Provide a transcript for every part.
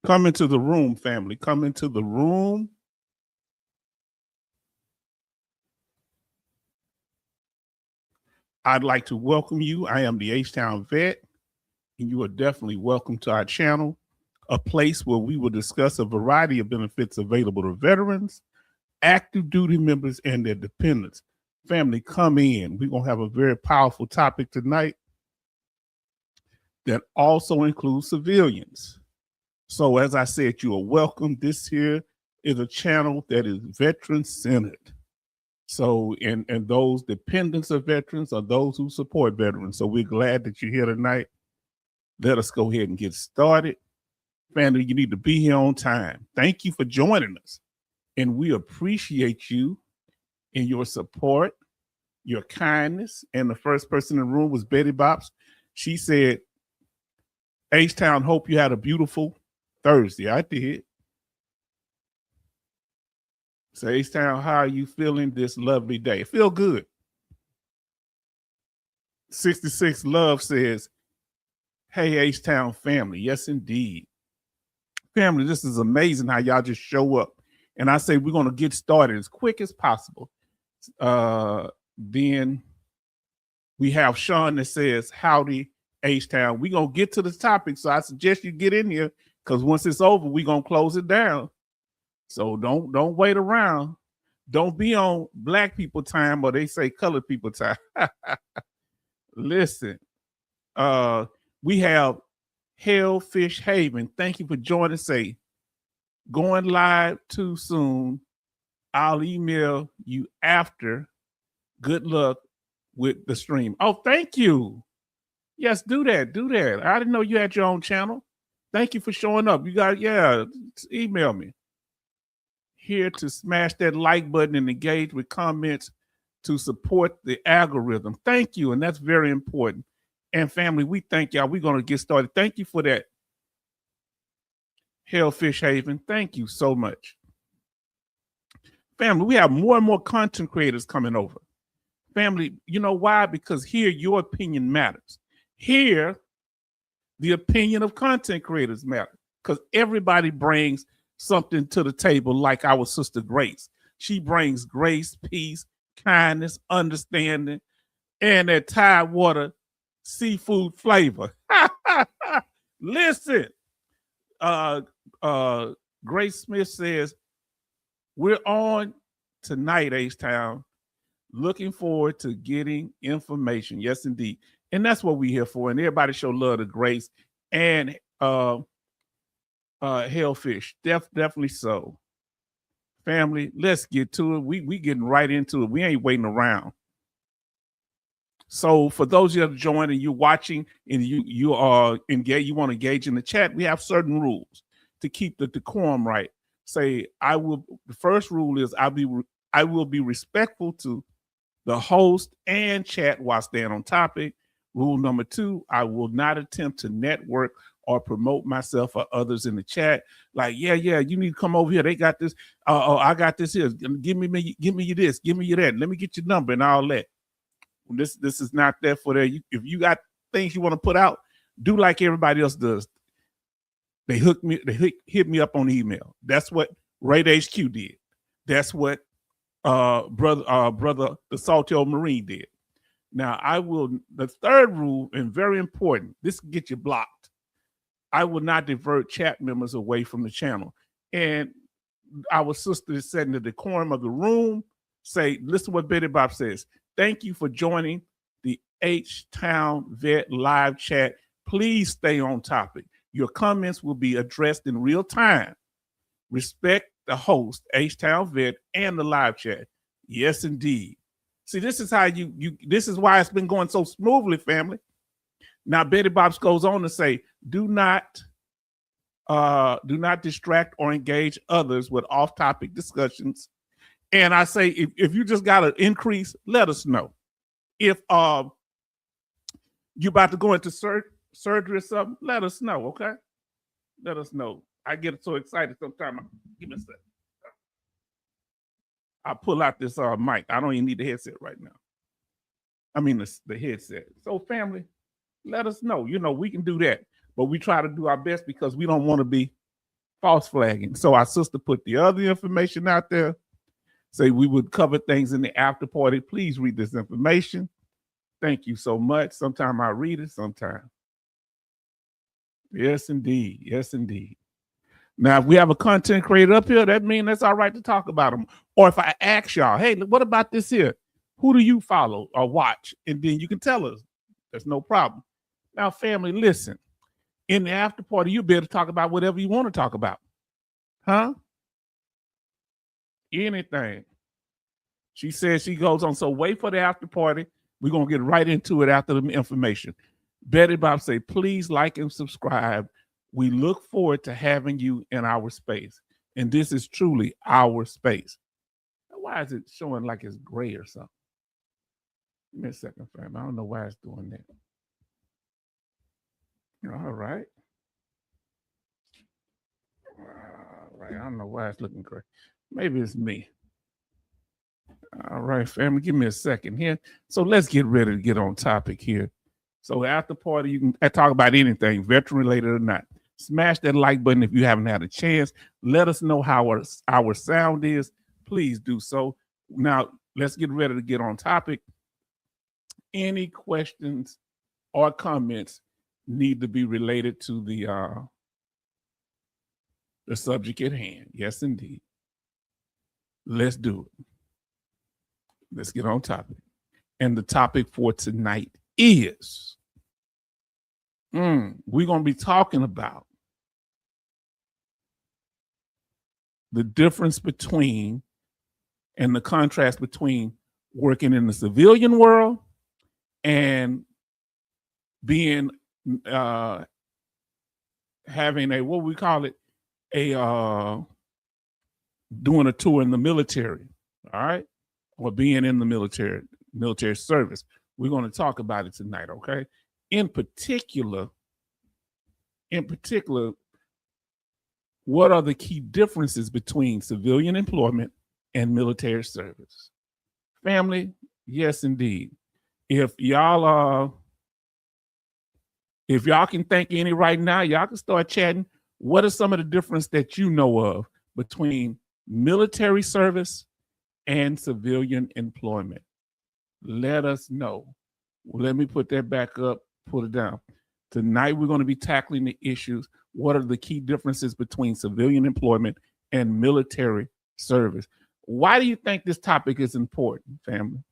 Come into the room, family. Come into the room. I'd like to welcome you. I am the H-Town Vet, and you are definitely welcome to our channel, a place where we will discuss a variety of benefits available to veterans, active duty members, and their dependents. Family, come in. We're going to have a very powerful topic tonight that also includes civilians. So as I said, you are welcome. This here is a channel that is veteran-centered. So, and those dependents of veterans are those who support veterans. So we're glad that you're here tonight. Let us go ahead and get started. Family, you need to be here on time. Thank you for joining us. And we appreciate you and your support, your kindness. And the first person in the room was Betty Bops. She said, H-Town, hope you had a beautiful Thursday. I did. So H-Town, how are you feeling this lovely day? Feel good. 66 Love says, hey, H-Town family. Yes, indeed. Family, this is amazing how y'all just show up. And I say we're going to get started as quick as possible. Then we have Sean that says, howdy, H-Town. We're going to get to the topic, so I suggest you get in here because once it's over, we're going to close it down. So don't wait around. Don't be on black people time or they say colored people time. Listen, we have Hellfish Haven. Thank you for joining. Say, going live too soon. I'll email you after. Good luck with the stream. Oh, thank you. Yes, do that. Do that. I didn't know you had your own channel. Thank you for showing up. You got, email me. Here to smash that like button and engage with comments to support the algorithm. Thank you. And that's very important. And family, we thank y'all. We're going to get started. Thank you for that. Hellfish Haven. Thank you so much. Family, we have more and more content creators coming over. Family, you know why? Because here your opinion matters. Here, the opinion of content creators matter. Because everybody brings something to the table, like our sister Grace. She brings grace, peace, kindness, understanding, and that Tidewater seafood flavor. Listen, Grace Smith says, we're on tonight, H-Town. Looking forward to getting information. Yes, indeed. And that's what we're here for. And everybody show love to Grace and Hellfish. Definitely so. Family, let's get to it. We getting right into it. We ain't waiting around. So for those of you that are joining, you're watching, and you are engaged, you want to engage in the chat, we have certain rules to keep the decorum right. Say, the first rule is I will be respectful to the host and chat while staying on topic. Rule number 2, I will not attempt to network or promote myself or others in the chat. Like, you need to come over here. They got this. I got this here. Give me this. Give me that. Let me get your number and all that. This is not there for that. If you got things you want to put out, do like everybody else does. They hit me up on email. That's what Raid HQ did. That's what brother the Salty Old Marine did. Now the third rule, and very important, this can get you blocked. I will not divert chat members away from the channel. And our sister is setting the decorum of the room. Say, listen to what Betty Bob says. Thank you for joining the H-Town Vet live chat. Please stay on topic. Your comments will be addressed in real time. Respect the host, H-Town Vet, and the live chat. Yes, indeed. See, this is how this is why it's been going so smoothly, family. Now, Betty Bobs goes on to say, do not distract or engage others with off-topic discussions. And I say, if you just got an increase, let us know. If you're about to go into surgery or something, let us know, okay? Let us know. I get so excited sometimes. Give me a second. I pull out this mic. I don't even need the headset right now. I mean the headset. So family, let us know. You know, we can do that. But we try to do our best because we don't want to be false flagging. So our sister put the other information out there. Say we would cover things in the after party. Please read this information. Thank you so much. Sometime I read it, sometime. Yes, indeed. Yes, indeed. Now, if we have a content creator up here, that means that's all right to talk about them. Or if I ask y'all, hey, what about this here? Who do you follow or watch? And then you can tell us. There's no problem. Now, family, listen. In the after party, you'll be able to talk about whatever you want to talk about. Huh? Anything. She says she goes on. So wait for the after party. We're going to get right into it after the information. Betty Bob say, please like and subscribe. We look forward to having you in our space. And this is truly our space. Why is it showing like it's gray or something? Give me a second, fam. I don't know why it's doing that. All right. All right. I don't know why it's looking gray. Maybe it's me. All right, family. Give me a second here. So let's get ready to get on topic here. So after party, you can talk about anything, veteran related or not. Smash that like button if you haven't had a chance. Let us know how our sound is. Please do so. Now, let's get ready to get on topic. Any questions or comments need to be related to the subject at hand. Yes, indeed. Let's do it. Let's get on topic. And the topic for tonight is we're going to be talking about the difference between and the contrast between working in the civilian world and being having a, what we call it, doing a tour in the military, all right, or being in the military service. We're going to talk about it tonight, okay? In particular, what are the key differences between civilian employment and military service? Family, yes, indeed. If y'all can think any right now, y'all can start chatting. What are some of the difference that you know of between military service and civilian employment? Let us know. Let me put that back up, put it down. Tonight, we're going to be tackling the issues. What are the key differences between civilian employment and military service? Why do you think this topic is important, family?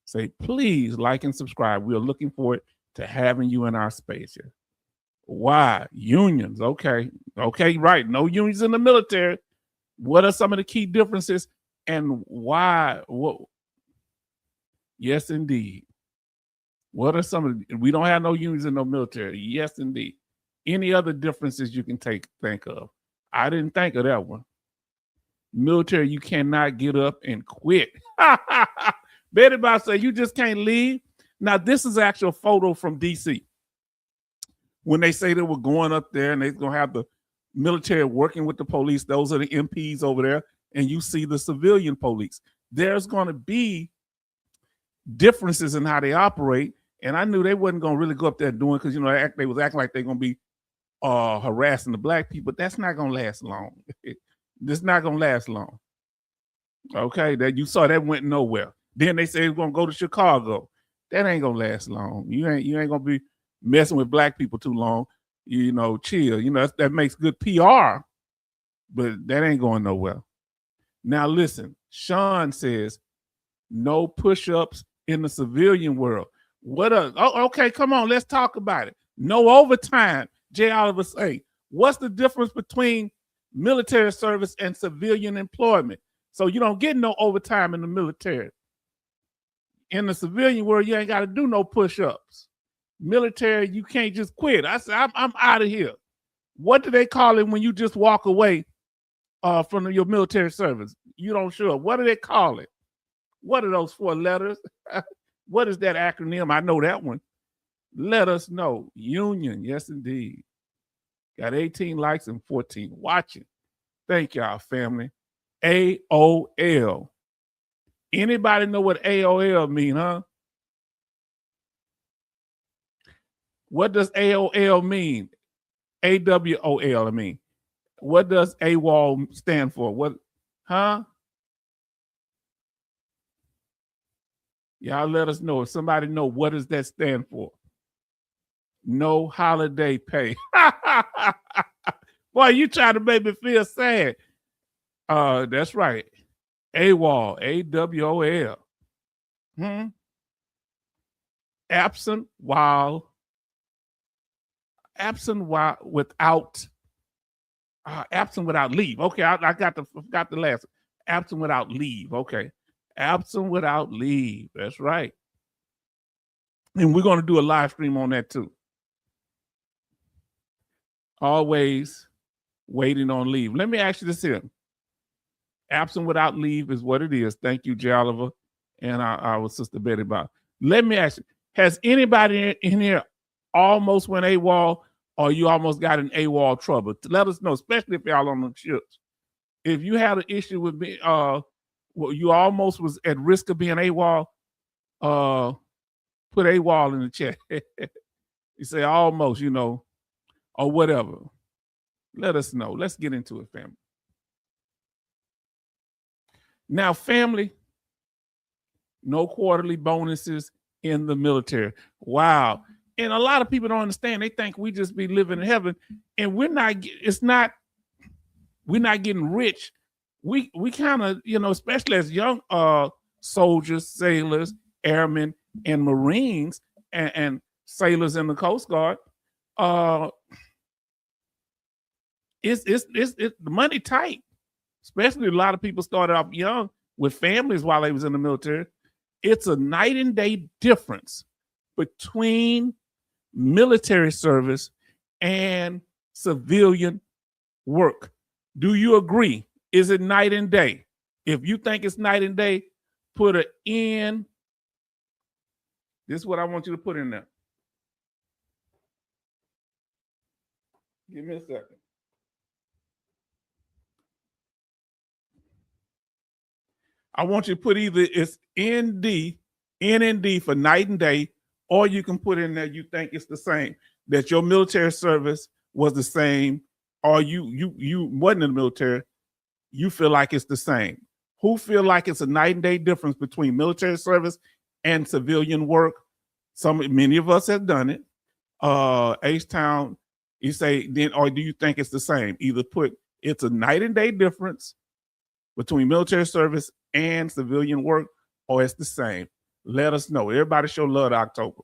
Say, please like and subscribe. We are looking forward to having you in our space here. Why? Unions. Okay. Okay, right. No unions in the military. What are some of the key differences and why? What? Yes, indeed. What are some of the, we don't have no unions in no military. Yes, indeed. Any other differences you can think of? I didn't think of that one. Military, you cannot get up and quit. Betty Bob say you just can't leave. Now, this is actual photo from DC. When they say they were going up there and they're going to have the military working with the police, those are the MPs over there, and you see the civilian police. There's going to be differences in how they operate, and I knew they wasn't going to really go up there doing, because, you know, they was acting like they're going to be harassing the black people. That's not going to last long. It's not going to last long. Okay, that you saw that went nowhere. Then they say it's going to go to Chicago. That ain't going to last long. You ain't going to be messing with black people too long. You know, chill. You know, that makes good PR, but that ain't going nowhere. Now, listen, Sean says no push-ups in the civilian world. What a, oh, okay, come on, let's talk about it. No overtime. Jay Oliver say, what's the difference between military service and civilian employment? So you don't get no overtime in the military. In the civilian world, you ain't got to do no push-ups. Military, you can't just quit. I said, I'm out of here. What do they call it when you just walk away from your military service? You don't show up. What do they call it? What are those 4 letters? What is that acronym? I know that one. Let us know. Union. Yes, indeed. Got 18 likes and 14 watching. Thank y'all, family. AOL. Anybody know what AOL mean, huh? What does AOL mean? AWOL, I mean. What does AWOL stand for? What, huh? Y'all let us know. If somebody know, what does that stand for? No holiday pay. Boy, you trying to make me feel sad. That's right. AWOL, AWOL. Absent without leave. Okay, I got the last. Absent without leave. Okay. Absent without leave. That's right. And we're going to do a live stream on that too. Always waiting on leave. Let me ask you this here. Absent without leave is what it is. Thank you, J. Oliver, and our sister Betty Bob. Let me ask you, has anybody in here almost went AWOL, or you almost got in AWOL trouble? Let us know, especially if y'all on the ships. If you had an issue with me, you almost was at risk of being AWOL, put AWOL in the chat. You say almost, or whatever. Let us know. Let's get into it, family. Now, family, no quarterly bonuses in the military. Wow. And a lot of people don't understand. They think we just be living in heaven, and we're not getting rich. We kind of, especially as young soldiers, sailors, airmen, and Marines, and sailors in the Coast Guard, it's the money tight. Especially a lot of people started off young with families while they was in the military. It's a night and day difference between military service and civilian work. Do you agree? Is it night and day? If you think it's night and day, put an N. This is what I want you to put in there. Give me a second. I want you to put either it's ND, NND for night and day, or you can put in there you think it's the same, that your military service was the same, or you wasn't in the military, you feel like it's the same. Who feel like it's a night and day difference between military service and civilian work? Many of us have done it. H-Town, you say then, or do you think it's the same? Either put it's a night and day difference between military service and civilian work, or it's the same. Let us know. Everybody show love to October.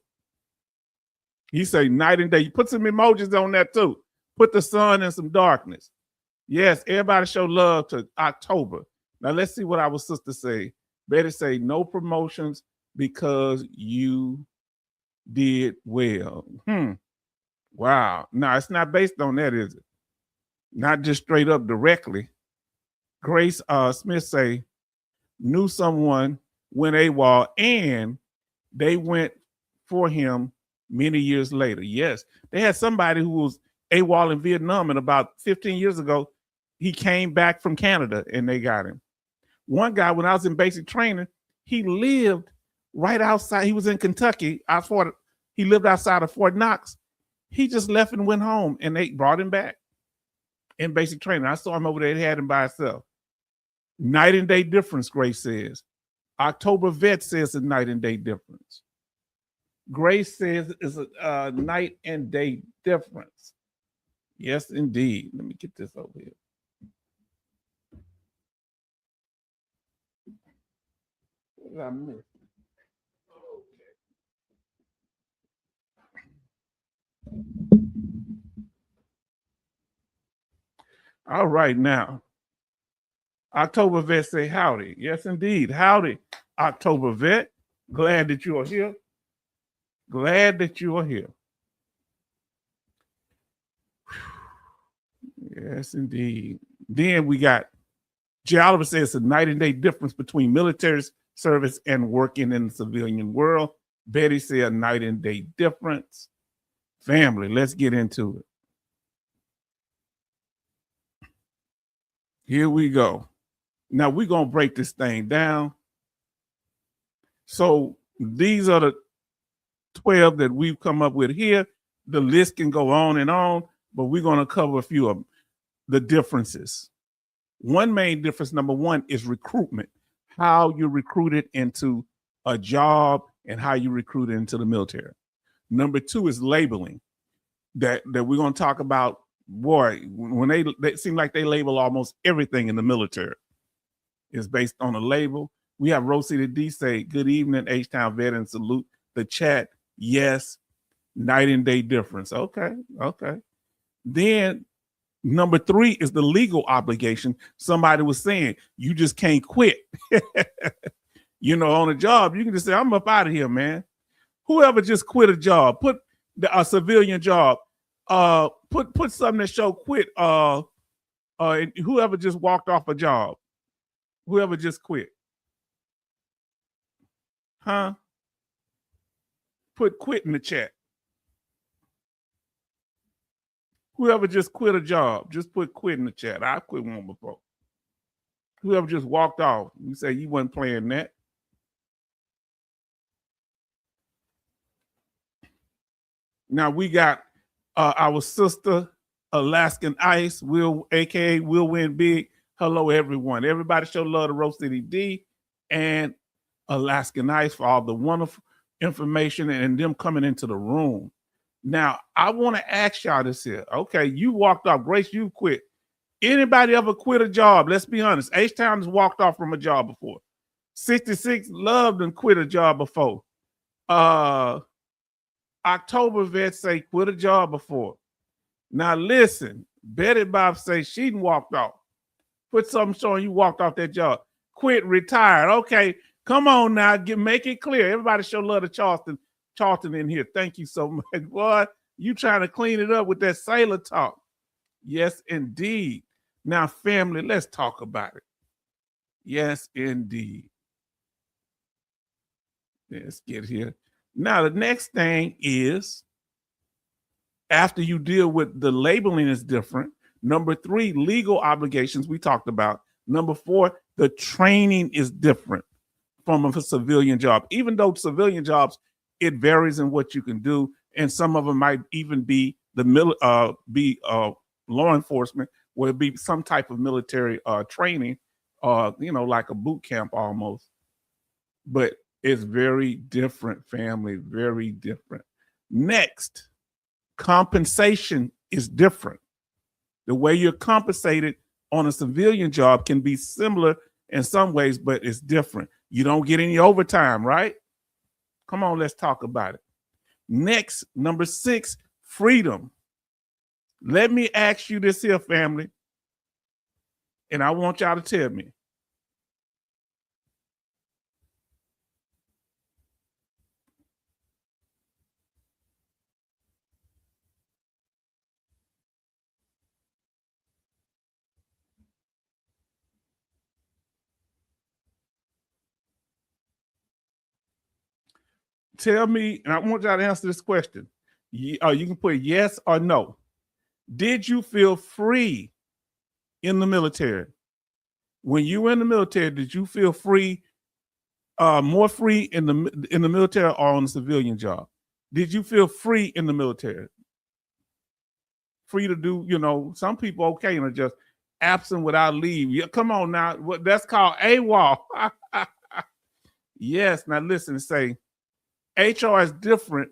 He say night and day. You put some emojis on that too. Put the sun and some darkness. Yes, everybody show love to October. Now let's see what our sister say. Betty say no promotions because you did well. Wow. No, it's not based on that, is it? Not just straight up directly. Grace Smith say, knew someone went AWOL and they went for him many years later. Yes, they had somebody who was AWOL in Vietnam, and about 15 years ago, he came back from Canada and they got him. One guy, when I was in basic training, he lived right outside. He was in Kentucky. He lived outside of Fort Knox. He just left and went home, and they brought him back in basic training. I saw him over there. They had him by himself. Night and day difference, Grace says. October Vet says a night and day difference. Grace says it's a night and day difference. Yes, indeed. Let me get this over here. What did I miss? All right, now. October Vet say howdy. Yes, indeed. Howdy, October Vet. Glad that you are here. Glad that you are here. Yes, indeed. Then we got J. Oliver says it's a night and day difference between military service and working in the civilian world. Betty said a night and day difference. Family, let's get into it. Here we go. Now we're going to break this thing down. So these are the 12 that we've come up with here. The list can go on and on, but we're going to cover a few of them. the differences. One main difference, number one, is recruitment. How you recruited into a job and how you recruited into the military. Number two is labeling. That we're going to talk about. Boy, when they seem like they label almost everything in the military is based on a label. We have Rosita D say, "Good evening, H-Town veteran. Salute the chat. Yes, night and day difference." Okay. Then number three is the legal obligation. Somebody was saying you just can't quit. On a job, you can just say, "I'm up out of here, man." Whoever just quit a job, put a civilian job, put something that show quit. Whoever just walked off a job, whoever just quit, huh? Put quit in the chat. Whoever just quit a job, just put quit in the chat. I quit one before. Whoever just walked off, you say you wasn't playing that. Now we got our sister Alaskan Ice, Will, aka Will Win Big. Hello, everyone. Everybody show love to Rose City D and Alaskan Ice for all the wonderful information and them coming into the room. Now, I want to ask y'all this here. Okay, you walked off. Grace, you quit. Anybody ever quit a job? Let's be honest. H-Town has walked off from a job before. 66 loved and quit a job before. October vet say quit a job before. Now listen, Betty Bob say she walked off. Put something showing you walked off that job. Quit, retired. Okay, come on now, make it clear. Everybody show love to Charlton in here. Thank you so much. Boy, you trying to clean it up with that sailor talk. Yes, indeed. Now, family, let's talk about it. Yes, indeed. Let's get here. Now, the next thing is, after you deal with the labeling is different. Number three, legal obligations we talked about. Number four, the training is different from a civilian job. Even though civilian jobs, it varies in what you can do, and some of them might even be law enforcement, where it be some type of military training, like a boot camp almost. But it's very different, family, very different. Next, compensation is different. The way you're compensated on a civilian job can be similar in some ways, but it's different. You don't get any overtime, right? Come on, let's talk about it. Next, number 6, freedom. Let me ask you this here, family, and I want y'all to tell me. Tell me, and I want y'all to answer this question. You can put yes or no. Did you feel free in the military? When you were in the military, did you feel free, more free in the military or on a civilian job? Did you feel free in the military? Free to do, some people okay and are just absent without leave. Yeah, come on now. That's called AWOL. Yes. Now listen, say HR is different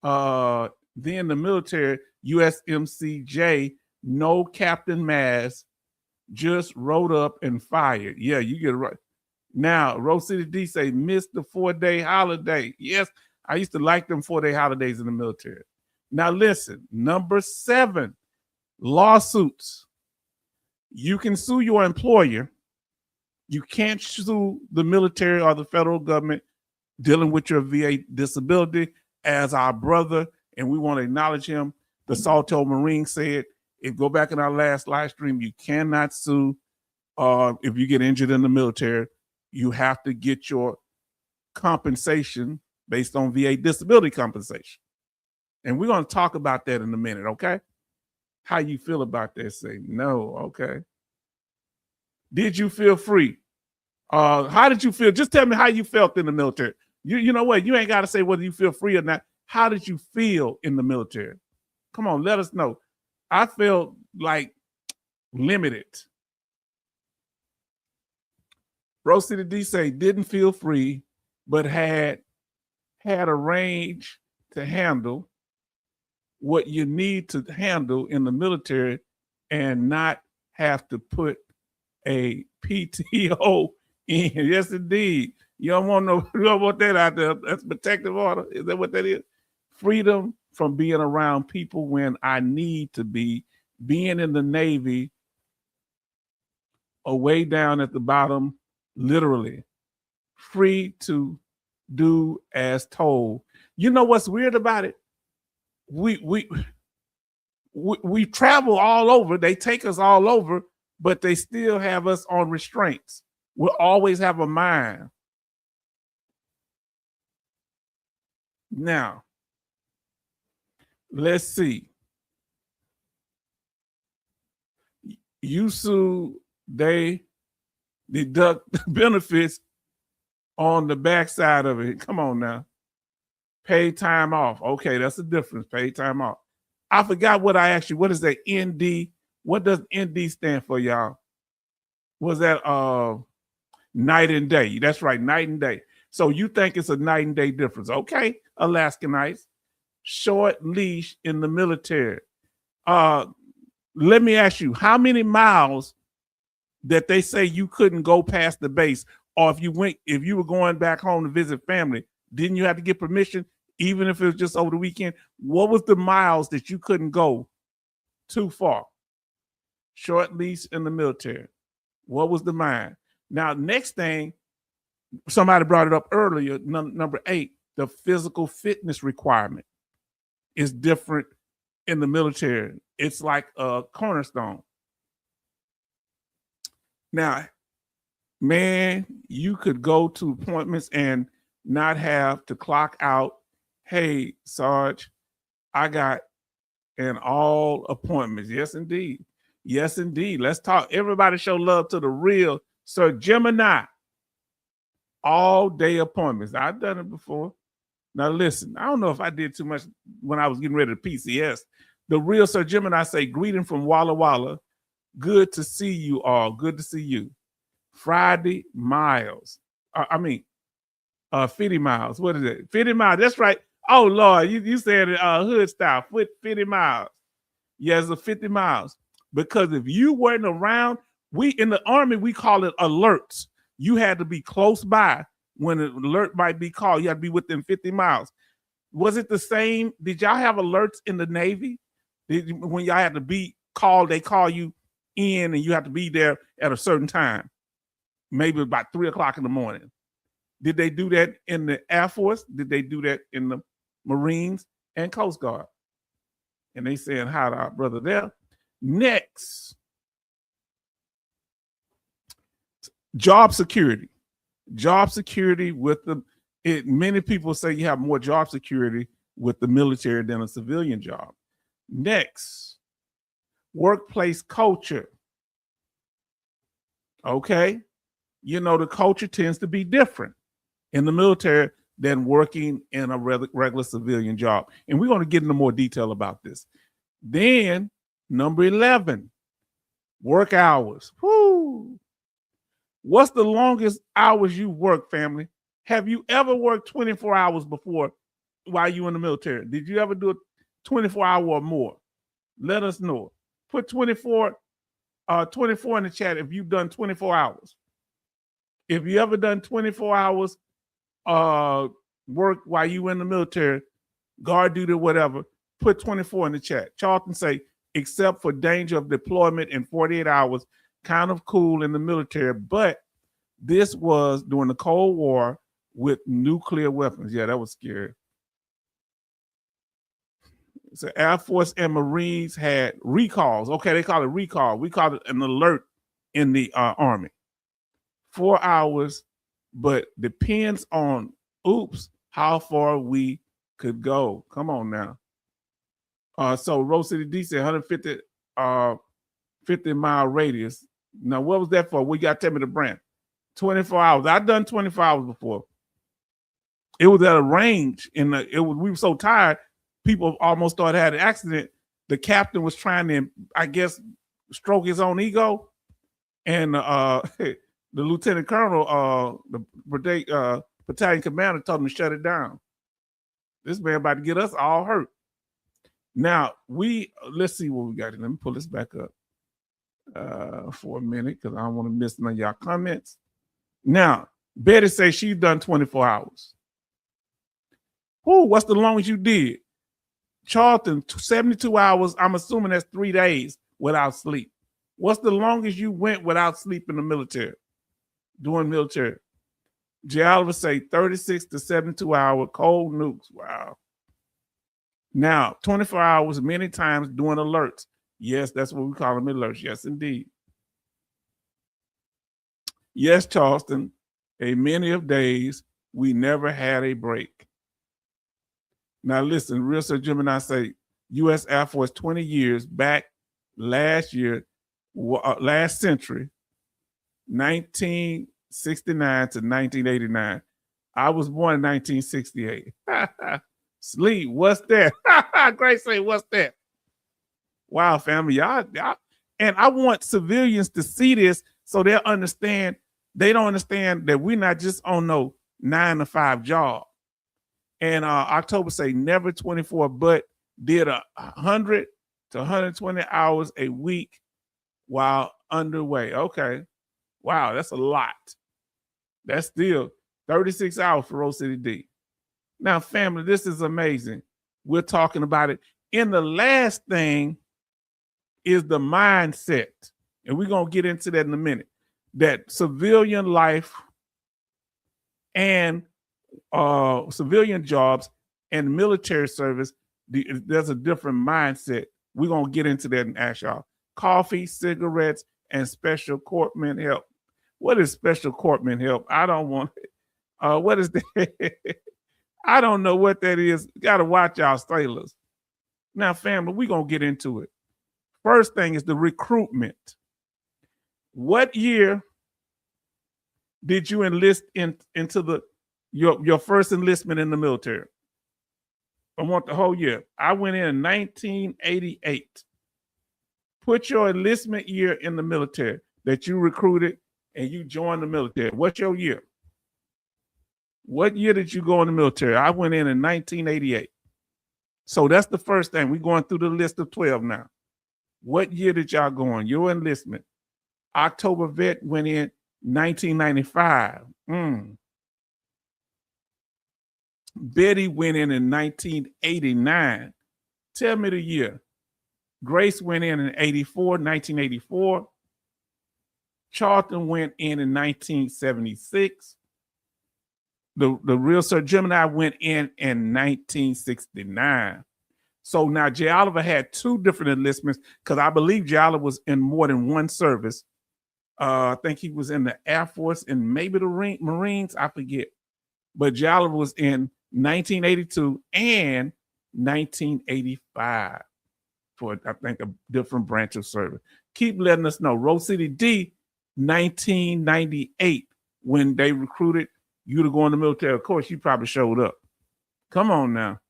than the military. USMCJ, no Captain Maz, just wrote up and fired. Yeah, you get it right. Now, Rose City D say, missed the 4-day holiday. Yes, I used to like them 4-day holidays in the military. Now listen, number 7, lawsuits. You can sue your employer. You can't sue the military or the federal government dealing with your VA disability. As our brother, and we want to acknowledge him, the Salto Marine said, if go back in our last live stream, you cannot sue if you get injured in the military. You have to get your compensation based on VA disability compensation. And we're going to talk about that in a minute, okay? How you feel about that? Say no, okay. Did you feel free? How did you feel? Just tell me how you felt in the military. You know what? You ain't got to say whether you feel free or not. How did you feel in the military? Come on, let us know. I felt like limited. Rose City D say didn't feel free, but had a range to handle what you need to handle in the military and not have to put a PTO in. Yes, indeed. You don't want that out there. That's protective order. Is that what that is? Freedom from being around people when I need to be, being in the Navy or way down at the bottom, literally. Free to do as told. You know what's weird about it? We travel all over. They take us all over, but they still have us on restraints. We'll always have a mind. Now, let's see. USU, they deduct benefits on the backside of it. Come on now. Paid time off. Okay, that's the difference. Paid time off. I forgot what I asked you. What is that ND? What does ND stand for, y'all? Was that night and day? That's right, night and day. So you think it's a night and day difference. Okay, Alaskanites. Short leash in the military. Let me ask you, how many miles that they say you couldn't go past the base? Or if you were going back home to visit family, didn't you have to get permission, even if it was just over the weekend? What was the miles that you couldn't go too far? Short leash in the military. What was the mind? Now, next thing, somebody brought it up earlier, number 8, the physical fitness requirement is different in the military. It's like a cornerstone. Now, man, you could go to appointments and not have to clock out. Hey, Sarge, I got an all appointments. Yes, indeed. Yes, indeed. Let's talk. Everybody show love to the real Sir Gemini. All day appointments. I've done it before. Now, listen, I don't know if I did too much when I was getting ready to PCS. The real Sir Gemini say, greeting from Walla Walla. Good to see you all. Good to see you. Friday Miles. 50 miles. What is it? 50 miles. That's right. Oh, Lord, you said it hood style. 50 miles. Yes, it's 50 miles. Because if you weren't around, we in the Army, we call it alerts. You had to be close by when an alert might be called. You had to be within 50 miles. Was it the same? Did y'all have alerts in the Navy? When y'all had to be called, they call you in and you have to be there at a certain time, maybe about 3 o'clock in the morning. Did they do that in the Air Force? Did they do that in the Marines and Coast Guard? And they saying hi to our brother there. Next, job security. Job security with many people say you have more job security with the military than a civilian job. Next, workplace culture. Okay. You know, the culture tends to be different in the military than working in a regular civilian job. And we're going to get into more detail about this. Then, number 11, work hours. Whoo! What's the longest hours you work, family? Have you ever worked 24 hours before while you in the military? Did you ever do a 24-hour or more? Let us know. Put 24 in the chat if you've done 24 hours. If you ever done 24 hours work while you in the military, guard duty, whatever, put 24 in the chat. Charlton say, except for danger of deployment in 48 hours, kind of cool in the military, but this was during the Cold War with nuclear weapons. Yeah, that was scary. So Air Force and Marines had recalls. Okay, they call it recall. We call it an alert in the Army. 4 hours, but depends on, how far we could go. Come on now. So Rose City D said 150 50-mile radius. Now, what was that for? We got to tell me the brand. 24 hours. I've done 24 hours before. It was at a range. We were so tired, people almost thought I had an accident. The captain was trying to, I guess, stroke his own ego, and the lieutenant colonel, the battalion commander, told him to shut it down. This man about to get us all hurt. Now let's see what we got. Let me pull this back up for a minute because I don't want to miss none of y'all comments. Now, Betty says she's done 24 hours. Who? What's the longest you did? Charlton, 72 hours. I'm assuming that's 3 days without sleep. What's the longest you went without sleep in the military? Doing military. J. Oliver say 36 to 72 hour cold nukes. Wow. Now, 24 hours, many times doing alerts. Yes, that's what we call them, alerts. Yes, indeed. Yes, Charleston, a many of days we never had a break. Now, listen, Real Sir Gemini say U.S. Air Force 20 years back last year, last century, 1969 to 1989. I was born in 1968. Sleep, what's that? Grace say, what's that? Wow, family, y'all, and I want civilians to see this so they'll understand. They don't understand that we're not just on no 9-to-5 job. And October say never 24, but did 100 to 120 hours a week while underway. Okay, wow, that's a lot. That's still 36 hours for Rose City D. Now, family, this is amazing. We're talking about it. And the last thing is the mindset. And we're going to get into that in a minute. That civilian life and civilian jobs and military service, there's a different mindset. We're going to get into that and ask y'all. Coffee, cigarettes, and special courtman help. What is special courtman help? I don't want it. What is that? I don't know what that is. Got to watch y'all sailors. Now, family, we're going to get into it. First thing is the recruitment. What year did you enlist into your first enlistment in the military? I want the whole year. I went in 1988. Put your enlistment year in the military that you recruited and you joined the military. What's your year? What year did you go in the military? I went in 1988. So that's the first thing. We're going through the list of 12 now. What year did y'all go on? Your enlistment. October vet went in 1995. Betty went in 1989. Tell me the year. Grace went in 1984. Charlton went in 1976. The Real Sir Gemini went in 1969. So now J. Oliver had 2 different enlistments because I believe J. Oliver was in more than one service. I think he was in the Air Force and maybe the Marines. I forget. But J. Oliver was in 1982 and 1985 for, I think, a different branch of service. Keep letting us know. Rose City D, 1998, when they recruited you to go in the military. Of course, you probably showed up. Come on now.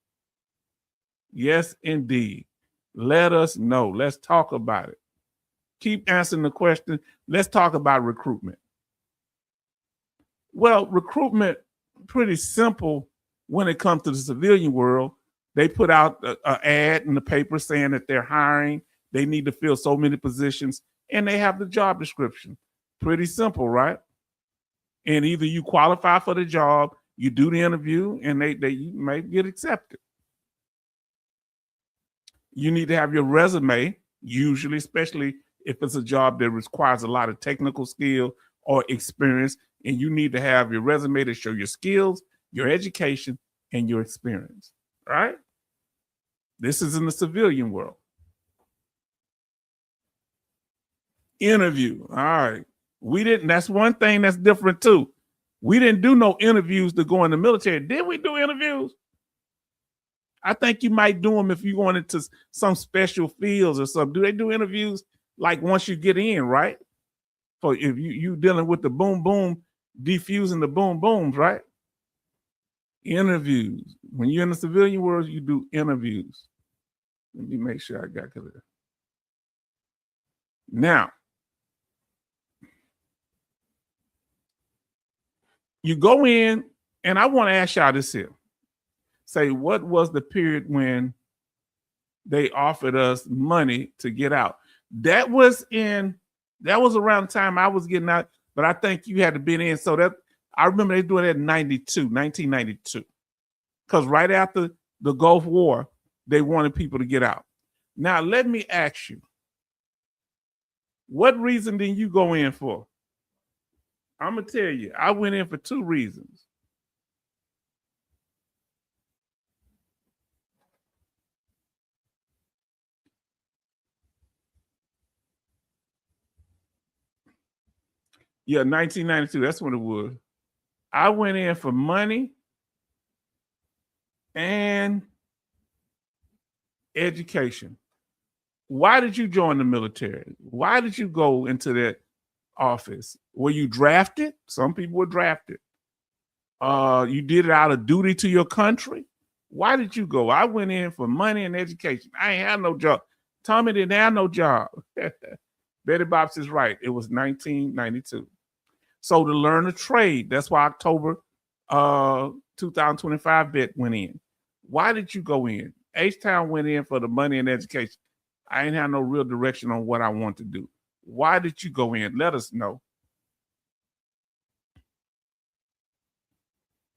Yes, indeed. Let us know. Let's talk about it. Keep answering the question. Let's talk about recruitment. Well, recruitment, pretty simple when it comes to the civilian world. They put out an ad in the paper saying that they're hiring. They need to fill so many positions, and they have the job description. Pretty simple, right? And either you qualify for the job, you do the interview, and you may get accepted. You need to have your resume, usually, especially if it's a job that requires a lot of technical skill or experience, and you need to have your resume to show your skills, your education, and your experience, right? This is in the civilian world. Interview, all right. That's one thing that's different too. We didn't do no interviews to go in the military. Did we do interviews? I think you might do them if you're going into some special fields or something. Do they do interviews like once you get in, right? So if you dealing with the boom boom, defusing the boom booms, right? Interviews. When you're in the civilian world, you do interviews. Let me make sure I got clear. Now, you go in, and I want to ask y'all this here. Say, what was the period when they offered us money to get out? That was around the time I was getting out, but I think you had to be in. So that I remember they doing that in 1992. Because right after the Gulf War, they wanted people to get out. Now, let me ask you, what reason did you go in for? I'm going to tell you, I went in for 2 reasons. Yeah, 1992, that's when it was. I went in for money and education. Why did you join the military? Why did you go into that office? Were you drafted? Some people were drafted. You did it out of duty to your country. Why did you go? I went in for money and education. I ain't had no job. Tommy didn't have no job. Betty Bops is right. It was 1992. So to learn a trade, that's why October 2025 bet went in. Why did you go in? H-Town went in for the money and education. I ain't had no real direction on what I want to do. Why did you go in? Let us know.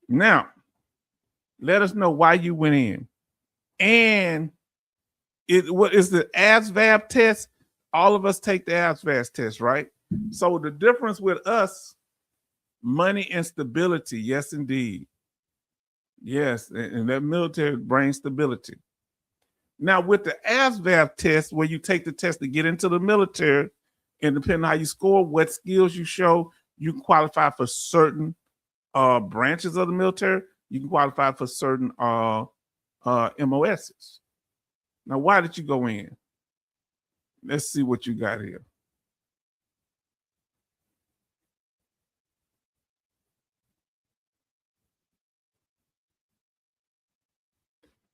Now, let us know why you went in. And what is the ASVAB test? All of us take the ASVAB test, right? So the difference with us, money and stability. Yes, indeed. Yes, and that military brings stability. Now, with the ASVAB test, where you take the test to get into the military, and depending on how you score, what skills you show, you can qualify for certain branches of the military. You can qualify for certain MOSs. Now, why did you go in? Let's see what you got here.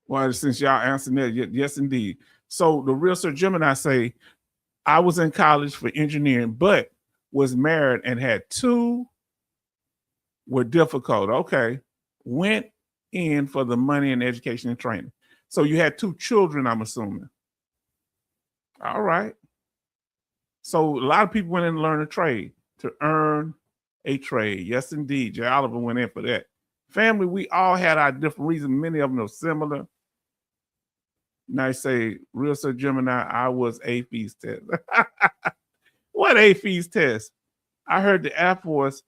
Well, since y'all answered that, yes, indeed. So the real Sir Gemini say, I was in college for engineering, but was married and had 2 were difficult. Okay. Went in for the money and education and training. So you had 2 children, I'm assuming. All right. So a lot of people went in to learn a trade, to earn a trade. Yes, indeed. Jay Oliver went in for that. Family, we all had our different reasons. Many of them are similar. Now I say, real Sir Gemini, I was AFES test. What AFES test? I heard the Air Force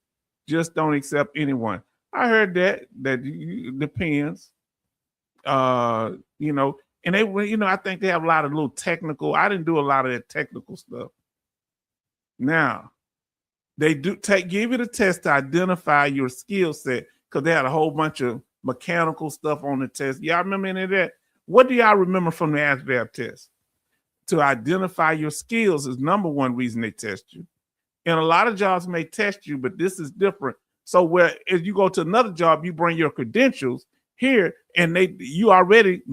just don't accept anyone. I heard that depends. You know, and they, you know, I think they have a lot of little technical. I didn't do a lot of that technical stuff. Now, they do give you the test to identify your skill set, because they had a whole bunch of mechanical stuff on the test. Y'all remember any of that? What do y'all remember from the ASVAB test? To identify your skills is number one reason they test you. And a lot of jobs may test you, but this is different. So where if you go to another job, you bring your credentials here, and you already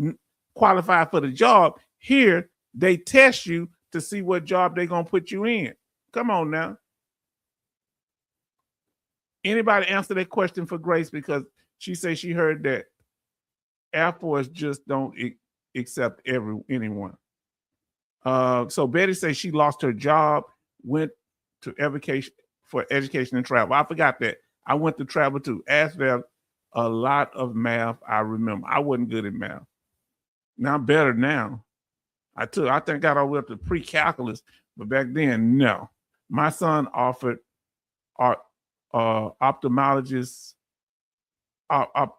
qualify for the job. Here, they test you to see what job they're gonna put you in. Come on now. Anybody answer that question for Grace, because she says she heard that Air Force just don't accept anyone. So Betty says she lost her job, went to education for education and travel. I forgot that. I went to travel too. ASVAB, a lot of math. I remember. I wasn't good at math. Now I'm better now. I think I got all the way up to pre-calculus, but back then, no. My son offered ophthalmologist, optometrist.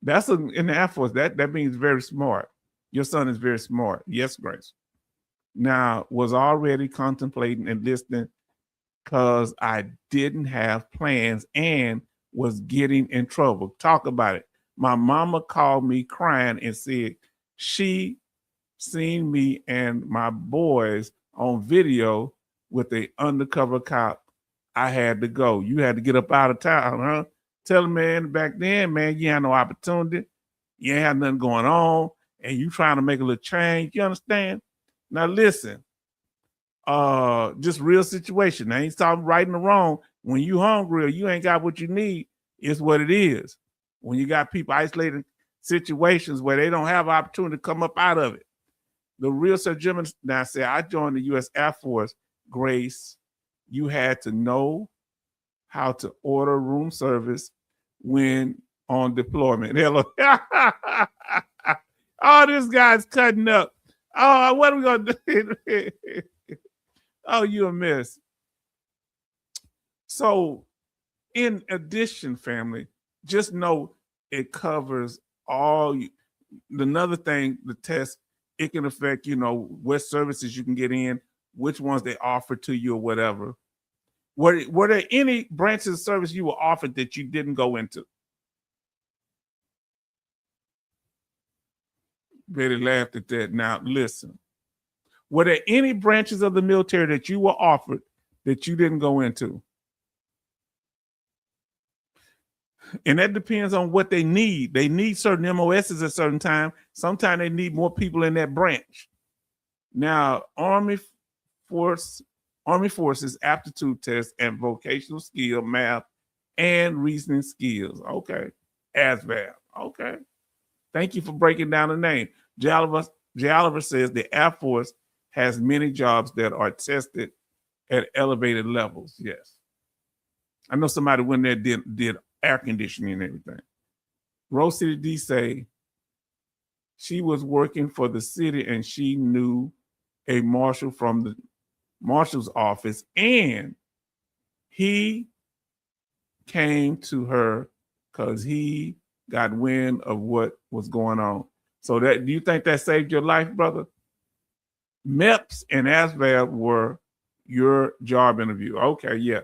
That's in the Air Force. That means very smart. Your son is very smart. Yes, Grace. Now, was already contemplating enlisting because I didn't have plans and was getting in trouble. Talk about it. My mama called me crying and said she seen me and my boys on video with an undercover cop. I had to go. You had to get up out of town, huh? Tell him, man, back then, man, you had no opportunity. You ain't had nothing going on. and you trying to make a little change. You understand? Now listen, just real situation. I ain't talking right and wrong. When you hungry or you ain't got what you need, it's what it is. When you got people isolated situations where they don't have opportunity to come up out of it. The real Sir Jim now said, I joined the U.S. Air Force, Grace. You had to know how to order room service when on deployment. Hello. Oh, this guy's cutting up. Oh, what are we going to do? Oh, you a mess. So, in addition, family, just know it covers all. Another thing, the test, it can affect, what services you can get in, which ones they offer to you or whatever. Were there any branches of service you were offered that you didn't go into? Betty laughed at that. Now, listen. Were there any branches of the military that you were offered that you didn't go into? And that depends on what they need. They need certain MOSs at a certain time. Sometimes they need more people in that branch. Now, Army Forces aptitude test and vocational skill, math, and reasoning skills. Okay. ASVAB. Okay. Thank you for breaking down the name. Jalliver says the Air Force has many jobs that are tested at elevated levels. Yes. I know somebody went there did air conditioning and everything. Rose City D say she was working for the city and she knew a marshal from the marshal's office and he came to her because he got wind of what was going on. So do you think that saved your life, brother? MEPS and ASVAB were your job interview. Okay, yeah.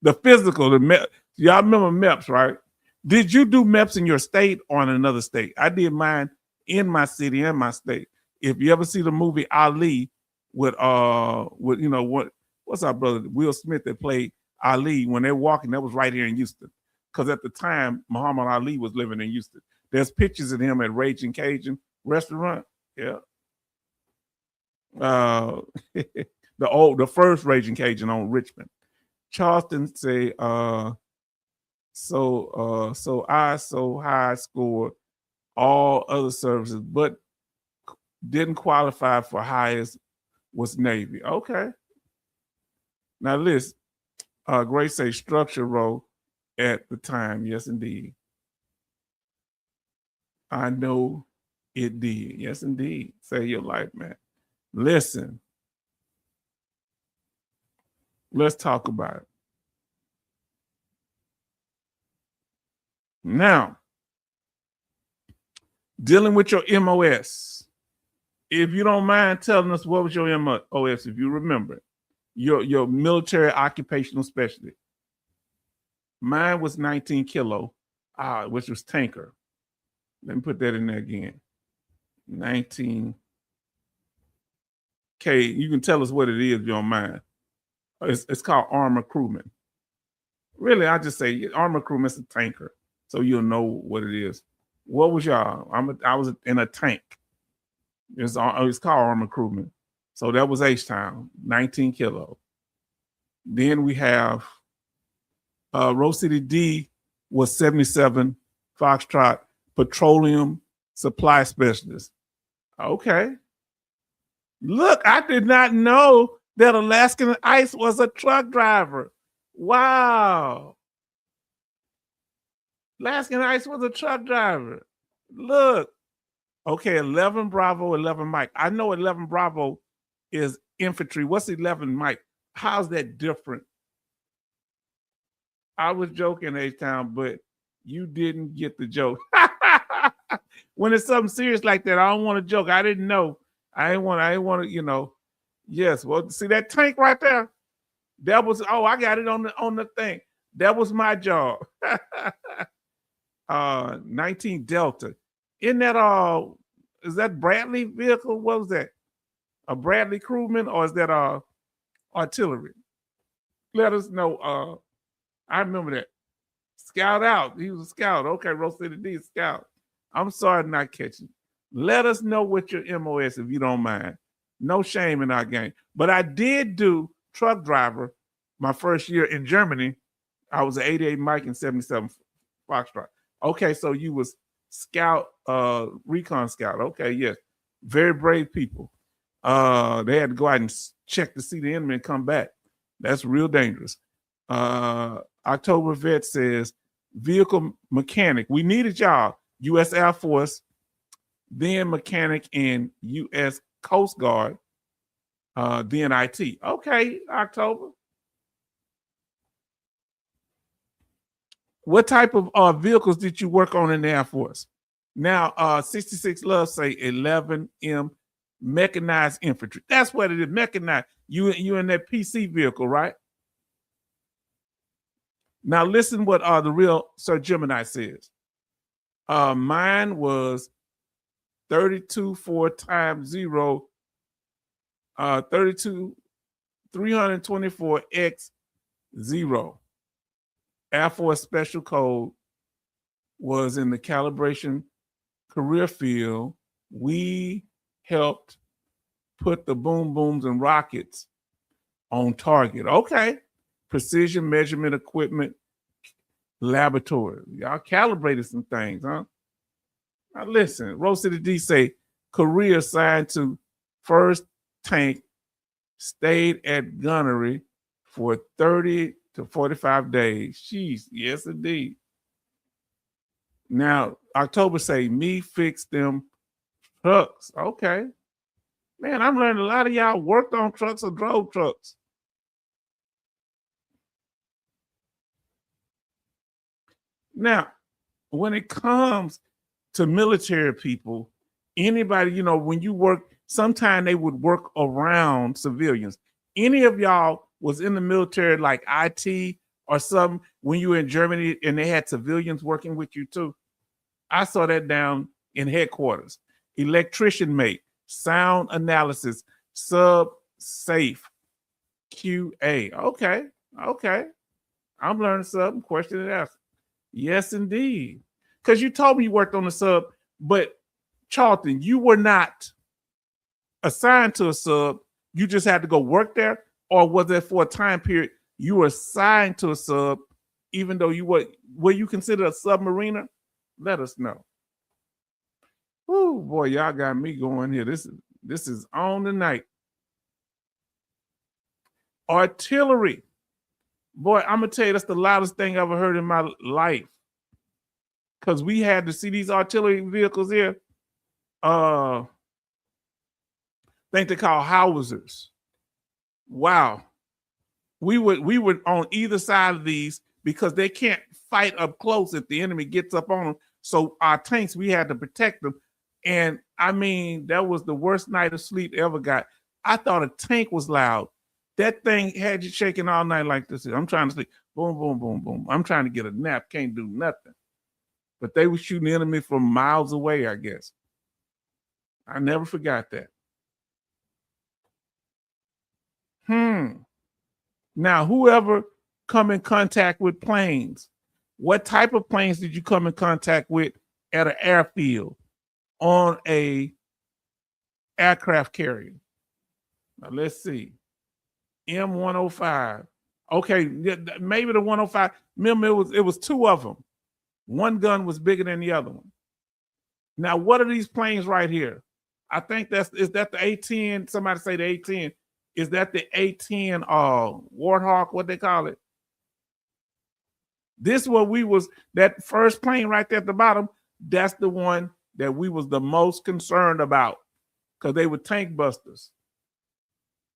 The physical, the MEPS. Y'all remember MEPS, right? Did you do MEPS in your state or in another state? I did mine in my city and my state. If you ever see the movie Ali with what's our brother Will Smith that played Ali, when they're walking, that was right here in Houston. Because at the time, Muhammad Ali was living in Houston. There's pictures of him at Raging Cajun restaurant. Yeah. The first Raging Cajun on Richmond. Charleston say, so high scored all other services, but didn't qualify for highest was Navy. Okay. Now listen, Grace say structure role at the time. Yes, indeed. I know it did. Yes, indeed. Save your life, man. Listen. Let's talk about it. Now, dealing with your MOS. If you don't mind telling us what was your MOS, if you remember it. Your military occupational specialty. Mine was 19 kilo, which was tanker. Let me put that in there again. 19K. You can tell us what it is if you don't mind. It's called armor crewman. Really, I just say armor crewman is a tanker, so you'll know what it is. What was y'all? I was in a tank. It's called armor crewman. So that was H-Town, 19 kilo. Then we have Rose City D was 77 Foxtrot petroleum supply specialist. Okay. Look, I did not know that Alaskan Ice was a truck driver. Wow. Alaskan Ice was a truck driver. Look. Okay, 11 Bravo, 11 Mike. I know 11 Bravo is infantry. What's 11 Mike? How's that different? I was joking, H-Town, but you didn't get the joke. When it's something serious like that, I don't want to joke. I didn't know. I didn't want to, Yes, well, see that tank right there? That was, I got it on the thing. That was my job. 19 Delta. Isn't that is that Bradley vehicle? What was that? A Bradley crewman, or is that artillery? Let us know. I remember that. Scout out. He was a scout. Okay, Rose City D scout. I'm sorry not catching. Let us know what your MOS if you don't mind. No shame in our game. But I did do truck driver my first year in Germany. I was an 88 Mike and 77 Foxtrot. Okay, so you was scout, recon scout. Okay, yes. Very brave people. They had to go out and check to see the enemy and come back. That's real dangerous. October Vet says, vehicle mechanic. We needed y'all. U.S. Air Force, then mechanic in U.S. Coast Guard, then IT. Okay, October. What type of vehicles did you work on in the Air Force? Now, 66 Love say 11M mechanized infantry. That's what it is, mechanized. You in that PC vehicle, right? Now listen what the real Sir Gemini says. Mine was 32 times 0, 324X 0. Air Force Special Code was in the calibration career field. We helped put the boom booms and rockets on target. Okay. Precision measurement equipment laboratory. Y'all calibrated some things, huh? Now listen, Rose City D say career assigned to 1st Tank, stayed at gunnery for 30 to 45 days. Jeez, yes indeed. Now, October say me fix them trucks. Okay. Man, I'm learning a lot of y'all worked on trucks or drove trucks. Now, when it comes to military people, anybody, when you work, sometimes they would work around civilians. Any of y'all was in the military like IT or something when you were in Germany and they had civilians working with you too? I saw that down in headquarters. Electrician mate, sound analysis, sub safe, QA. Okay. I'm learning something. Question and answer. Yes, indeed. Because you told me you worked on the sub, but Charlton, you were not assigned to a sub. You just had to go work there, or was it for a time period you were assigned to a sub, even though you were you considered a submariner? Let us know. Oh boy, y'all got me going here. This is on tonight. Artillery. Boy, I'm gonna tell you, that's the loudest thing I ever heard in my life. Because we had to see these artillery vehicles here. I think they call howitzers. Wow. We would on either side of these because they can't fight up close if the enemy gets up on them. So our tanks, we had to protect them. And I mean, that was the worst night of sleep ever got. I thought a tank was loud. That thing had you shaking all night like this. I'm trying to sleep. Boom, boom, boom, boom. I'm trying to get a nap. Can't do nothing. But they were shooting the enemy from miles away, I guess. I never forgot that. Now, whoever come in contact with planes, what type of planes did you come in contact with at an airfield on a aircraft carrier? Now, let's see. M105. Okay, maybe the 105. Remember, it was two of them. One gun was bigger than the other one. Now, what are these planes right here? I think is that the A-10? Somebody say the A-10. Is that the A-10 Warthog, what they call it? This what we was, that first plane right there at the bottom, that's the one that we was the most concerned about because they were tank busters.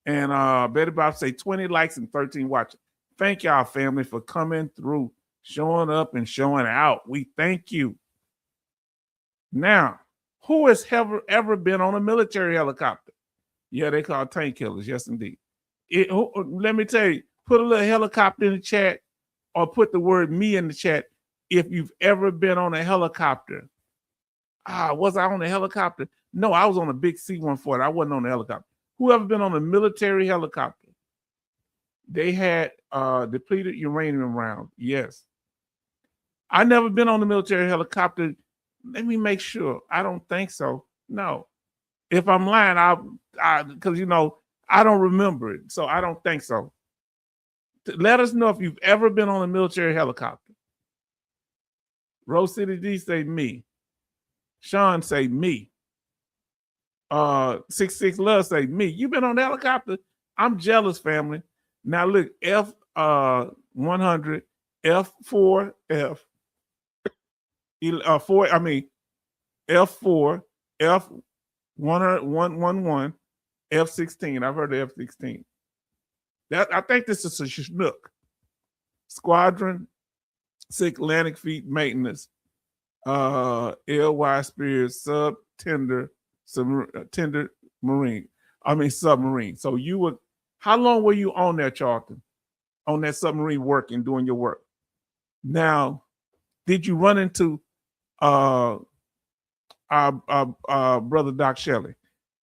And Betty Bob say 20 likes and 13 watching. Thank y'all, family, for coming through, showing up and showing out. We thank you. Now, who has ever been on a military helicopter? Yeah, they call tank killers. Yes, indeed. Let me tell you, put a little helicopter in the chat or put the word me in the chat if you've ever been on a helicopter. Was I on a helicopter? No, I was on a big C-140. I wasn't on a helicopter. Whoever been on a military helicopter? They had depleted uranium rounds. Yes. I never been on a military helicopter. Let me make sure. I don't think so. No. If I'm lying, because I don't remember it, so I don't think so. Let us know if you've ever been on a military helicopter. Rose City D say me. Sean say me. 66 Love say me. You been on the helicopter? I'm jealous, family. Now look, F 100, F4, F 4. I mean F4, F 111, F16. I've heard of F16. I think this is a Chinook. Squadron 6 Atlantic Fleet Maintenance. LY Spirit Sub Tender Tender Marine. I mean submarine. So how long were you on there, Charlton? On that submarine working, doing your work? Now, did you run into our brother Doc Shelley?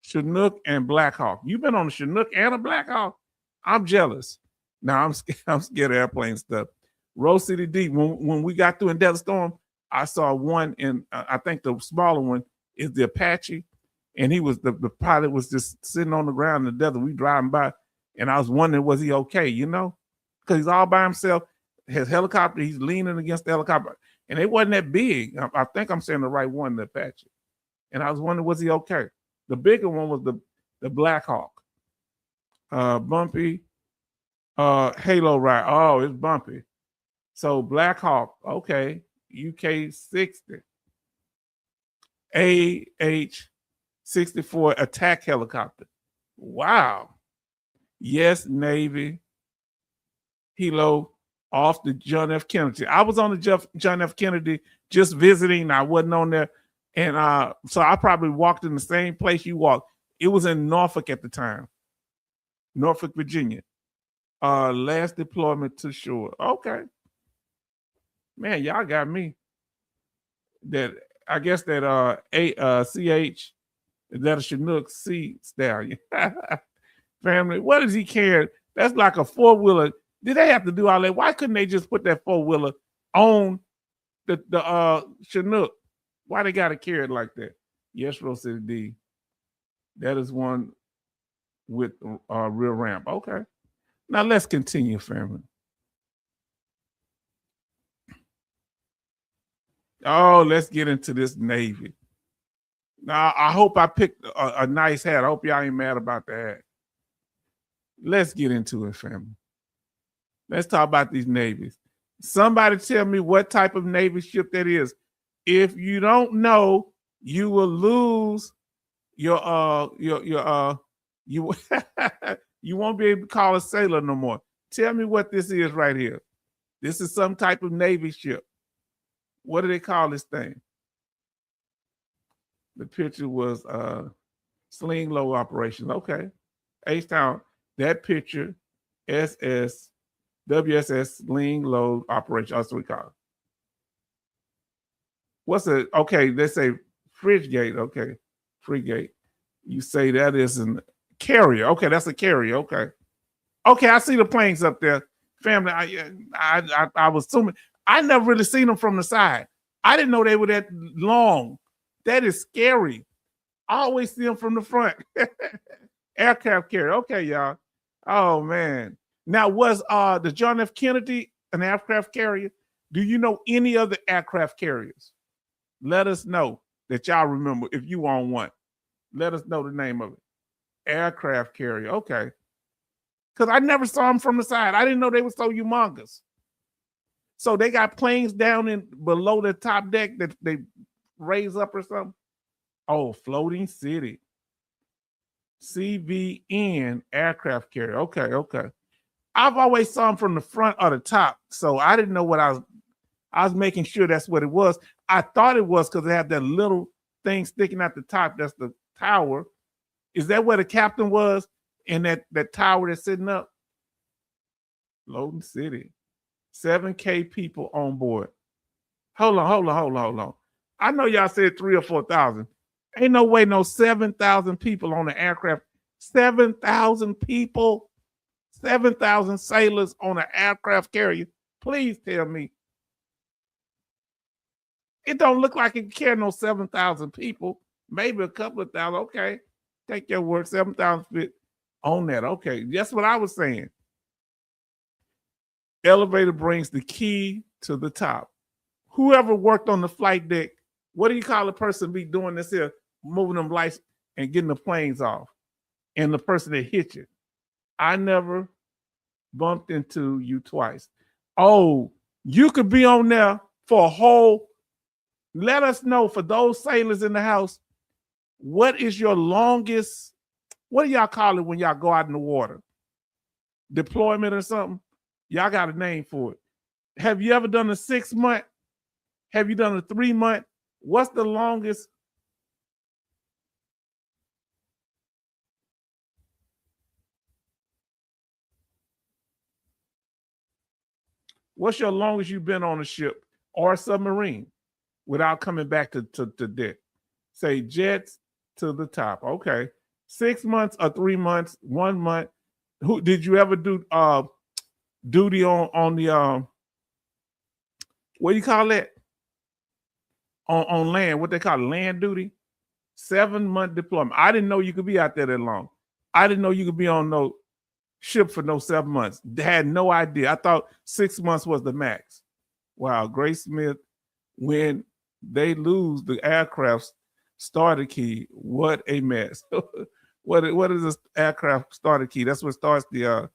Chinook and Black Hawk. You've been on a Chinook and a Black Hawk? I'm jealous. Now I'm scared of airplane stuff. Rose City D, when we got through in Desert Storm, I saw one in, I think the smaller one is the Apache. And he was, the pilot was just sitting on the ground in the desert. We driving by and I was wondering, was he okay? Because he's all by himself. His helicopter, he's leaning against the helicopter. And it wasn't that big. I think I'm saying the right one, the Apache. And I was wondering, was he okay? The bigger one was the Black Hawk. Bumpy, Halo Ride. Oh, it's bumpy. So Black Hawk, okay. UK 60. AH-64 attack helicopter. Wow. Yes, Navy. Hilo off the John F. Kennedy. I was on the John F. Kennedy just visiting. I wasn't on there. And so I probably walked in the same place you walked. It was in Norfolk at the time. Norfolk, Virginia. Last deployment to shore. Okay. Man, y'all got me. That I guess that CH, that a Chinook Sea Stallion. Family, what does he carry? That's like a 4-wheeler. Did they have to do all that? Why couldn't they just put that 4-wheeler on the Chinook? Why they gotta carry it like that? Yes, Rose City D. That is one with rear ramp. Okay. Now let's continue, family. Oh, let's get into this Navy. Now, I hope I picked a nice hat. I hope y'all ain't mad about the hat. Let's get into it, family. Let's talk about these Navies. Somebody tell me what type of Navy ship that is. If you don't know, you will lose your you you won't be able to call a sailor no more. Tell me what this is right here. This is some type of Navy ship. What do they call this thing? The picture was sling low operations. Okay. H-Town, that picture, WSS sling load operation. That's what we call it. What's it? Okay, they say frigate. Okay, frigate. You say that is a carrier. Okay, that's a carrier. Okay. Okay, I see the planes up there. Family, I was assuming. I never really seen them from the side. I didn't know they were that long. That is scary. I always see them from the front. Aircraft carrier. Okay, y'all. Oh, man. Now, was the John F. Kennedy an aircraft carrier? Do you know any other aircraft carriers? Let us know that y'all remember if you on one. Let us know the name of it. Aircraft carrier. Okay. Because I never saw them from the side. I didn't know they were so humongous. So they got planes down in below the top deck that they raise up or something. Oh, Floating City. CVN aircraft carrier. Okay, okay. I've always saw them from the front or the top. So I didn't know what I was making sure that's what it was. I thought it was because they have that little thing sticking at the top. That's the tower. Is that where the captain was in that tower that's sitting up? Floating City. 7K people on board. Hold on. I know y'all said 3,000 or 4,000. Ain't no way no 7,000 people on the aircraft. 7,000 people. 7,000 sailors on an aircraft carrier. Please tell me. It don't look like it can carry no 7,000 people. maybe a couple of thousand. Okay, take your word, 7,000 feet on that. Okay, that's what I was saying. Elevator brings the key to the top. Whoever worked on the flight deck, what do you call a person be doing this here, moving them lights and getting the planes off? And the person that hit you. I never bumped into you twice. Oh, you could be on there for a whole. Let us know, for those sailors in the house, what is your longest, what do y'all call it when y'all go out in the water? Deployment or something? Y'all got a name for it. Have you ever done a 6 month? Have you done a 3 month? What's the longest? What's your longest you've been on a ship or a submarine without coming back to deck? Say jets to the top. Okay. 6 months or 3 months, 1 month. Who did you ever do duty on the what do you call that? On land, what they call land duty? 7 month deployment. I didn't know you could be out there that long. I didn't know you could be on no ship for no 7 months. They had no idea. I thought 6 months was the max. Wow, Grace Smith, when they lose the aircraft's starter key, what a mess. What is this aircraft starter key? That's what starts the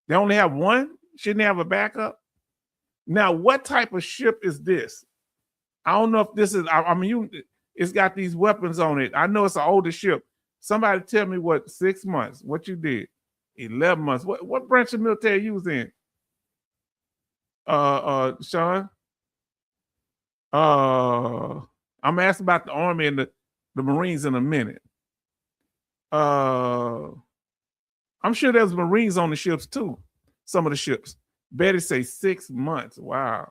they only have one? Shouldn't they have a backup? Now, what type of ship is this? I don't know if this is, I mean, it's got these weapons on it. I know it's an older ship. Somebody tell me what 6 months, what you did. 11 months. What branch of military you was in? Sean? I'm asking about the Army and the Marines in a minute. I'm sure there's Marines on the ships too. Some of the ships. Betty say 6 months. Wow.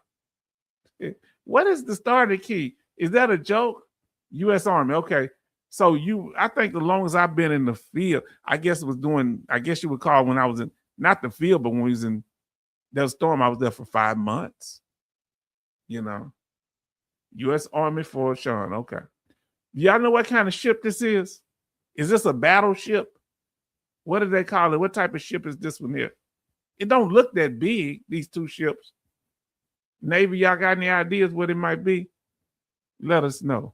What is the starter key? Is that a joke? U.S. Army. Okay. So I think the longest I've been in the field, I guess you would call when I was in, not the field, but when we was in that storm, I was there for 5 months. You know. U.S. Army for Sean. Okay. Y'all know what kind of ship this is? Is this a battleship? What do they call it? What type of ship is this one here? It don't look that big, these two ships. Navy, y'all got any ideas what it might be? Let us know.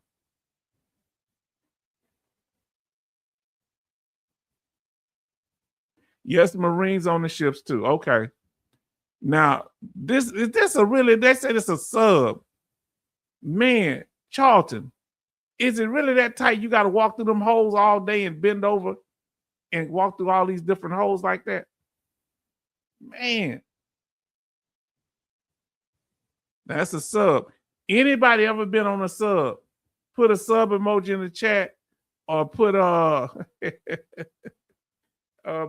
Yes, Marines on the ships too. Okay. Now, they say it's a sub. Man, Charlton, is it really that tight? You got to walk through them holes all day and bend over and walk through all these different holes like that? Man. That's a sub. Anybody ever been on a sub? Put a sub emoji in the chat, or put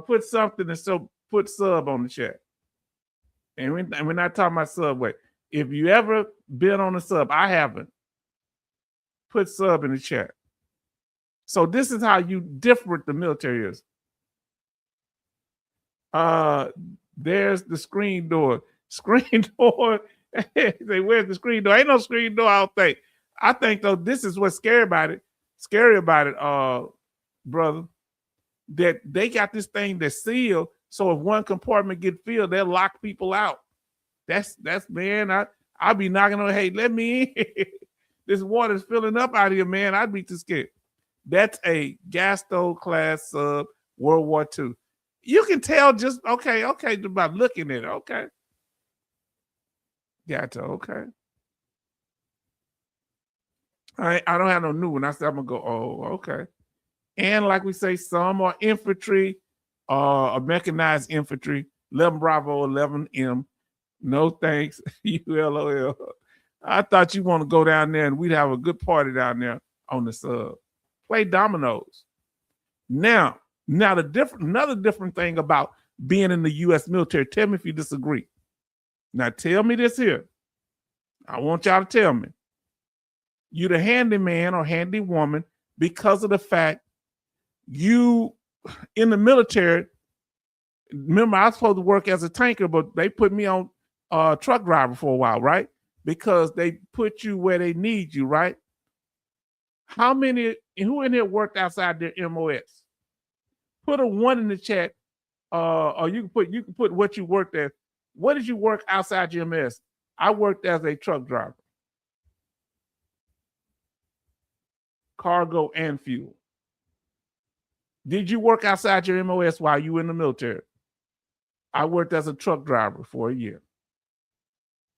put something and so put sub on the chat. And we're not talking about Subway. If you ever been on a sub, I haven't. Put sub in the chat. So this is how different the military is. There's the screen door. Screen door. Say, where's the screen door? Ain't no screen door, I don't think. I think though, this is what's scary about it, brother. That they got this thing that's sealed. So if one compartment get filled, they'll lock people out. That's man. I'll be knocking on, hey, let me in. This water's filling up out here, man. I'd be too scared. That's a Gasto class sub, World War II. You can tell just okay, by looking at it. Okay. Gotcha, okay. I don't have no new one. I said I'm gonna go, oh, okay. And like we say, some are infantry, a mechanized infantry, 11 Bravo, 11M. No thanks, ULOL. I thought you want to go down there and we'd have a good party down there on the sub. Play dominoes. Now another different thing about being in the U.S. military. Tell me if you disagree. Now tell me this here. I want y'all to tell me. You're the handyman or handy woman because of the fact you in the military. Remember, I was supposed to work as a tanker, but they put me on truck driver for a while, right? Because they put you where they need you, right? How many, who in here worked outside their MOS? Put a 1 in the chat, or you can put what you worked at. What did you work outside your MS? I worked as a truck driver, cargo and fuel. Did you work outside your MOS while you were in the military? I worked as a truck driver for a year.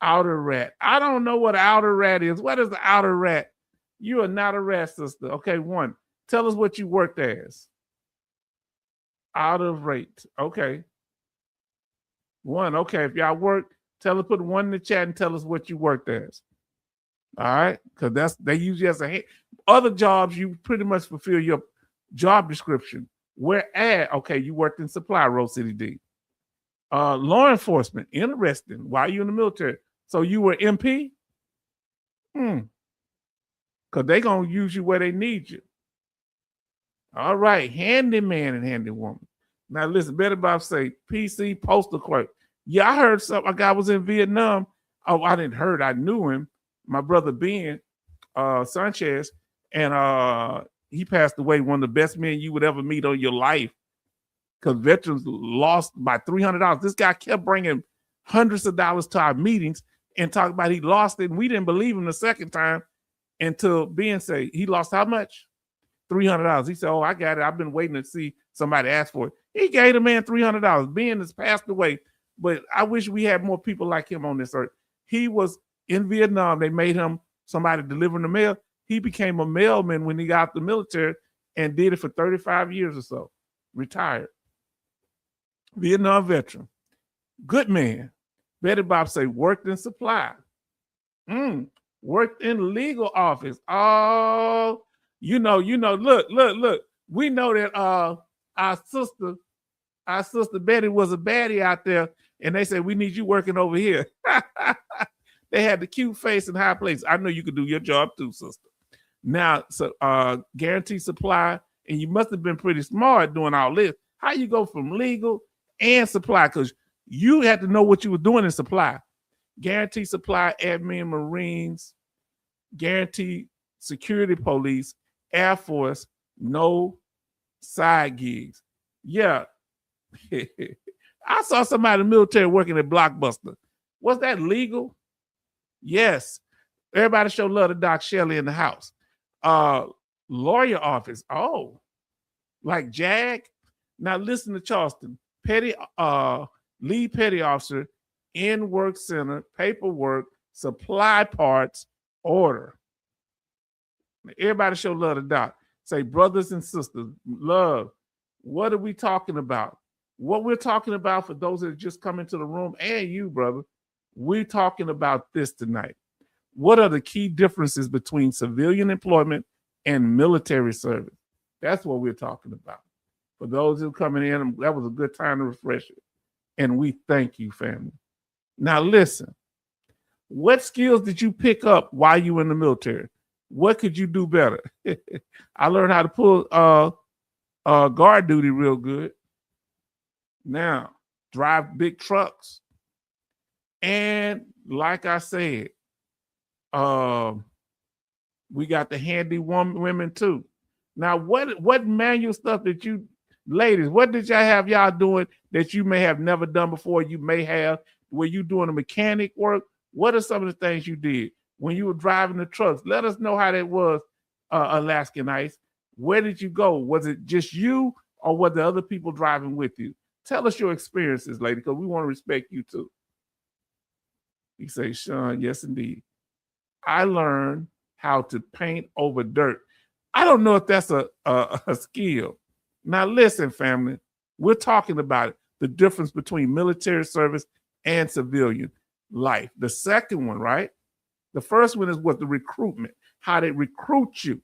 Outer rat. I don't know what outer rat is. What is the outer rat? You are not a rat, sister. Okay, 1. Tell us what you worked as. Out of rate. Okay. 1. Okay, if y'all work, put 1 in the chat and tell us what you worked as. All right, because they use you as a other jobs. You pretty much fulfill your job description. Where okay, you worked in supply, Rose City D. Law enforcement. Interesting. Why are you in the military? So you were MP? Because they're going to use you where they need you. All right. Handyman and handywoman. Now, listen, Betty Bob say, PC postal clerk. Yeah, I heard a guy was in Vietnam. Oh, I didn't heard. I knew him. My brother Ben Sanchez. And he passed away, one of the best men you would ever meet on your life. Because veterans lost by $300. This guy kept bringing hundreds of dollars to our meetings and talked about he lost it. And we didn't believe him the second time until Ben said, he lost how much? $300. He said, oh, I got it. I've been waiting to see somebody ask for it. He gave the man $300. Ben has passed away, but I wish we had more people like him on this earth. He was in Vietnam. They made him somebody delivering the mail. He became a mailman when he got out the military and did it for 35 years or so. Retired. Vietnam veteran. Good man. Betty Bob say worked in supply. Worked in legal office. Oh, you know, look. We know that our sister Betty was a baddie out there, and they said, we need you working over here. They had the cute face and high place. I know you could do your job too, sister. Now, so guaranteed supply, and you must have been pretty smart doing all this. How you go from legal and supply? Because you had to know what you were doing in supply. Guaranteed supply, admin, Marines, guaranteed security police, Air Force, no side gigs. Yeah. I saw somebody in the military working at Blockbuster. Was that legal? Yes. Everybody show love to Doc Shelley in the house. Lawyer office. Oh, like JAG. Now listen to Charleston. Lead petty officer, in work center, paperwork, supply parts, order. Everybody show love to Doc. Say, brothers and sisters, love. What are we talking about? What we're talking about for those that just come into the room, and you, brother, we're talking about this tonight. What are the key differences between civilian employment and military service? That's what we're talking about. For those who are coming in, that was a good time to refresh it. And we thank you, family. Now, listen, what skills did you pick up while you were in the military? What could you do better? I learned how to pull guard duty real good. Now, drive big trucks. And like I said, we got the handy women too. Now, what manual stuff did you, ladies, what did y'all have y'all doing that you may have never done before? You may have, were you doing the mechanic work? What are some of the things you did when you were driving the trucks? Let us know how that was, Alaskan Ice. Where did you go? Was it just you, or were there other people driving with you? Tell us your experiences, lady, because we want to respect you too. You say, Sean, yes, indeed. I learned how to paint over dirt. I don't know if that's a skill. Now, listen, family, we're talking about it, the difference between military service and civilian life. The second one, right? The first one is what the recruitment, how they recruit you.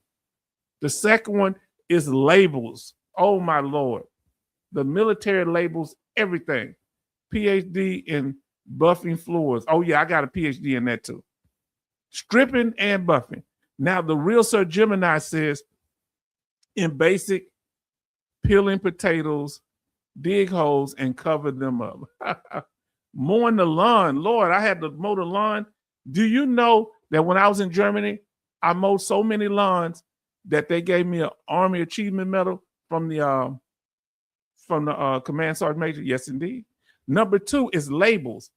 The second one is labels. Oh, my Lord. The military labels everything. PhD in buffing floors. Oh, yeah, I got a PhD in that too. Stripping and buffing. Now, the real Sir Gemini says in basic, peeling potatoes, dig holes, and cover them up. Mowing the lawn. Lord, I had to mow the lawn. Do you know that when I was in Germany, I mowed so many lawns that they gave me an Army Achievement Medal from the Command Sergeant Major? Yes, indeed. Number 2 is labels.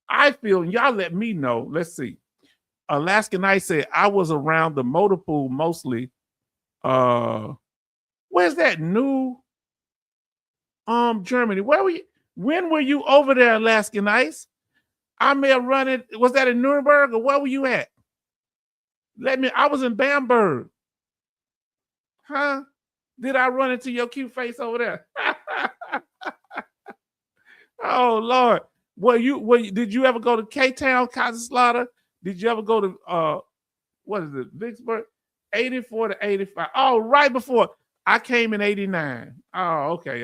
I feel, and y'all let me know. Let's see. Alaska Knight said I was around the motor pool mostly. Where's that? New Germany. Where were you? When were you over there, Alaskan Ice? I may have run it. Was that in Nuremberg or where were you at? I was in Bamberg. Huh? Did I run into your cute face over there? Oh Lord. Did you ever go to K-Town, Kaiserslautern? Did you ever go to what is it, Vicksburg? 84 to 85. Oh, right before I came in 89. Oh, okay.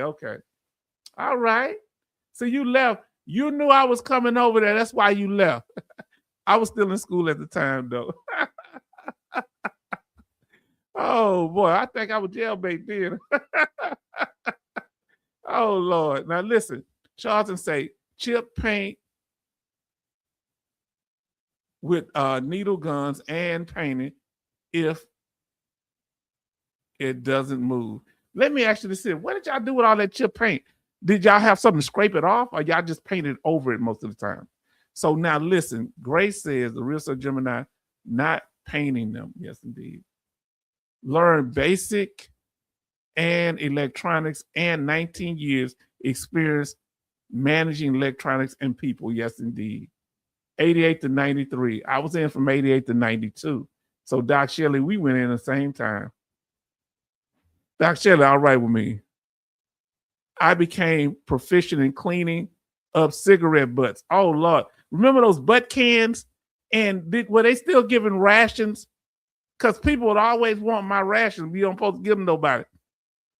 All right. So you left. You knew I was coming over there. That's why you left. I was still in school at the time, though. Oh, boy. I think I was jailbait then. Oh, Lord. Now, listen. Charlton say, chip paint with needle guns and painting if it doesn't move. Let me ask you this. What did y'all do with all that chip paint? Did y'all have something to scrape it off, or y'all just painted over it most of the time? So now listen, Grace says the real Sir Gemini not painting them. Yes, indeed. Learn basic and electronics and 19 years experience managing electronics and people. Yes, indeed. 88 to 93. I was in from 88 to 92. So Doc Shelley, we went in the same time. Doc Shelley, all right with me. I became proficient in cleaning up cigarette butts. Oh, Lord. Remember those butt cans? And were they still giving rations? Because people would always want my rations. We don't supposed to give them nobody.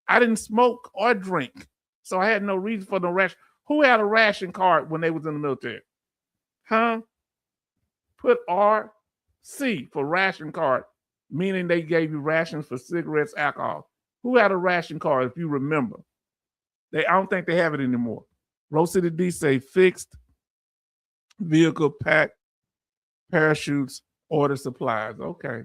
I didn't smoke or drink, so I had no reason for no ration. Who had a ration card when they was in the military? Huh? Put RC for ration card, meaning they gave you rations for cigarettes, alcohol. Who had a ration card, if you remember? I don't think they have it anymore. Rose City D say fixed vehicle, pack, parachutes, order supplies. Okay.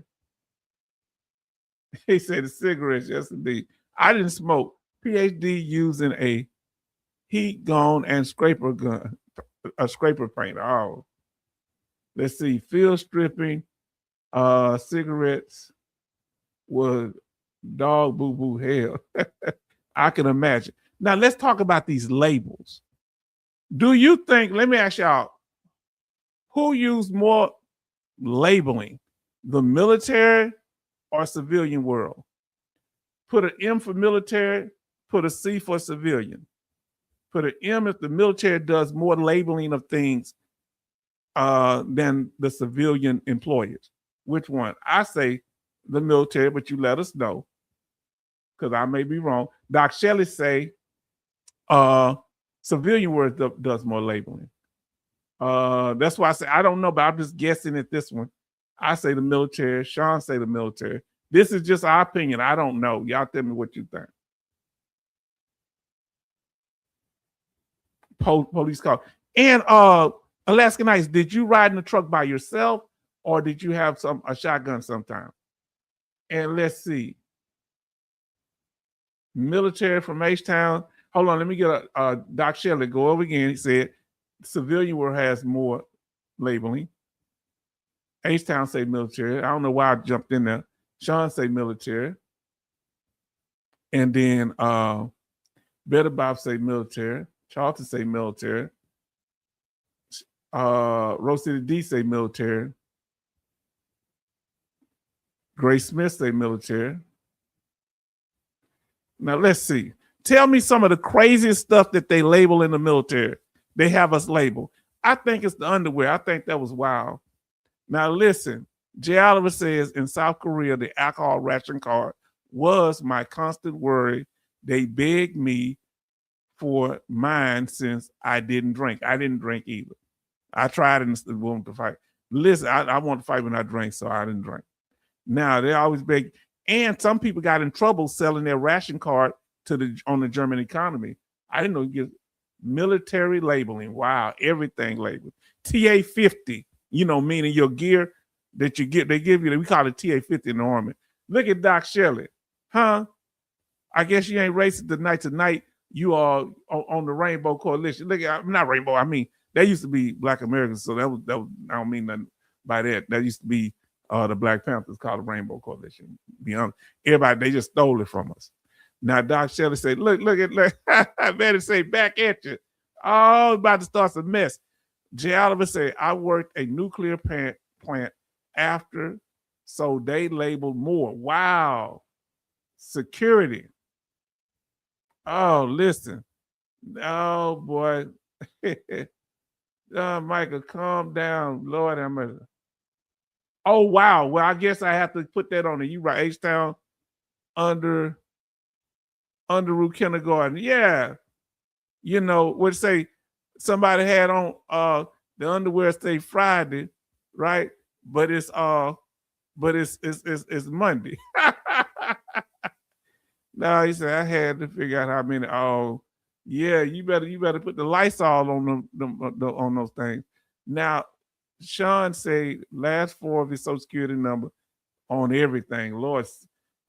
He said the cigarettes, yes indeed. I didn't smoke. PhD using a heat gun and scraper gun, a scraper paint. Oh. Let's see. Field stripping, cigarettes was dog boo-boo hell. I can imagine. Now, let's talk about these labels. Do you think, let me ask y'all, who used more labeling, the military or civilian world? Put an M for military, put a C for civilian. Put an M if the military does more labeling of things than the civilian employers. Which one? I say the military, but you let us know, because I may be wrong. Doc Shelley say civilian world does more labeling. That's why I say I don't know, but I'm just guessing at this one. I say the military. Sean say the military. This is just our opinion. I don't know. Y'all tell me what you think. Police call. And Alaskan Ice, did you ride in the truck by yourself, or did you have a shotgun sometime? And let's see. Military from H-Town. Hold on, let me get Doc Shelley. Go over again. He said civilian world has more labeling. H-Town say military. I don't know why I jumped in there. Sean say military. And then Better Bob say military. Charlton say military. Rose City D say military. Grace Smith say military. Now let's see. Tell me some of the craziest stuff that they label in the military. They have us label. I think it's the underwear. I think that was wild. Now listen, Jay Oliver says in South Korea, the alcohol ration card was my constant worry. They begged me for mine since I didn't drink. I didn't drink either. I tried and wanted to fight. Listen, I want to fight when I drank, so I didn't drink. Now they always beg, and some people got in trouble selling their ration card on the German economy. I didn't know you get military labeling. Wow, everything labeled. TA-50, meaning your gear that you get. They give you. We call it TA-50 in the Army. Look at Doc Shelley. Huh? I guess you ain't racist tonight. You are on the Rainbow Coalition. Look at, not Rainbow, I mean, that used to be Black Americans, so that was I don't mean nothing by that. That used to be the Black Panthers called the Rainbow Coalition. Be honest. Everybody, they just stole it from us. Now Doc Shelley said, look, I better say back at you. Oh, about to start some mess. J. Oliver said, I worked a nuclear plant after, so they labeled more. Wow. Security. Oh, listen. Oh, boy. Michael, calm down. Lord have mercy. Oh, wow. Well, I guess I have to put that on it. You right, H-Town under root kindergarten. Yeah. You know, would say somebody had on the underwear say Friday, right? But it's Monday. No, he said I had to figure out how many. Oh, yeah, you better put the Lysol on on those things. Now, Sean say last 4 of his Social Security number on everything. Lord,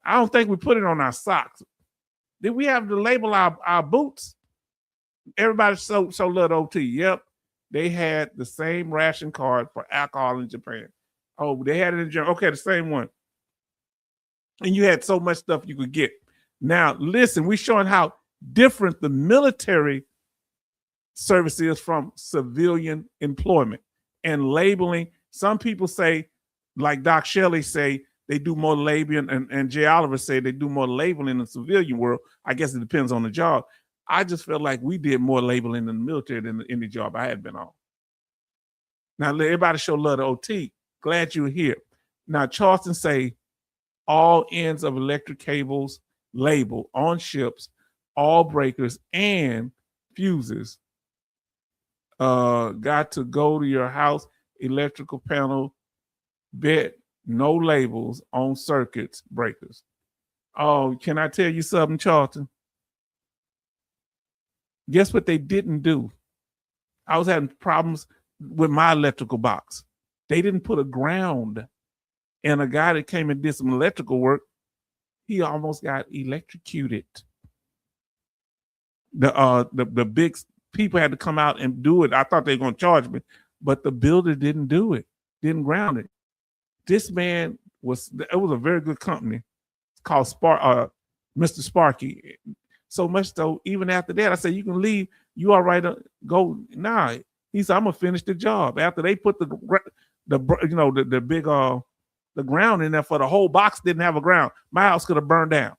I don't think we put it on our socks. Did we have to label our boots? Everybody so loved OT. Yep, they had the same ration card for alcohol in Japan. Oh, they had it in Germany. Okay, the same one. And you had so much stuff you could get. Now, listen, we're showing how different the military service is from civilian employment and labeling. Some people say, like Doc Shelley say, they do more labeling, and J. Oliver say they do more labeling in the civilian world. I guess it depends on the job. I just felt like we did more labeling in the military than any job I had been on. Now, let everybody show love to OT. Glad you're here. Now, Charleston say all ends of electric cables labeled on ships, all breakers and fuses got to go to your house electrical panel. Bet no labels on circuits breakers. Oh, can I tell you something, Charlton? Guess what they didn't do? I was having problems with my electrical box. They didn't put a ground. And a guy that came and did some electrical work, he almost got electrocuted. The big people had to come out and do it. I thought they were going to charge me, but the builder didn't do it, didn't ground it. This man it was a very good company. It's called Mr. Sparky. So much so, even after that, I said, you can leave. You all right? Go. Nah. He said, I'm gonna finish the job. After they put the big the ground in there for the whole box didn't have a ground. My house could have burned down.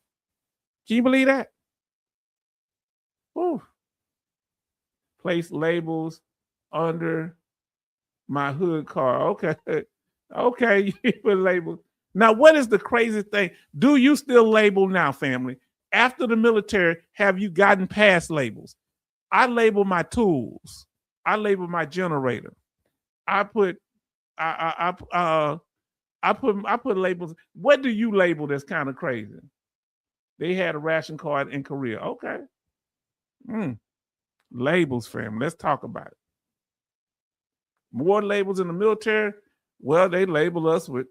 Can you believe that? Whew. Place labels under my hood car. Okay. Okay, you put labels. Now, what is the crazy thing? Do you still label now, family? After the military, have you gotten past labels? I label my tools. I label my generator. I put labels. What do you label that's kind of crazy? They had a ration card in Korea. Okay. Labels, family. Let's talk about it. More labels in the military. Well, they label us with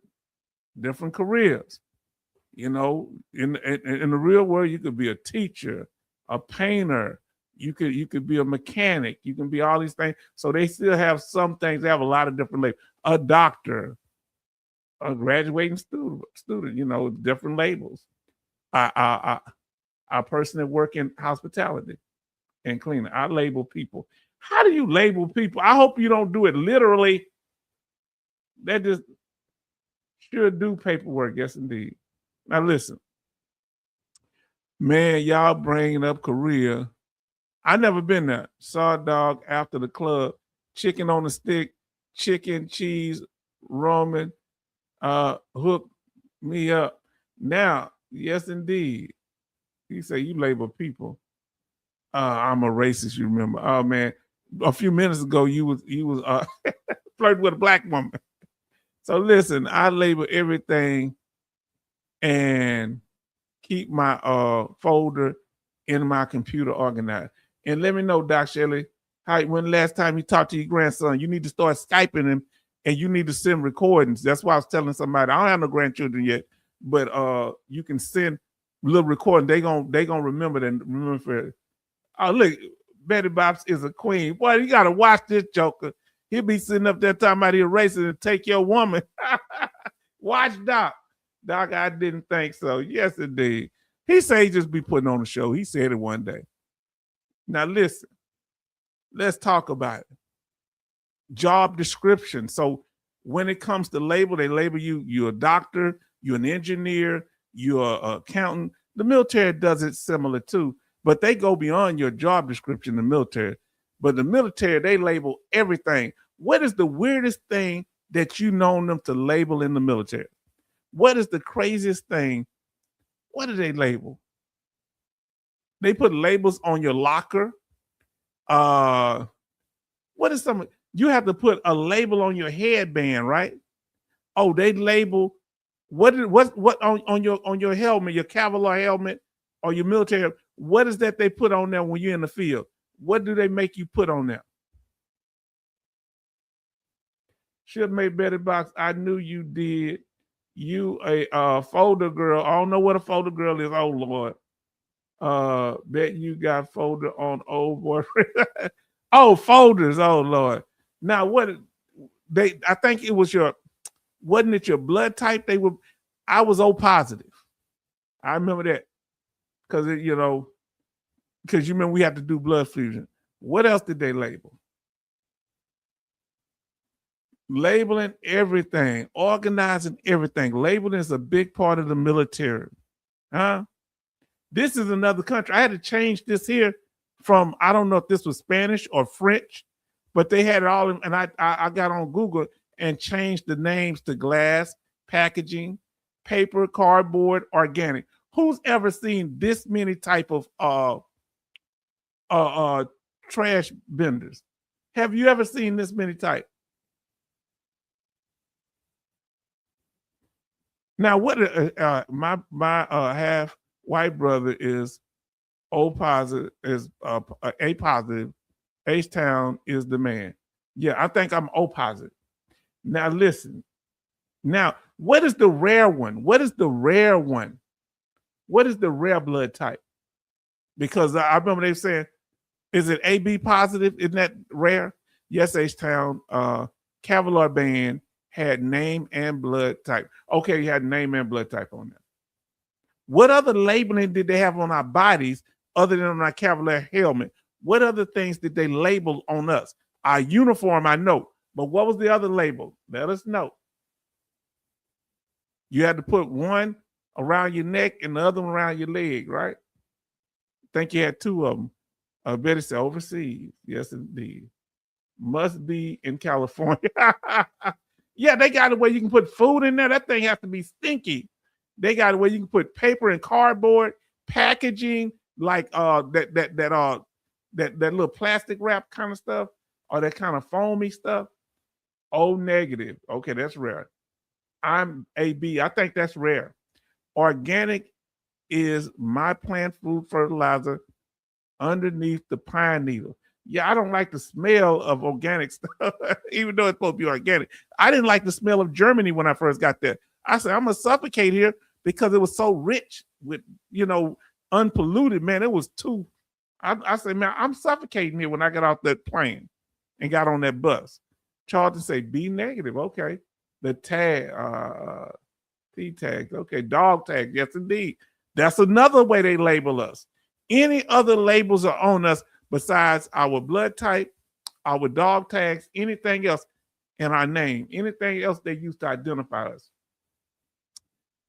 different careers. You know, in the real world, you could be a teacher, a painter, you could be a mechanic, you can be all these things. So they still have some things, they have a lot of different labels. A doctor, a graduating student, you know, different labels. A person that work in hospitality and cleaning. I label people. How do you label people? I hope you don't do it literally. That just sure do paperwork. Yes, indeed. Now listen, man, y'all bringing up Korea. I never been there. Saw a dog after the club, chicken on the stick, chicken, cheese, ramen, hook me up. Now, yes, indeed. He said, you label people. I'm a racist, you remember. Oh man, a few minutes ago you was flirting with a black woman. So listen, I label everything and keep my folder in my computer organized. And let me know, Doc Shelley, when last time you talked to your grandson, you need to start Skyping him and you need to send recordings. That's why I was telling somebody, I don't have no grandchildren yet, but you can send little recording. They gonna remember that. Remember for oh look, Betty Bops is a queen. Boy, you gotta watch this joker. He'll be sitting up there talking about he'll race and take your woman. Watch Doc. Doc, I didn't think so. Yes, indeed. He said he just be putting on a show. He said it one day. Now listen, let's talk about it. Job description. So when it comes to label, they label you, you're a doctor, you're an engineer, you're an accountant. The military does it similar too, but they go beyond your job description in the military. But the military, they label everything. What is the weirdest thing that you known them to label in the military? What is the craziest thing? What do they label? They put labels on your locker. What is some? You have to put a label on your headband, right? Oh, they label what on your helmet, your Kevlar helmet, or your military. What is that they put on there when you're in the field? What do they make you put on there? Should have made Betty Box. I knew you did. You a folder girl. I don't know what a folder girl is. Oh Lord. Bet you got folder on old boyfriend. Oh, folders. Oh Lord. Now what I think it was wasn't it your blood type? I was O positive. I remember that. Because you remember we had to do blood fusion. What else did they label? Labeling everything, organizing everything. Labeling is a big part of the military. Huh? This is another country. I had to change this here from, I don't know if this was Spanish or French, but they had it all. And I got on Google and changed the names to glass, packaging, paper, cardboard, organic. Who's ever seen this many type of trash benders? Have you ever seen this many type? Now, what my half white brother is O positive, is A positive. H-Town is the man. Yeah, I think I'm O positive. Now listen. Now, what is the rare one? What is the rare one? What is the rare blood type? Because I remember they saying, is it AB positive? Isn't that rare? Yes, H-Town. Kevlar band had name and blood type. Okay, you had name and blood type on there. What other labeling did they have on our bodies other than on our Kevlar helmet? What other things did they label on us? Our uniform, I know. But what was the other label? Let us know. You had to put one around your neck and the other one around your leg, right? I think you had two of them. Betty said overseas. Yes, indeed. Must be in California. Yeah, they got it where you can put food in there. That thing has to be stinky. They got it where you can put paper and cardboard, packaging, like that little plastic wrap kind of stuff, or that kind of foamy stuff. O negative. Okay, that's rare. I'm AB. I think that's rare. Organic is my plant food fertilizer underneath the pine needle. Yeah, I don't like the smell of organic stuff, even though it's supposed to be organic. I didn't like the smell of Germany when I first got there. I said, I'm going to suffocate here because it was so rich with, unpolluted, man. It was too, I said, man, I'm suffocating here when I got off that plane and got on that bus. Charlton say, B negative. Okay. The tag, T tags. Okay. Dog tag. Yes, indeed. That's another way they label us. Any other labels are on us besides our blood type, our dog tags, anything else in our name, anything else they use to identify us.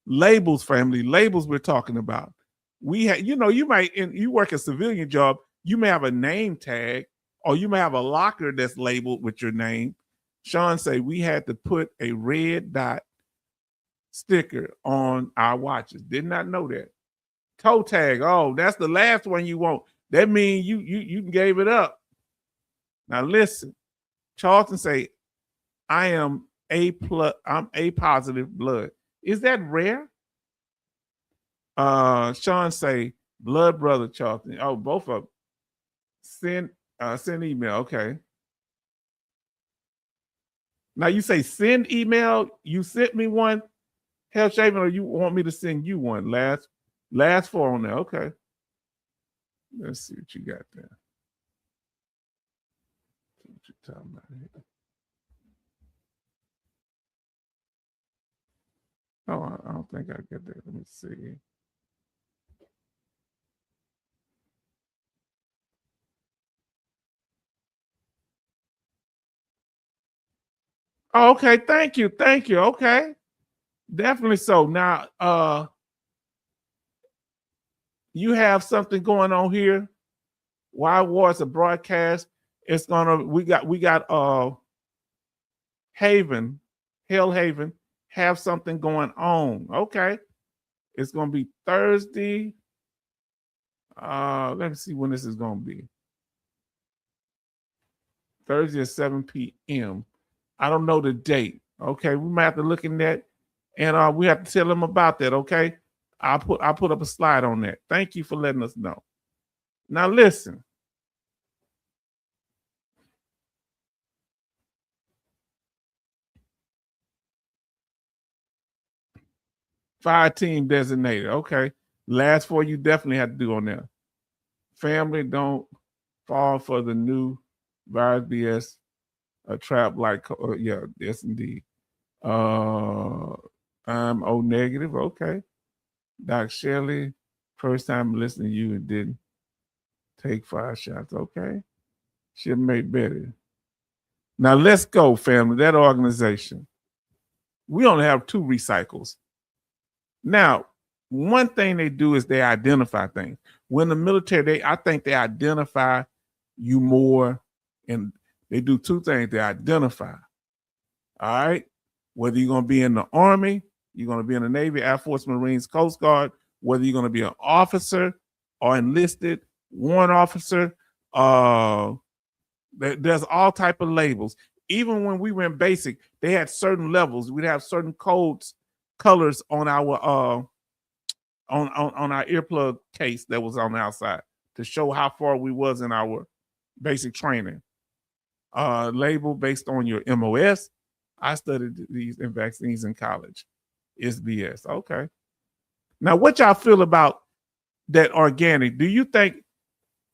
Labels, family, labels we're talking about. We have, you work a civilian job, you may have a name tag, or you may have a locker that's labeled with your name. Sean say we had to put a red dot sticker on our watches. Did not know that. Toe tag. Oh, that's the last one you want. That means you gave it up. Now listen, Charlton say, I'm A positive blood. Is that rare? Sean say, blood brother Charlton. Oh, both of them. Send email. Okay. Now you say send email. You sent me one. Hell Shaven, or you want me to send you one? Last four on there. Okay. Let's see what you got there. What you talking about here? Oh, I don't think I get that. Let me see. Oh, okay. Thank you. Thank you. Okay. Definitely so. Now, you have something going on here. Why Wars a broadcast? It's gonna we got Haven, Hell Haven, have something going on. Okay. It's gonna be Thursday. Let me see when this is gonna be. Thursday at 7 p.m. I don't know the date. Okay, we might have to look in that, and we have to tell them about that. Okay, I'll put up a slide on that. Thank you for letting us know. Now listen. Fire team designated. Okay, last four you definitely have to do on there. Family, don't fall for the new virus BS. A trap like yeah, yes indeed. I'm O negative. Okay. Doc Shelley, first time listening to you and didn't take 5 shots. Okay. Should make better. Now let's go, family. That organization. We only have 2 recycles. Now, one thing they do is they identify things. When the military, I think they identify you more, and they do 2 things. They identify. All right. Whether you're going to be in the Army, you're going to be in the Navy, Air Force, Marines, Coast Guard, whether you're going to be an officer or enlisted, warrant officer, there's all type of labels. Even when we went basic, they had certain levels. We'd have certain codes, colors on our on our earplug case that was on the outside to show how far we was in our basic training. Label based on your MOS. I studied these in vaccines in college. It's BS. Okay. Now, what y'all feel about that organic? Do you think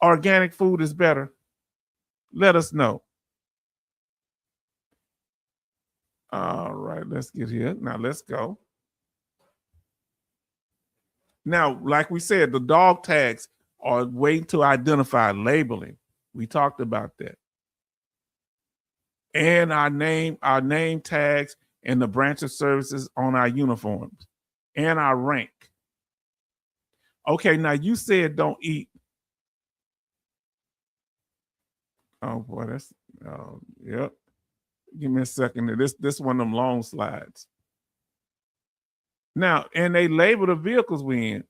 organic food is better? Let us know. All right, let's get here. Now, let's go. Now, like we said, the dog tags are waiting to identify labeling. We talked about that. And our name tags and the branch of services on our uniforms and our rank. Okay, now you said don't eat. Oh boy, that's yep. Give me a second. This one of them long slides. Now, and they label the vehicles we in.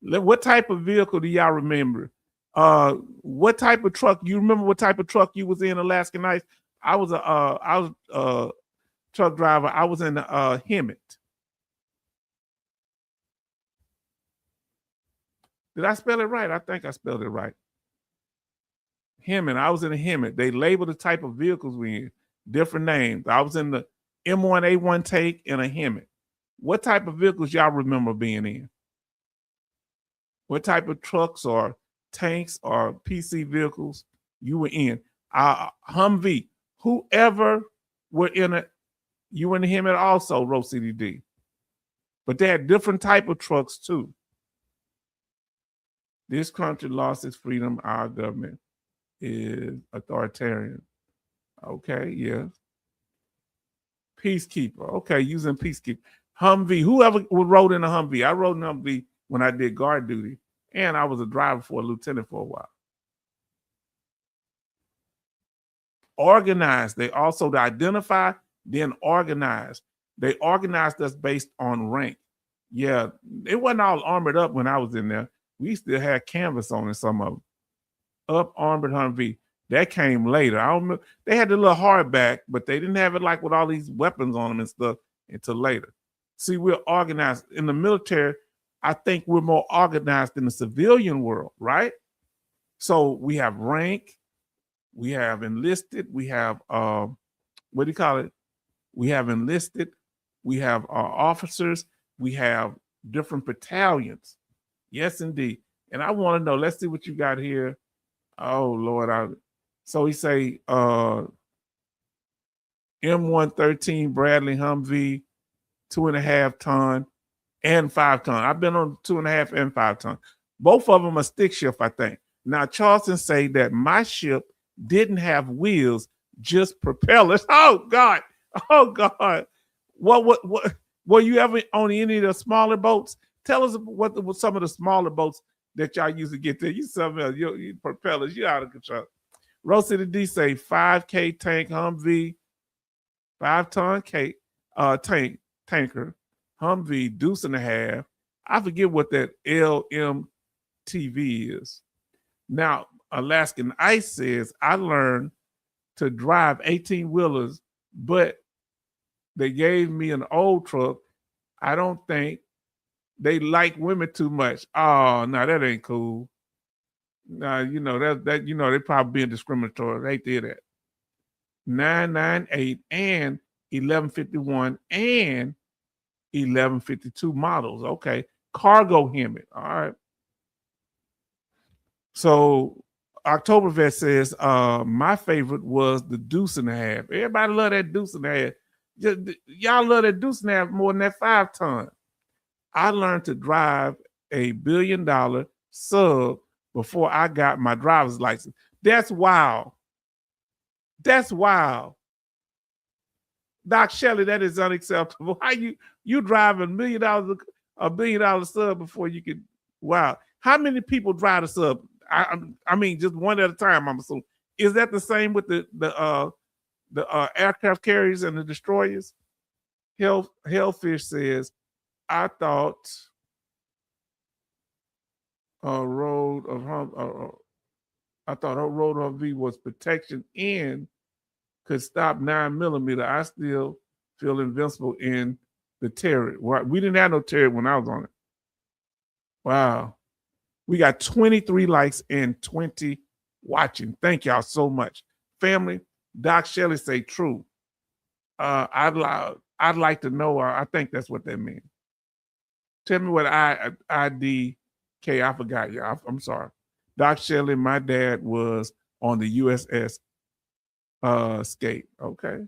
What type of vehicle do y'all remember? What type of truck? You remember what type of truck you was in Alaska Nights? I was a truck driver. I was in a Hemet. Did I spell it right? I think I spelled it right. Hemet. I was in a Hemet. They labeled the type of vehicles we in. Different names. I was in the M1A1 Take and a Hemet. What type of vehicles y'all remember being in? What type of trucks or tanks or PC vehicles you were in? Humvee. Whoever were in it, you were in him also, Row CDD. But they had different type of trucks too. This country lost its freedom. Our government is authoritarian. Okay, yes. Peacekeeper. Okay, using Peacekeeper. Humvee. Whoever rode in a Humvee. I rode in a Humvee when I did guard duty. And I was a driver for a lieutenant for a while. Organized. They also identify, then organize. They organized us based on rank. Yeah, it wasn't all armored up when I was in there. We still had canvas on in some of them. Up armored Humvee. That came later. I don't know. They had the little hardback, but they didn't have it like with all these weapons on them and stuff until later. See, we're organized. In the military, I think we're more organized in the civilian world, right? So we have rank, we have enlisted, we have what do you call it? We have enlisted, we have officers, We have different battalions. Yes, indeed. And I want to know, let's see what you got here. Oh, Lord. So he say M113 Bradley Humvee, 2.5 ton and 5 ton. I've been on 2.5 and 5 ton. Both of them are stick shift, I think. Now, Charleston say that my ship didn't have wheels, just propellers. Oh, God. Oh, God. What were you ever on any of the smaller boats? Tell us what some of the smaller boats that y'all used to get there. You some of your propellers, you out of control. Rose City D say 5K tank Humvee, 5-ton tanker, Humvee, deuce and a half. I forget what that LMTV is. Now, Alaskan Ice says, I learned to drive 18-wheelers, but they gave me an old truck. I don't think they like women too much. Oh, no, that ain't cool. No, they probably being discriminatory. They did that. 998 and 1151 and 1152 models. Okay. Cargo Hemet. All right. So Oktoberfest says, my favorite was the deuce and a half. Everybody love that deuce and a half. Y'all love that deuce and a half more than that 5 ton. I learned to drive a $1 billion sub before I got my driver's license. That's wild. That's wild. Doc Shelley, that is unacceptable. How you drive $1 billion sub before you could? Wow. How many people drive a sub? I mean, just one at a time. I'm assuming. Is that the same with the aircraft carriers and the destroyers? Hellfish says, I thought a road of V was protection and could stop 9mm. I still feel invincible in the Terry. We didn't have no Terry when I was on it. Wow. We got 23 likes and 20 watching. Thank y'all so much. Family, Doc Shelley say true. I'd like to know, I think that's what that means. Tell me what IDK, I forgot you. I'm sorry. Doc Shelley, my dad was on the USS Skate. Okay.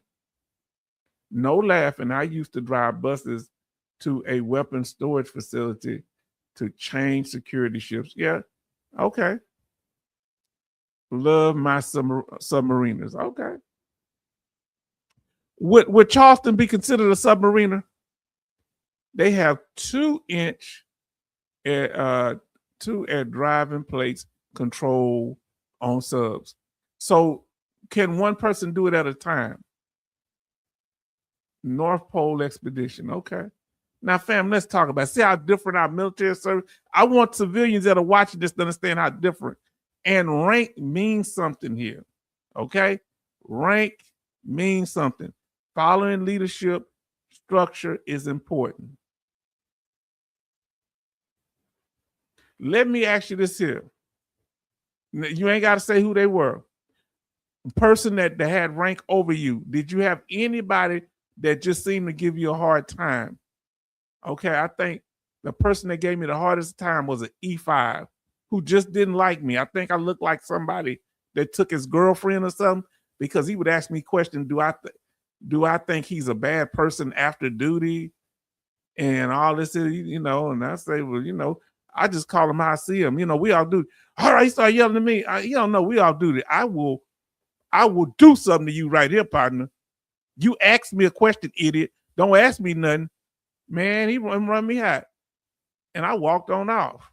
No laughing. I used to drive buses to a weapons storage facility to change security ships. Yeah. Okay. Love my submariners. Okay. Would Charleston be considered a submariner? They have 2-inch driving plates control on subs. So can one person do it at a time? North Pole Expedition. Okay. Now, fam, let's talk about it. See how different our military service. I want civilians that are watching this to understand how different. And rank means something here. Okay? Rank means something. Following leadership structure is important. Let me ask you this here. You ain't got to say who they were. The person that had rank over you, did you have anybody that just seemed to give you a hard time? Okay, I think the person that gave me the hardest time was an E5 who just didn't like me. I think I looked like somebody that took his girlfriend or something, because he would ask me questions, do I think he's a bad person after duty and all this, and I say, well, I just call him how I see him. We all do. All right, he started yelling at me. You don't know, we all do that. I will do something to you right here, partner. You ask me a question, idiot. Don't ask me nothing. Man, he run me hot. And I walked on off.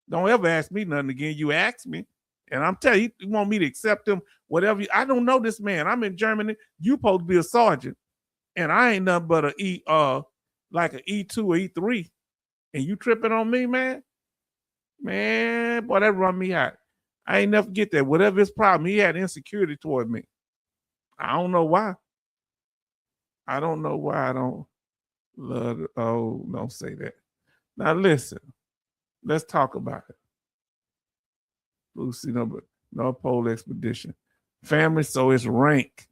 Don't ever ask me nothing again. You ask me. And I'm telling you, you want me to accept him, whatever. I don't know this man. I'm in Germany. You supposed to be a sergeant. And I ain't nothing but like an E2 or E3. And you tripping on me, man? Man, boy, that run me hot. I ain't never get that. Whatever his problem, he had insecurity toward me. I don't know why. I don't know why I don't love it. Oh, don't say that. Now listen, let's talk about it. Lucy, North Pole Expedition. Family, so it's rank.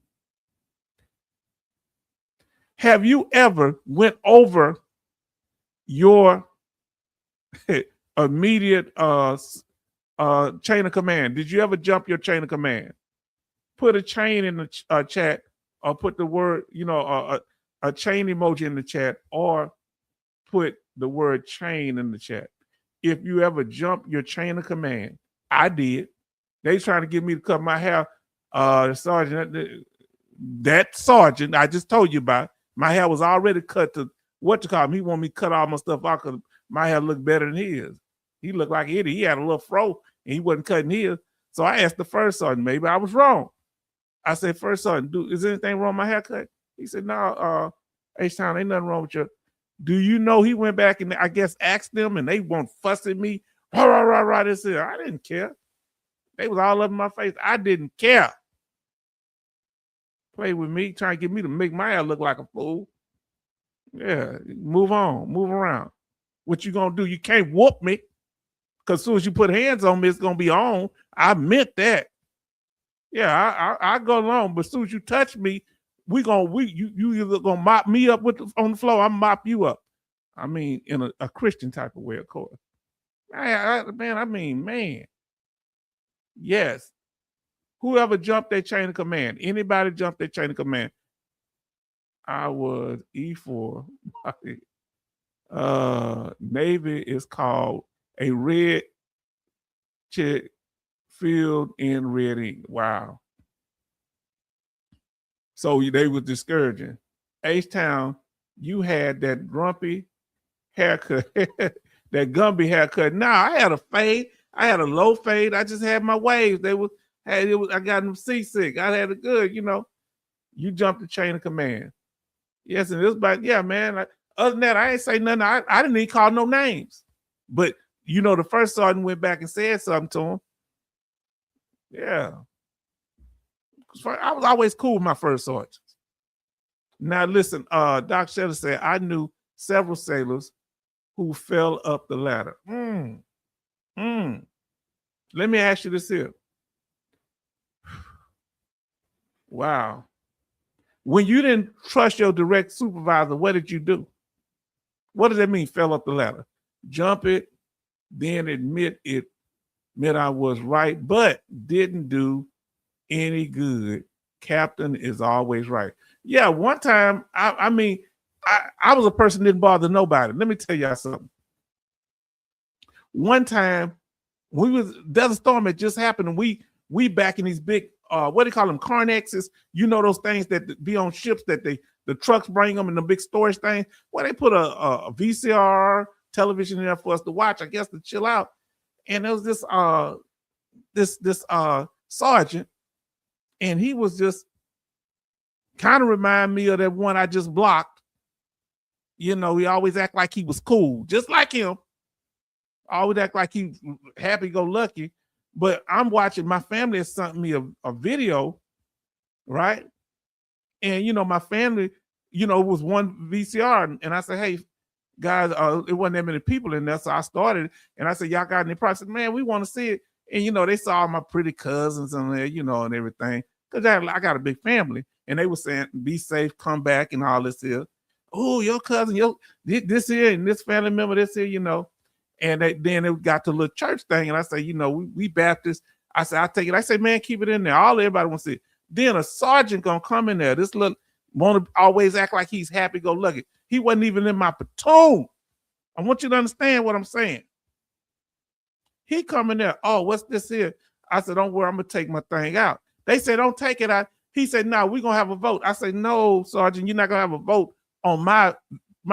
Have you ever went over your immediate chain of command. Did you ever jump your chain of command? Put a chain in the chat, or put the word, a chain emoji in the chat, or put the word chain in the chat. If you ever jump your chain of command. I did. They trying to get me to cut my hair. Sergeant, that sergeant I just told you about, my hair was already cut to what you call him. He wanted me to cut all my stuff out because my hair looked better than his. He looked like an idiot. He had a little fro and he wasn't cutting his. So I asked the first sergeant, maybe I was wrong. I said, first sergeant, is anything wrong with my haircut? He said, no, H-Town, ain't nothing wrong with you. Do you know he went back and I guess asked them and they weren't fussing me? Rah, this here. I didn't care. They was all up in my face. I didn't care. Play with me, trying to get me to make my hair look like a fool. Yeah, move on, move around. What you gonna do? You can't whoop me, because as soon as you put hands on me, it's gonna be on. I meant that. Yeah, I go along, but as soon as you touch me, you either gonna mop me up on the floor, I'm mop you up. I mean, in a Christian type of way, of course. Man. Yes. Whoever jumped their chain of command, anybody jumped their chain of command. I was E4. Navy is called a red check filled in red ink. Wow. So they were discouraging. H-Town, you had that grumpy haircut, that Gumby haircut. Nah, I had a fade. I had a low fade. I just had my waves. I got them seasick. I had it good, You jumped the chain of command. Yes, and it was about, yeah, man. Other than that, I ain't say nothing. I didn't even call no names. But, the first sergeant went back and said something to him. Yeah. I was always cool with my first sergeants. Now, listen, Doc Sheller said, I knew several sailors who fell up the ladder. Let me ask you this here. Wow. When you didn't trust your direct supervisor, what did you do? What does that mean, fell up the ladder? Jump it, then admit I was right, but didn't do any good. Captain is always right. Yeah, one time, I was a person that didn't bother nobody. Let me tell y'all something. One time, Desert Storm had just happened, and we back in these big, what do you call them, Carnexes? Those things that be on ships that the trucks bring them in the big storage thing. Well, they put a VCR television in there for us to watch, I guess, to chill out. And there was this sergeant, and he was just kind of remind me of that one I just blocked. He always act like he was cool, just like him. Always act like he happy-go-lucky. But I'm watching, my family has sent me a video, right? And, my family, it was one VCR. And I said, hey, guys, it wasn't that many people in there. So I started, and I said, y'all got any problems? I said, man, we want to see it. And, they saw my pretty cousins in there, and everything. Because I got a big family. And they were saying, be safe, come back, and all this here. Oh, your cousin, this here, and this family member, this here, And then it got to the little church thing. And I say, we Baptists. I said, I'll take it. I say, man, keep it in there. Everybody wants to see it. Then a sergeant going to come in there. This little want to always act like he's happy-go-lucky. He wasn't even in my platoon. I want you to understand what I'm saying. He come in there. Oh, what's this here? I said, don't worry. I'm going to take my thing out. They said, don't take it out. He said, no, we're going to have a vote. I said, no, Sergeant, you're not going to have a vote on my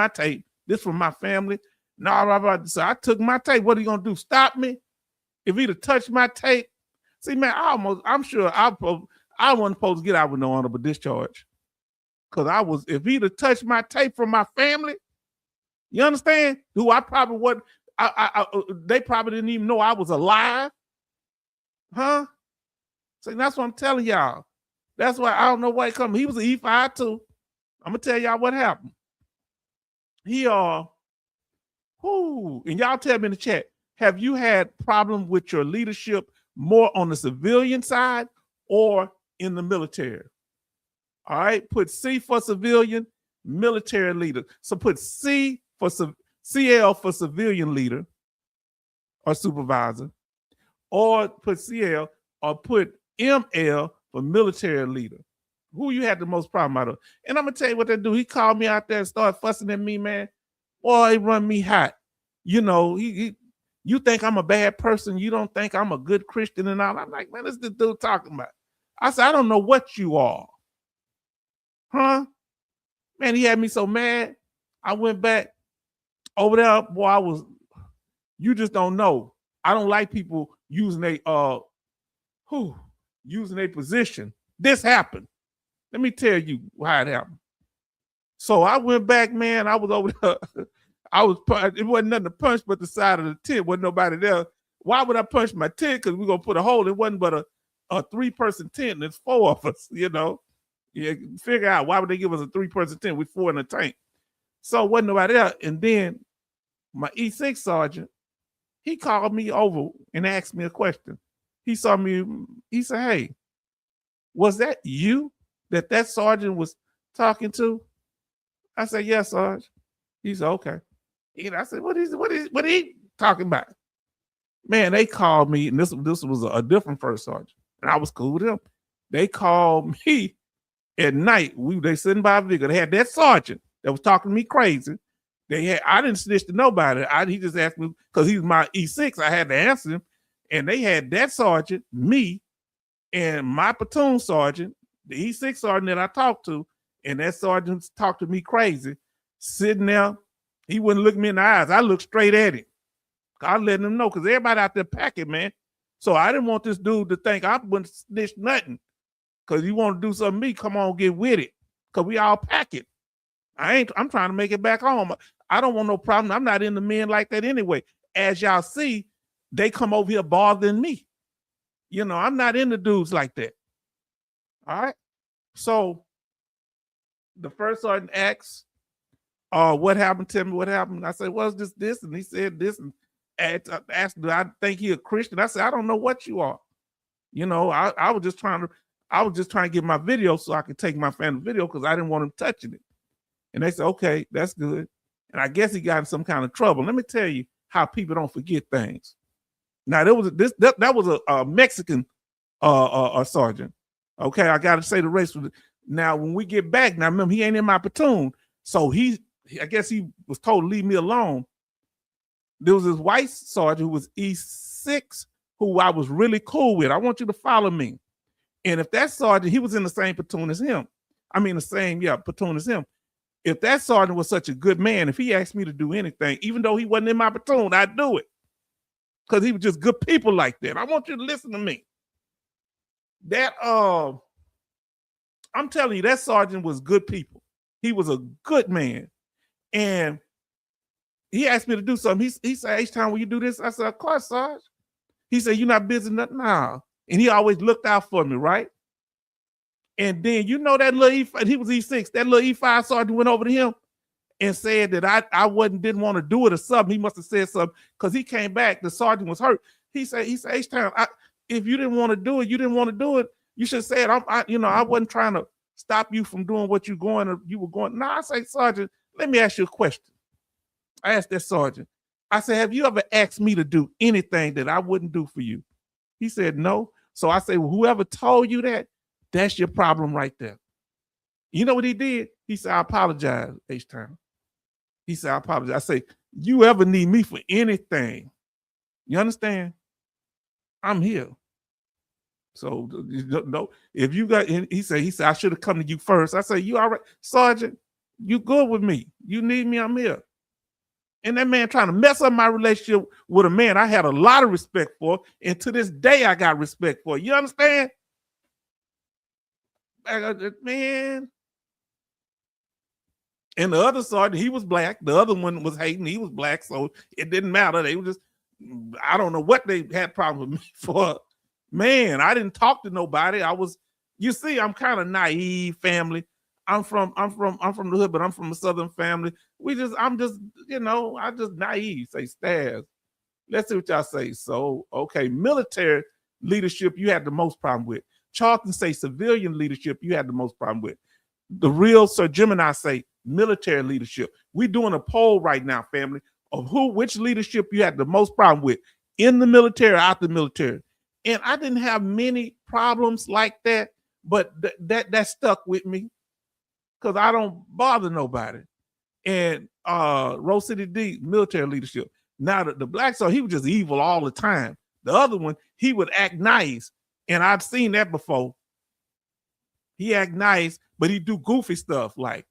tape. This from my family. No, so I took my tape. What are you gonna do? Stop me? If he'd have touched my tape, see, man, I'm sure I wasn't supposed to get out with no honorable discharge. Because if he'd have touched my tape from my family, you understand? Who I probably wasn't, they probably didn't even know I was alive. Huh? So that's what I'm telling y'all. That's why I don't know why he come. He was an E5 too. I'm gonna tell y'all what happened. And y'all tell me in the chat, have you had problem with your leadership more on the civilian side or in the military? All right, put C for civilian, military leader. So put C for CL for civilian leader or supervisor, or put CL or put ML for military leader. Who you had the most problem out of? And I'm gonna tell you what they do. He called me out there and started fussing at me, man. Boy, he run me hot. You know, you think I'm a bad person. You don't think I'm a good Christian and all. I'm like, man, this is the dude talking about. I said, I don't know what you are. Huh? Man, he had me so mad. I went back over there, boy, you just don't know. I don't like people using using a position. This happened. Let me tell you how it happened. So I went back, man. I was over there. It wasn't nothing to punch but the side of the tent. Wasn't nobody there. Why would I punch my tent? Because we're going to put a hole. It wasn't but a 3-person tent. And there's 4 of us, you know. Yeah, figure out why would they give us a 3-person tent with 4 in the tank. So wasn't nobody there. And then my E6 sergeant, he called me over and asked me a question. He saw me. He said, hey, was that you that sergeant was talking to? I said, yes, Sarge. He said, okay. And I said, what is he talking about? Man, they called me, and this was a different first sergeant, and I was cool with him. They called me at night. They sitting by a vehicle. They had that sergeant that was talking to me crazy. I didn't snitch to nobody. He just asked me, because he was my E6, I had to answer him. And they had that sergeant, me, and my platoon sergeant, the E6 sergeant that I talked to, and that sergeant talked to me crazy, sitting there. He wouldn't look me in the eyes. I looked straight at him. I let him know, because everybody out there packing, man. So I didn't want this dude to think I wouldn't snitch nothing. Because you want to do something to me, come on, get with it. Because we all packing. I'm trying to make it back home. I don't want no problem. I'm not into men like that anyway. As y'all see, they come over here bothering me. You know, I'm not into dudes like that. All right. So the first sergeant asks, what happened? Tell me what happened. I said, well, it's just this. And he said this. And asked, do I think he a Christian? I said, I don't know what you are. You know, I was just trying to get my video so I could take my family video, because I didn't want him touching it. And they said, okay, that's good. And I guess he got in some kind of trouble. Let me tell you how people don't forget things. Now, that was a Mexican sergeant. Okay, I got to say the race. Now, when we get back, now remember, he ain't in my platoon. So I guess he was told to leave me alone. There was this white sergeant who was E6, who I was really cool with. I want you to follow me. And if that sergeant, he was in the same platoon as him. I mean, the same, platoon as him. If that sergeant was such a good man, if he asked me to do anything, even though he wasn't in my platoon, I'd do it. Because he was just good people like that. I want you to listen to me. I'm telling you, that sergeant was good people. He was a good man. And he asked me to do something. He said, H-Town, will you do this? I said, of course, Sarge. He said, you're not busy nothing now. And he always looked out for me, right? And then, you know, that little E5, he was E6, that little E5 sergeant went over to him and said that I didn't want to do it or something. He must have said something, because he came back. The sergeant was hurt. He said, H-Town, if you didn't want to do it, you didn't want to do it. You should say it. I wasn't trying to stop you from doing what you were going. No, I say, Sergeant, let me ask you a question. I asked that sergeant. I said, have you ever asked me to do anything that I wouldn't do for you? He said, no. So I said, well, whoever told you that, that's your problem right there. You know what he did? He said, I apologize, H-Town. He said, I apologize. I say, you ever need me for anything, you understand? I'm here. So no, if you got, he said, I should have come to you first. I said, you all right, Sergeant? You good with me? You need me? I'm here. And that man trying to mess up my relationship with a man I had a lot of respect for, and to this day I got respect for. You understand? Man. And the other sergeant, he was black. The other one was hating. He was black, so it didn't matter. They were just, I don't know what they had problems with me for. Man, I didn't talk to nobody. You see, I'm kind of naive family. I'm from the hood, but I'm from a Southern family. I'm just naive. Say Stabs. Let's see what y'all say. So, okay, military leadership, you had the most problem with. Charlton say civilian leadership, you had the most problem with. The real Sir Gemini say military leadership. We're doing a poll right now, family. of which leadership you had the most problem with in the military or out the military. And I didn't have many problems like that, but that stuck with me because I don't bother nobody. And Rose City D, military leadership. Now the Black Star, he was just evil all the time. The other one, he would act nice. And I've seen that before. He act nice, but he do goofy stuff like,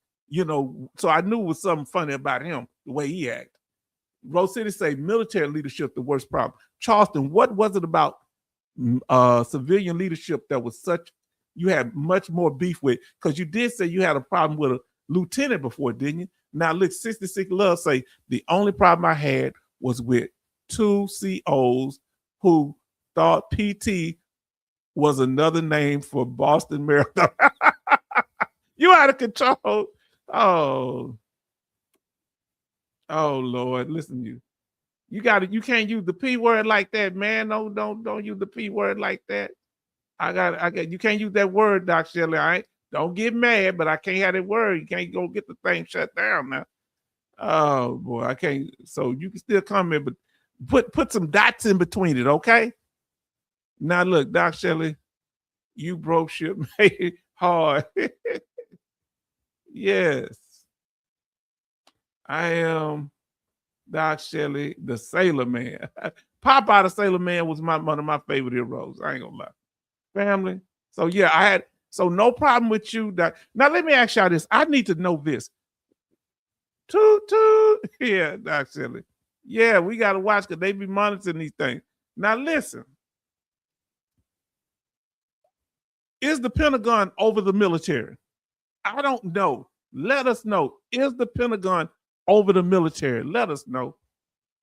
so I knew it was something funny about him, the way he act. Rose City say military leadership, the worst problem. Charleston, what was it about civilian leadership that was you had much more beef with? Because you did say you had a problem with a lieutenant before, didn't you? Now look, 66 Love say the only problem I had was with 2 COs who thought PT was another name for Boston Marathon. You out of control. Oh Lord, listen, you can't use the P word like that, man. No, don't use the P word like that. You can't use that word, Doc Shelley. All right, don't get mad, but I can't have that word. You can't go get the thing shut down now. Oh boy, I can't. So you can still come in, but put some dots in between it, okay? Now look, Doc Shelley, you broke shit, made it hard. Yes, I am Doc Shelley, the Sailor Man. Popeye the Sailor Man was one of my favorite heroes. I ain't gonna lie. Family. So yeah, so no problem with you, Doc. Now let me ask y'all this. I need to know this. Toot toot. Yeah, Doc Shelley. Yeah, we gotta watch because they be monitoring these things. Now listen. Is the Pentagon over the military? I don't know. Let us know. Is the Pentagon over the military? Let us know.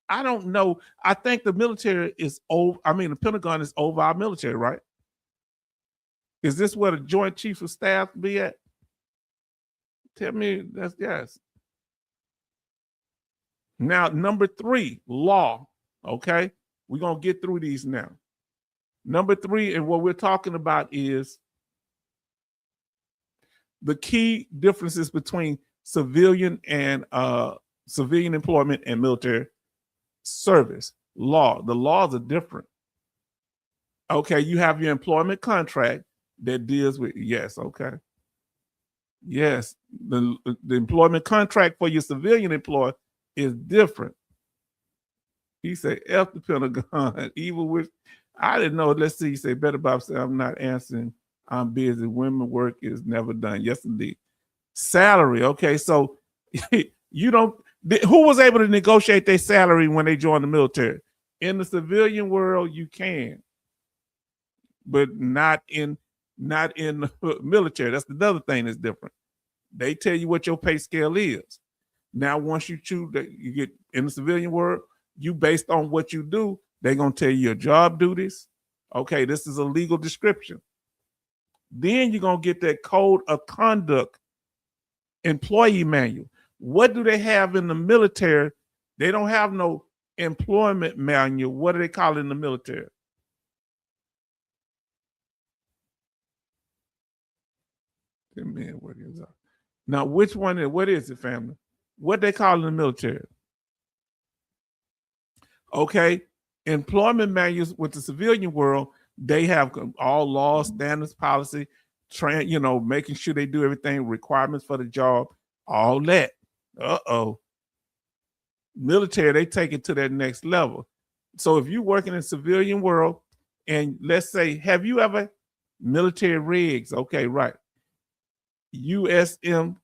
I don't know. I think the military is over. The Pentagon is over our military, right? Is this where the Joint Chiefs of Staff be at? Tell me that's yes. Now, number 3, law. Okay. We're going to get through these now. Number 3, and what we're talking about is the key differences between civilian employment and military service. Law. The laws are different. Okay, you have your employment contract that deals with, yes, okay. Yes, the employment contract for your civilian employee is different. He said, F the Pentagon, evil with, I didn't know. Let's see, he said, Better Bob said, I'm not answering. I'm busy. Women work is never done. Yes, indeed. Salary. Okay, so who was able to negotiate their salary when they joined the military? In the civilian world, you can, but not in the military. That's another thing that's different. They tell you what your pay scale is. Now, once you choose that you get in the civilian world, you based on what you do, they're gonna tell you your job duties. Okay, this is a legal description. Then you're gonna get that code of conduct employee manual. What do they have in the military? They don't have no employment manual. What do they call it in the military? Now, which one is what is it, family? What they call in the military? Okay, employment manuals with the civilian world, they have all laws, standards, policy, making sure they do everything, requirements for the job, all that. Military, they take it to that next level. So if you're working in civilian world, and let's say, have you ever military rigs? Okay, right. UCSJ,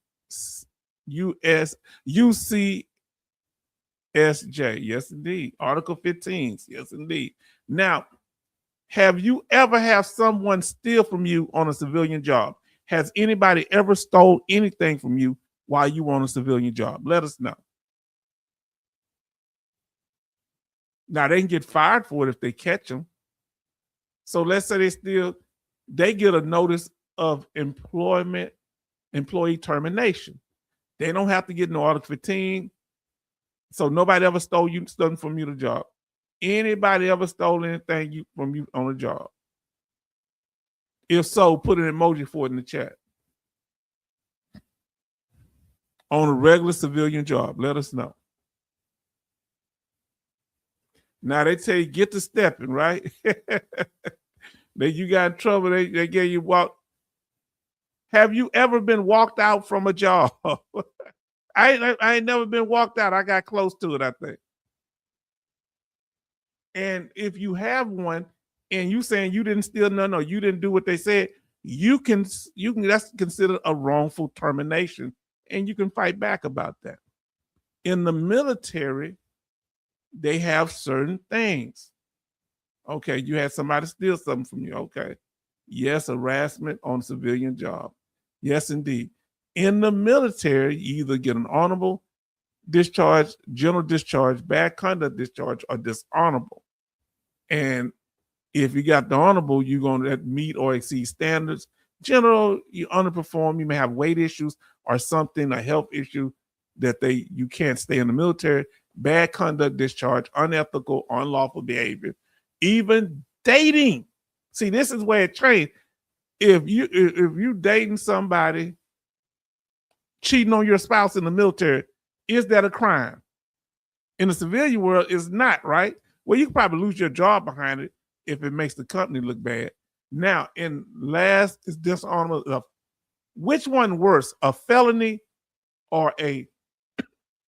yes indeed. Article 15, yes indeed. Now, have you ever have someone steal from you on a civilian job? Has anybody ever stole anything from you while you were on a civilian job? Let us know. Now, they can get fired for it if they catch them. So let's say they get a notice of employee termination. They don't have to get no Article 15. So nobody ever stole something from you the job. Anybody ever stole anything from you on a job? If so, put an emoji for it in the chat. On a regular civilian job, let us know. Now they tell you get to stepping, right? Then you got in trouble. They gave you walk. Have you ever been walked out from a job? I ain't never been walked out. I got close to it, I think. And if you have one, and you saying you didn't steal none or you didn't do what they said, you can that's considered a wrongful termination, and you can fight back about that. In the military, they have certain things. Okay, you had somebody steal something from you. Okay. Yes, harassment on civilian job. Yes, indeed. In the military, you either get an honorable discharge, general discharge, bad conduct discharge, or dishonorable. And if you got the honorable, you're going to meet or exceed standards. General, you underperform. You may have weight issues or something, a health issue that you can't stay in the military. Bad conduct discharge, unethical, unlawful behavior, even dating. See, this is where it changed. If you dating somebody, cheating on your spouse in the military, is that a crime? In the civilian world, it's not, right? Well, you can probably lose your job behind it if it makes the company look bad. Now, in last is dishonorable. Which one worse, a felony or a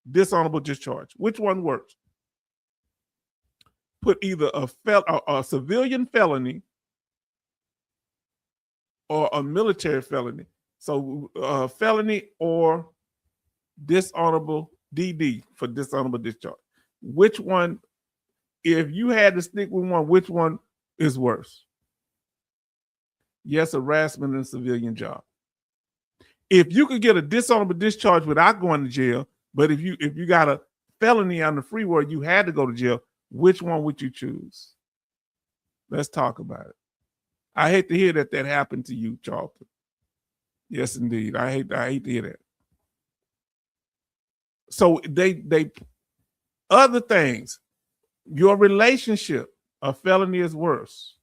dishonorable discharge? Which one worse? Put either a civilian felony or a military felony. So felony or dishonorable DD for dishonorable discharge. Which one, if you had to stick with one, which one is worse? Yes, harassment in a civilian job. If you could get a dishonorable discharge without going to jail, but if you got a felony on the free world, you had to go to jail, which one would you choose? Let's talk about it. I hate to hear that happened to you, Charlton. Yes, indeed. I hate to hear that. So they other things, your relationship, a felony is worse.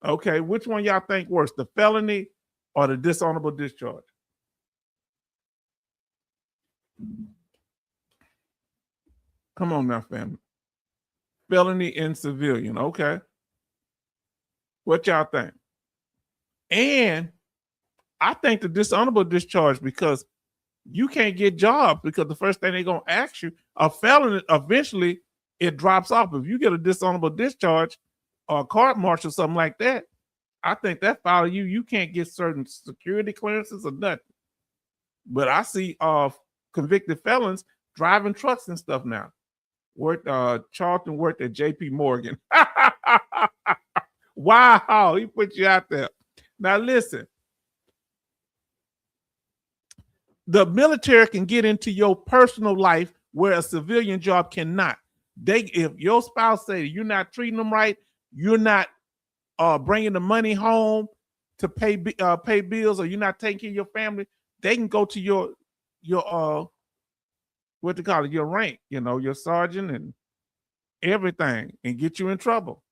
Okay, which one y'all think worse, the felony or the dishonorable discharge? Come on now, family. Felony and civilian, okay. What y'all think? And I think the dishonorable discharge, because you can't get jobs, because the first thing they're going to ask you, a felony, eventually it drops off. If you get a dishonorable discharge or a court martial, something like that, I think that follow you. You can't get certain security clearances or nothing. But I see convicted felons driving trucks and stuff now. Charlton worked at JP Morgan. Wow, he put you out there. Now listen, the military can get into your personal life where a civilian job cannot. If your spouse say you're not treating them right, you're not bringing the money home to pay bills, or you're not taking care of your family, they can go to your what they call it, your rank, your sergeant and everything, and get you in trouble.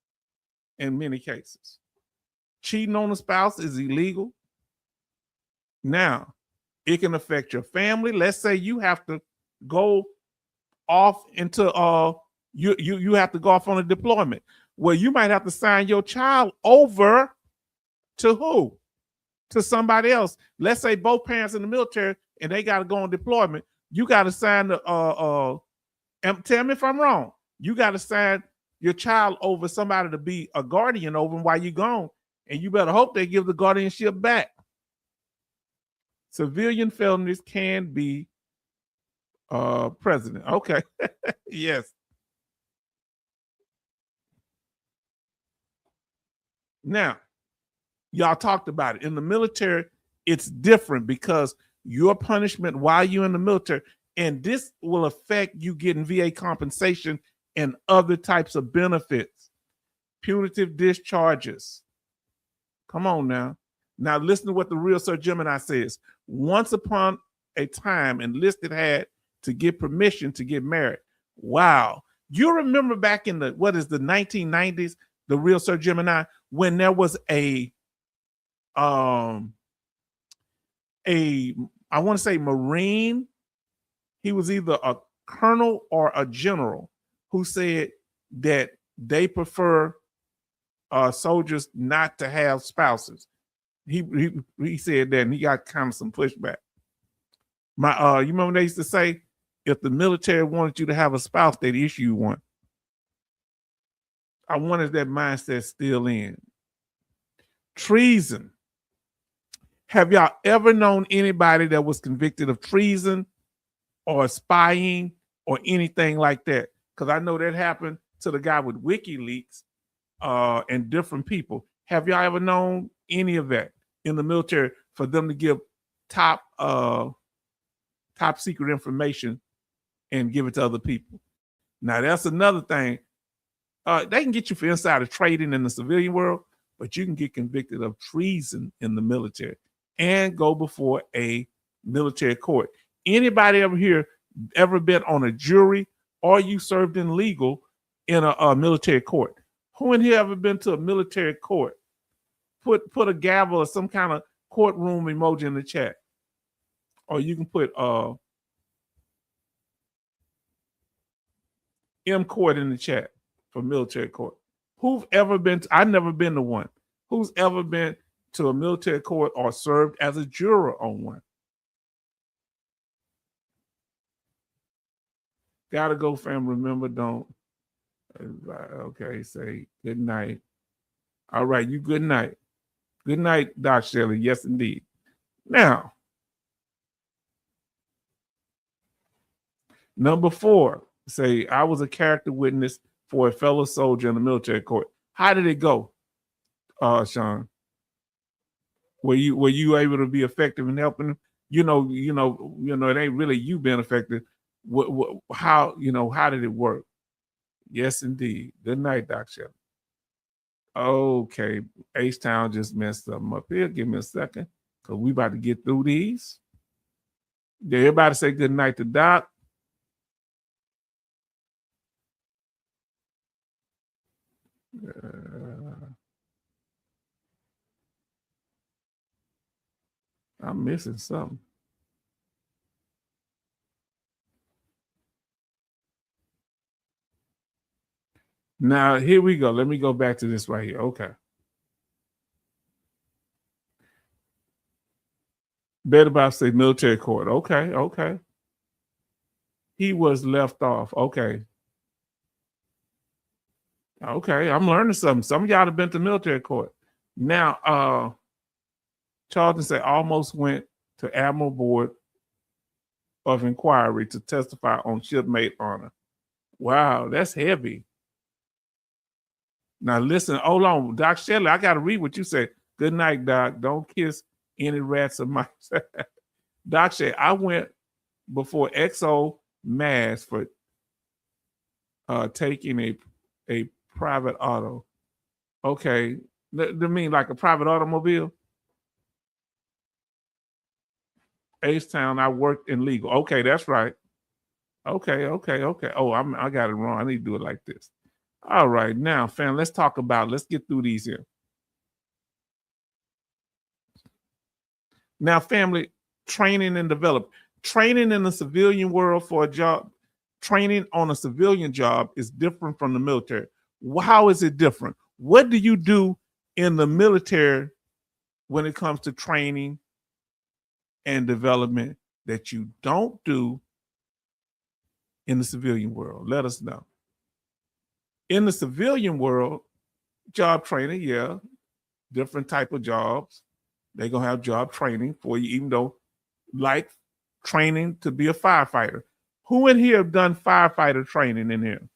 In many cases, cheating on a spouse is illegal. Now, it can affect your family. Let's say you have to go off into you have to go off on a deployment. Well, you might have to sign your child over to who? To somebody else. Let's say both parents in the military and they got to go on deployment. You got to sign the tell me if I'm wrong. You got to sign your child over somebody to be a guardian over them while you're gone, and you better hope they give the guardianship back. Civilian felonies can be president. Okay. Yes. Now, y'all talked about it. In the military, it's different because your punishment while you're in the military, and this will affect you getting VA compensation and other types of benefits, punitive discharges. Come on now. Now listen to what the real Sir Gemini says. Once upon a time, enlisted had to get permission to get married. Wow. You remember back in the 1990s, the real Sir Gemini, when there was I want to say Marine. He was either a colonel or a general who said, that they prefer soldiers not to have spouses. He said that, and he got kind of some pushback. You remember they used to say, if the military wanted you to have a spouse, they'd issue you one. I wonder if that mindset's still in. Treason. Have y'all ever known anybody that was convicted of treason or spying or anything like that? Because I know that happened to the guy with WikiLeaks and different people. Have y'all ever known any of that in the military for them to give top secret information and give it to other people? Now, that's another thing. They can get you for insider trading in the civilian world, but you can get convicted of treason in the military and go before a military court. Anybody ever been on a jury or you served in legal in a military court? Who in here ever been to a military court? Put a gavel or some kind of courtroom emoji in the chat. Or you can put M court in the chat for military court. Who've ever been to, I've never been to one. Who's ever been to a military court or served as a juror on one? Gotta go, fam. Remember, don't. Okay, say good night. All right, you good night. Good night, Doc Shelley. Yes, indeed. Now, number 4, say I was a character witness for a fellow soldier in the military court. How did it go, Sean? Were you able to be effective in helping them? You know, it ain't really you being effective. How did it work? Yes, indeed. Good night, Doc Shelley. Okay, H-Town just messed something up here. Give me a second, because we about to get through these. Did everybody say good night to Doc? I'm missing something. Now, here we go. Let me go back to this right here. Okay. Better about say military court. Okay. He was left off. Okay, I'm learning something. Some of y'all have been to military court. Now, Charlton said almost went to Admiral Board of Inquiry to testify on shipmate honor. Wow, that's heavy. Now listen, hold on, Doc Shelley, I got to read what you said. Good night, Doc. Don't kiss any rats of mice. Doc Shelley, I went before XO Mass for taking a private auto. Okay, they mean like a private automobile? H-Town, I worked in legal. Okay, that's right. Okay. Oh, I got it wrong. I need to do it like this. All right, now, fam, let's get through these here. Now, family, training and development. Training in the civilian world for a job, training on a civilian job is different from the military. How is it different? What do you do in the military when it comes to training and development that you don't do in the civilian world? Let us know. In the civilian world, job training, yeah, different type of jobs. They're going to have job training for you, even though like training to be a firefighter. Who in here have done firefighter training in here?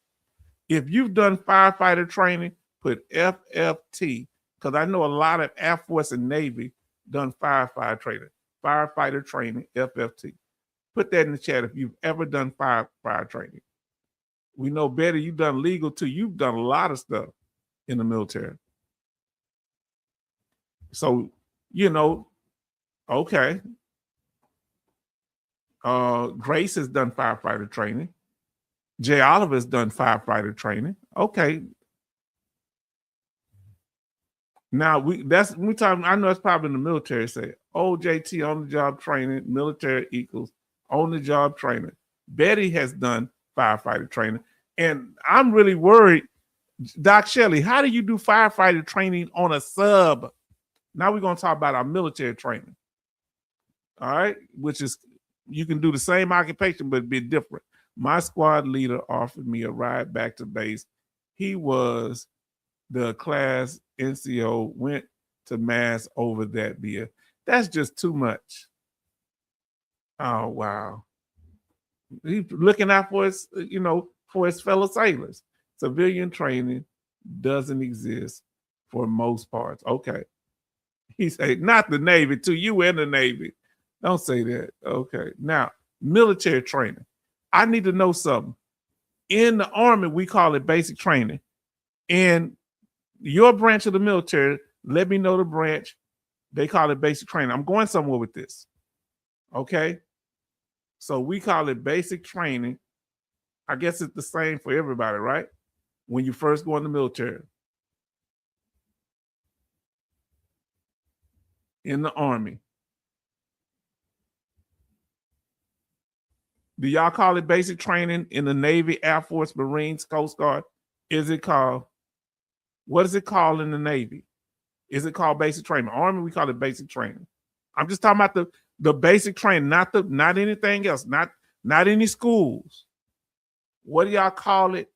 If you've done firefighter training, put FFT, because I know a lot of Air Force and Navy done firefighter training. Firefighter training, FFT. Put that in the chat if you've ever done fire training. We know, Betty, you've done legal too. You've done a lot of stuff in the military. So, okay. Grace has done firefighter training. Jay Oliver has done firefighter training. Okay. Now I know it's probably in the military say, JT on the job training, military equals on the job training. Betty has done firefighter training. And I'm really worried. Doc Shelley, how do you do firefighter training on a sub? Now we're going to talk about our military training. All right, which is you can do the same occupation, but be different. My squad leader offered me a ride back to base. He was the class NCO, went to mass over that beer. That's just too much. Oh, wow. He's looking out for his, for his fellow sailors. Civilian training doesn't exist for most parts. Okay. He said, not the Navy, too. You in the Navy. Don't say that. Okay. Now, military training. I need to know something. In the Army, we call it basic training. In your branch of the military, let me know the branch. They call it basic training. I'm going somewhere with this. Okay. So we call it basic training. I guess it's the same for everybody, right? When you first go in the military. In the Army. Do y'all call it basic training in the Navy, Air Force, Marines, Coast Guard? Is it called? What is it called in the Navy? Is it called basic training? Army, we call it basic training. I'm just talking about the basic training, not anything else, not any schools. What do y'all call it?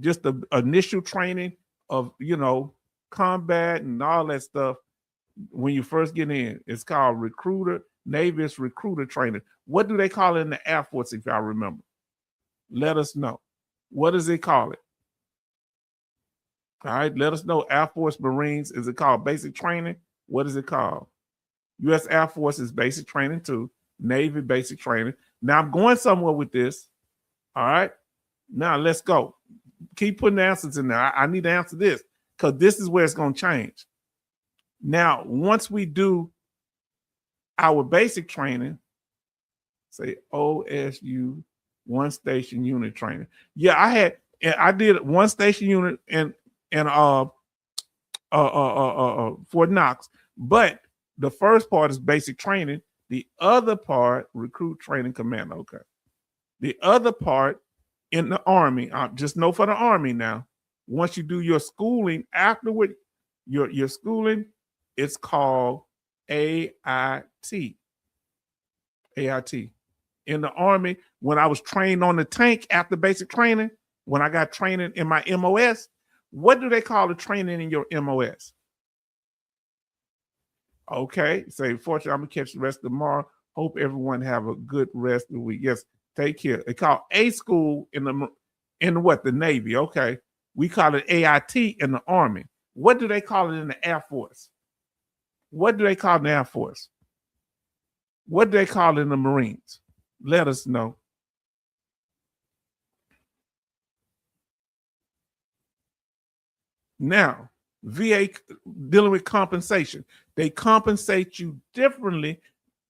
Just the initial training of combat and all that stuff when you first get in. It's called recruiter. Navy is recruiter training. What do they call it in the Air Force, if y'all remember? Let us know. What does it call it? All right, let us know. Air Force, Marines, is it called basic training? What is it called? U.S. Air Force is basic training too. Navy, basic training. Now I'm going somewhere with this. All right. Now let's go. Keep putting the answers in there. I need to answer this because this is where it's going to change. Now, once we do our basic training, say OSU, one station unit training. Yeah, I did one station unit in Fort Knox, but the first part is basic training. The other part, recruit training command. Okay. The other part in the Army, just know for the Army now, once you do your schooling, afterward, your schooling, it's called AIT. AIT. In the Army, when I was trained on the tank after basic training, when I got training in my MOS, what do they call the training in your MOS? Okay, say, fortunately, I'm going to catch the rest tomorrow. Hope everyone have a good rest of the week. Yes, take care. They call A school in the Navy. Okay, we call it AIT in the Army. What do they call it in the Air Force? What do they call it in the Air Force? What do they call it in the Marines? Let us know. Now, VA dealing with compensation. They compensate you differently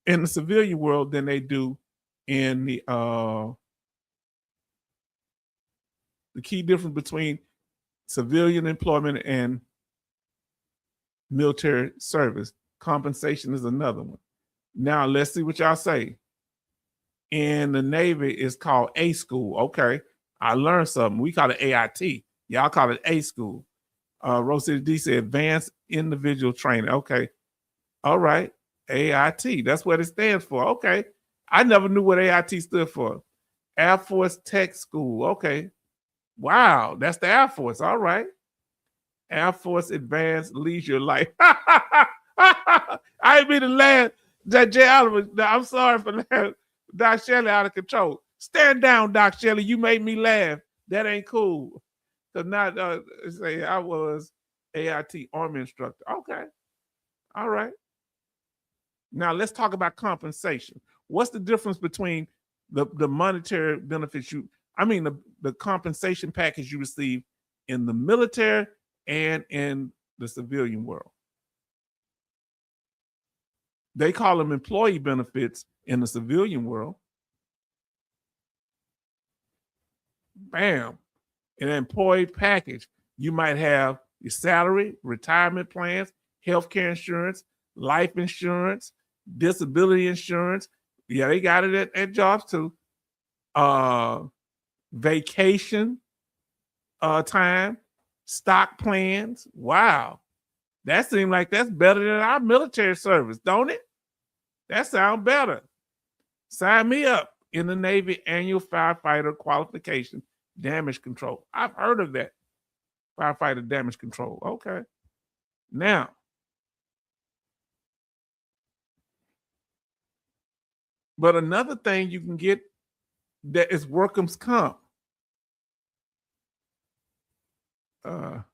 in the civilian world than they do in the key difference between civilian employment and military service. Compensation is another one. Now, let's see what y'all say. In the Navy, it's called A school. Okay, I learned something. We call it AIT. Y'all call it A school. Rose City D said advanced individual training. Okay. All right. AIT. That's what it stands for. Okay. I never knew what AIT stood for. Air Force Tech School. Okay. Wow. That's the Air Force. All right. Air Force Advanced Leisure Life. I ain't mean to laugh. Jay Oliver. I'm sorry for laughing. Doc Shelley out of control. Stand down, Doc Shelley. You made me laugh. That ain't cool. Not say I was AIT Army instructor. Okay. All right. Now let's talk about compensation. What's the difference between the monetary benefits the compensation package you receive in the military and in the civilian world? They call them employee benefits in the civilian world. Bam. An employee package, you might have your salary, retirement plans, healthcare insurance, life insurance, disability insurance. Yeah, they got it at jobs too. Vacation, time, stock plans. Wow. That seems like that's better than our military service, don't it? That sounds better. Sign me up in the Navy annual firefighter qualification damage control. I've heard of that. Firefighter damage control. Okay. Now, but another thing you can get that is workman's comp. Oh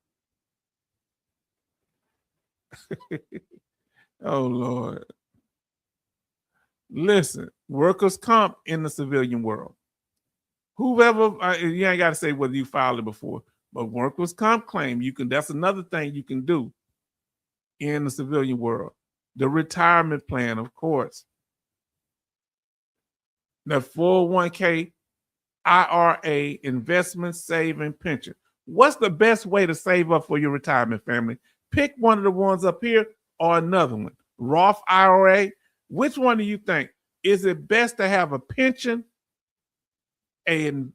Lord. Listen, workers' comp in the civilian world. Whoever, you ain't got to say whether you filed it before, but workers' comp claim, that's another thing you can do in the civilian world. The retirement plan, of course. The 401k, IRA, investment, saving, pension. What's the best way to save up for your retirement, family? Pick one of the ones up here or another one. Roth IRA. Which one do you think? Is it best to have a pension and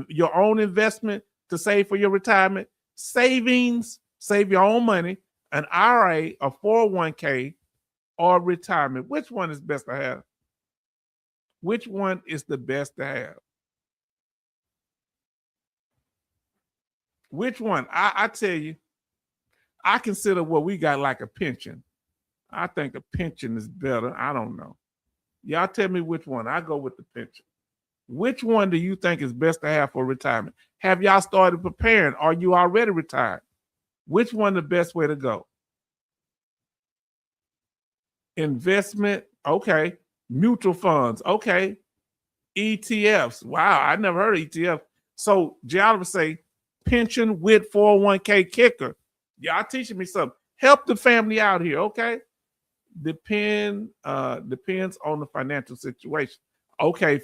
your own investment to save for your retirement? Savings, save your own money, an IRA, a 401k, or retirement? Which one is best to have? Which one is the best to have? Which one? I tell you, I consider what we got like a pension. I think a pension is better. I don't know. Y'all tell me which one. I go with the pension. Which one do you think is best to have for retirement? Have y'all started preparing? Are you already retired? Which one the best way to go? Investment, okay. Mutual funds, okay. ETFs, wow, I never heard of ETF. So Giallo say pension with 401k kicker. Y'all teaching me something. Help the family out here, okay? Depends on the financial situation. Okay,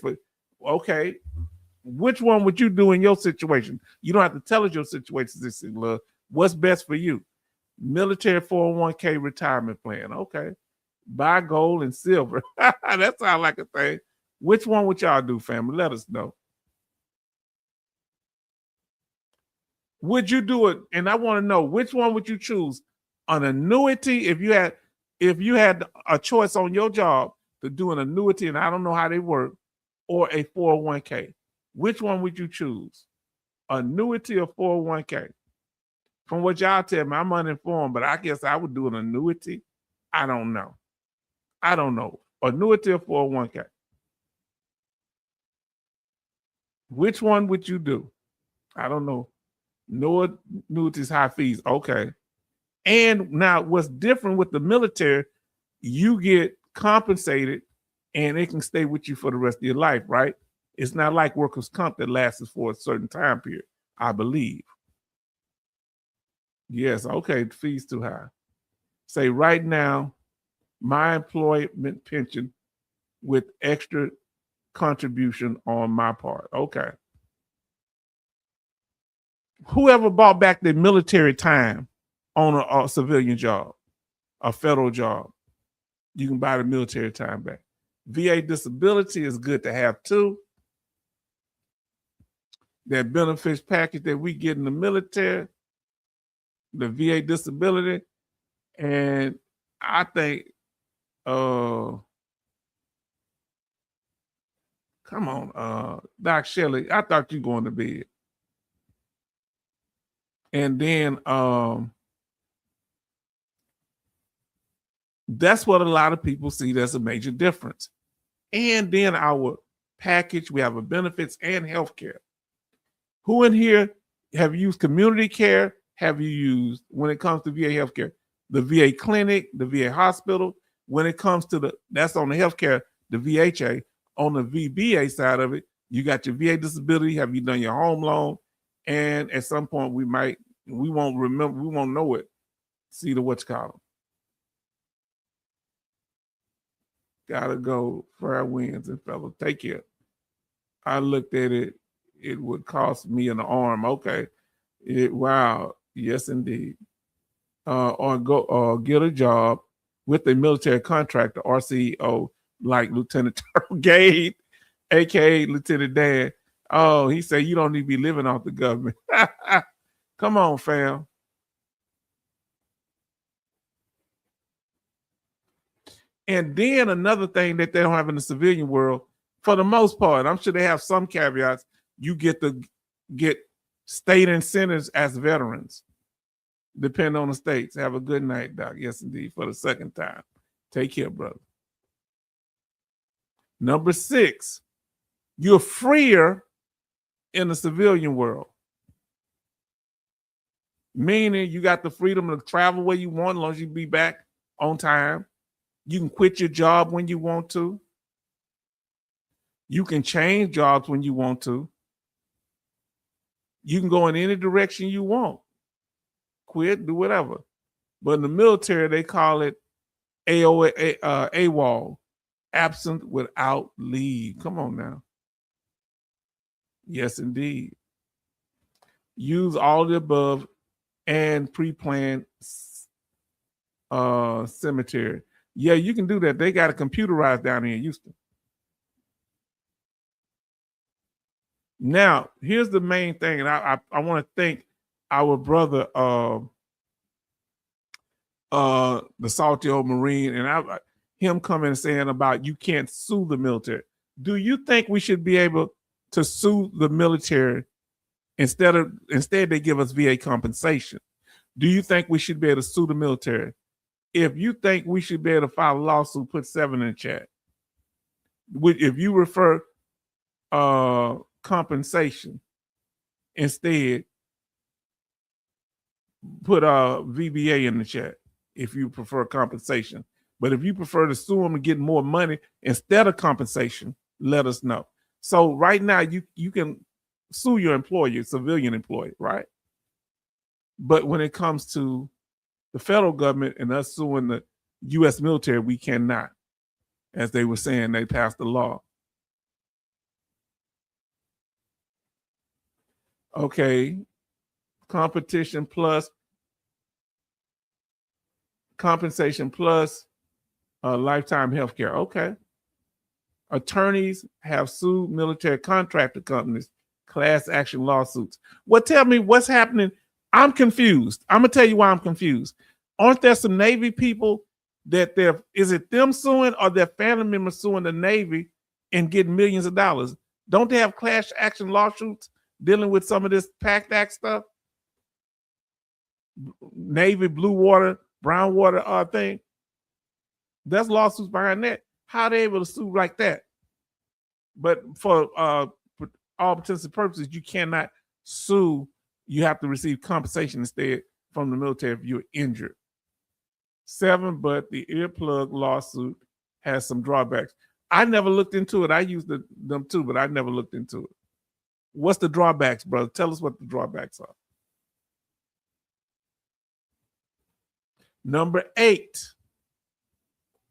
which one would you do in your situation? You don't have to tell us your situation. This is love. What's best for you? Military 401k retirement plan. Okay. Buy gold and silver. That sounds like a thing. Which one would y'all do, family? Let us know. Would you do it? And I want to know, which one would you choose? An annuity, if you had a choice on your job to do an annuity, and I don't know how they work, or a 401k, which one would you choose? Annuity or 401k? From what y'all tell me, I'm uninformed, but I guess I would do an annuity. I don't know. Annuity or 401k? Which one would you do? I don't know. No annuities, high fees. Okay. And now what's different with the military, you get compensated and it can stay with you for the rest of your life, right? It's not like workers' comp that lasts for a certain time period, I believe. Yes, okay, the fee's too high. Say right now, my employment pension with extra contribution on my part. Okay. Whoever bought back their military time on a civilian job, a federal job, you can buy the military time back. VA disability is good to have too. That benefits package that we get in the military, the VA disability, and I think, come on, Doc Shelley, I thought you were going to bed. And then that's what a lot of people see. There's a major difference. And then our package, we have a benefits and healthcare. Who in here have used community care? Have you used, when it comes to VA healthcare, the VA clinic, the VA hospital? When it comes to that's on the healthcare, the VHA. On the VBA side of it, you got your VA disability. Have you done your home loan? And at some point we won't remember, we won't know it. See the what's called. Gotta go for our wins, and fellas, take care. I looked at it. It would cost me an arm. Okay. Wow. Yes, indeed. Or get a job with a military contractor or CEO like Lieutenant Turtle Gade, aka Lieutenant Dan. Oh, he said you don't need to be living off the government. Come on, fam. And then another thing that they don't have in the civilian world, for the most part, I'm sure they have some caveats. You get to get state incentives as veterans, depending on the states. Have a good night, Doc. Yes, indeed, for the second time. Take care, brother. Number 6, you're freer in the civilian world. Meaning you got the freedom to travel where you want as long as you be back on time. You can quit your job when you want to. You can change jobs when you want to. You can go in any direction you want. Quit, do whatever. But in the military, they call it AWOL, absent without leave. Come on now. Yes, indeed. Use all of the above and pre-planned cemetery. Yeah, you can do that. They got it computerized down here in Houston. Now, here's the main thing, and I want to thank our brother, the salty old Marine, and him coming and saying about you can't sue the military. Do you think we should be able to sue the military instead they give us VA compensation? Do you think we should be able to sue the military? If you think we should be able to file a lawsuit, put 7 in the chat. If you refer compensation instead, put VBA in the chat if you prefer compensation. But if you prefer to sue them and get more money instead of compensation, let us know. So right now you can sue your employer, your civilian employee, right? But when it comes to the federal government and us suing the U.S. military, we cannot. As they were saying, they passed the law. Okay. Compensation plus lifetime health care. Okay. Attorneys have sued military contractor companies, class action lawsuits. Well, tell me what's happening. I'm confused. I'm going to tell you why I'm confused. Aren't there some Navy people that is it them suing or their family members suing the Navy and getting millions of dollars? Don't they have class action lawsuits dealing with some of this PACT Act stuff? Navy, blue water, brown water thing. There's lawsuits behind that. How are they able to sue like that? But for all intents and purposes, you cannot sue. You have to receive compensation instead from the military if you're injured. 7, but the earplug lawsuit has some drawbacks. I never looked into it. I used them too, but I never looked into it. What's the drawbacks, brother? Tell us what the drawbacks are. Number 8.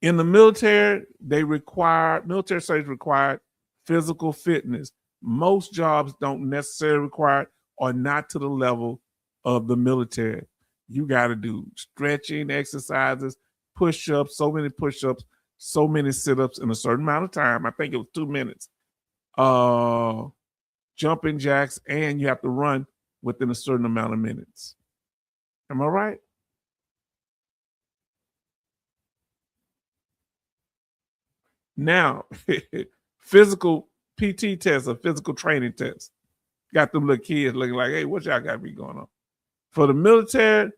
In the military, military service required physical fitness. Most jobs don't necessarily require it or not to the level of the military. You got to do stretching exercises, push-ups, so many push-ups, so many sit-ups in a certain amount of time. I think it was 2 minutes. Jumping jacks, and you have to run within a certain amount of minutes. Am I right? Now, physical PT tests or physical training tests. Got them little kids looking like, hey, what y'all got me going on? For the military,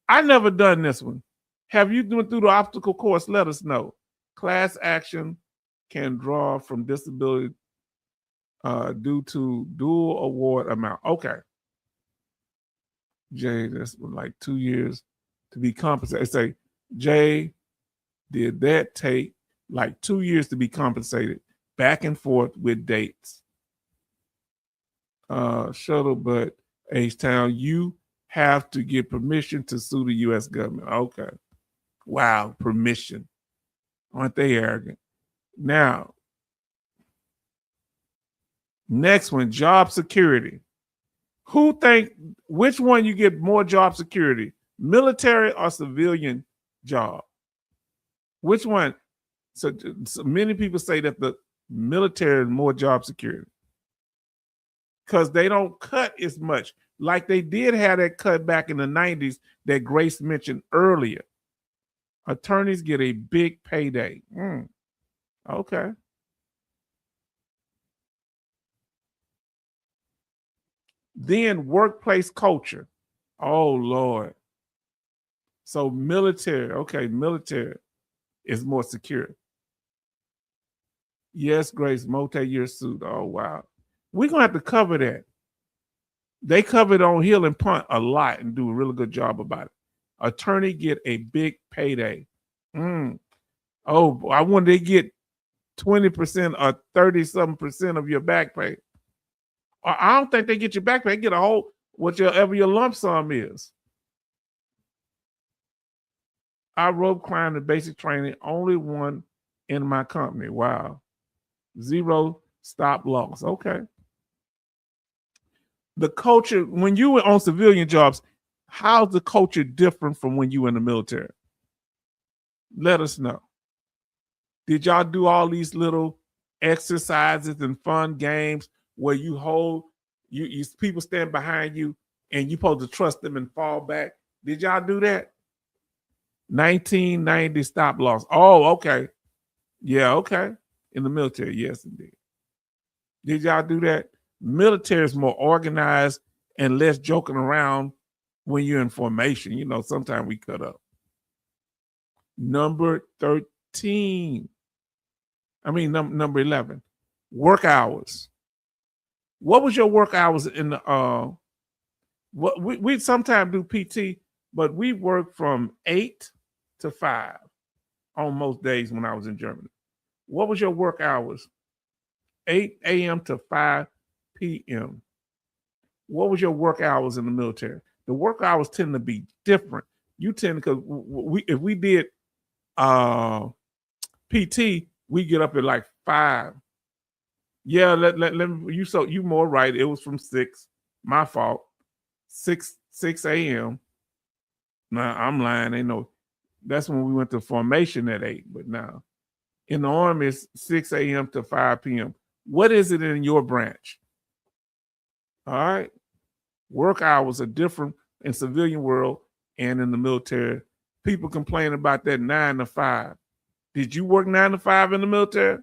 I never done this one. Have you been through the obstacle course? Let us know. Class action can draw from disability due to dual award amount. Okay. Jay, that's like 2 years to be compensated. Say, Jay, did that take like 2 years to be compensated? Back and forth with dates. Shuttlebutt, H-Town, you have to get permission to sue the U.S. government. Okay. Wow, permission. Aren't they arrogant? Now, next one, job security. Which one you get more job security? Military or civilian job? Which one? So many people say that the military is more job security. because they don't cut as much. Like they did have that cut back in the 90s that Grace mentioned earlier. Attorneys get a big payday. Okay. Then workplace culture. Oh, Lord. So military. Okay, military is more secure. Yes, Grace, multi-year suit. Oh, wow. We're going to have to cover that. They covered on Hill and Punt a lot and do a really good job about it. Attorney get a big payday. Oh, I wonder they get 20% or 30-something% of your back pay. I don't think they get your back pay. They get a whole, whatever your lump sum is. I rope climbed the basic training, only one in my company. Wow. 0 stop loss. Okay. The culture, when you were on civilian jobs, how's the culture different from when you were in the military? Let us know. Did y'all do all these little exercises and fun games where you hold, you people stand behind you and you're supposed to trust them and fall back? Did y'all do that? 1990 stop loss. Oh, okay. Yeah, okay. In the military, yes, indeed. Did y'all do that? Military is more organized and less joking around when you're in formation. You know, sometimes we cut up. Number 13. Number 11. Work hours. What was your work hours in the what we sometimes do PT, but we work from 8 to 5 on most days when I was in Germany. What was your work hours? 8 a.m. to 5 p.m. What was your work hours in the military? The work hours tend to be different. You tend, because if we did PT, we get up at like 5. Yeah, let you, so you more right. It was from 6. My fault. 6 a.m. Nah, I'm lying. Ain't no. That's when we went to formation at 8. But now, in the Army, it's 6 a.m. to 5 p.m. What is it in your branch? All right. Work hours are different in civilian world and in the military. People complain about that 9 to 5. Did you work 9 to 5 in the military?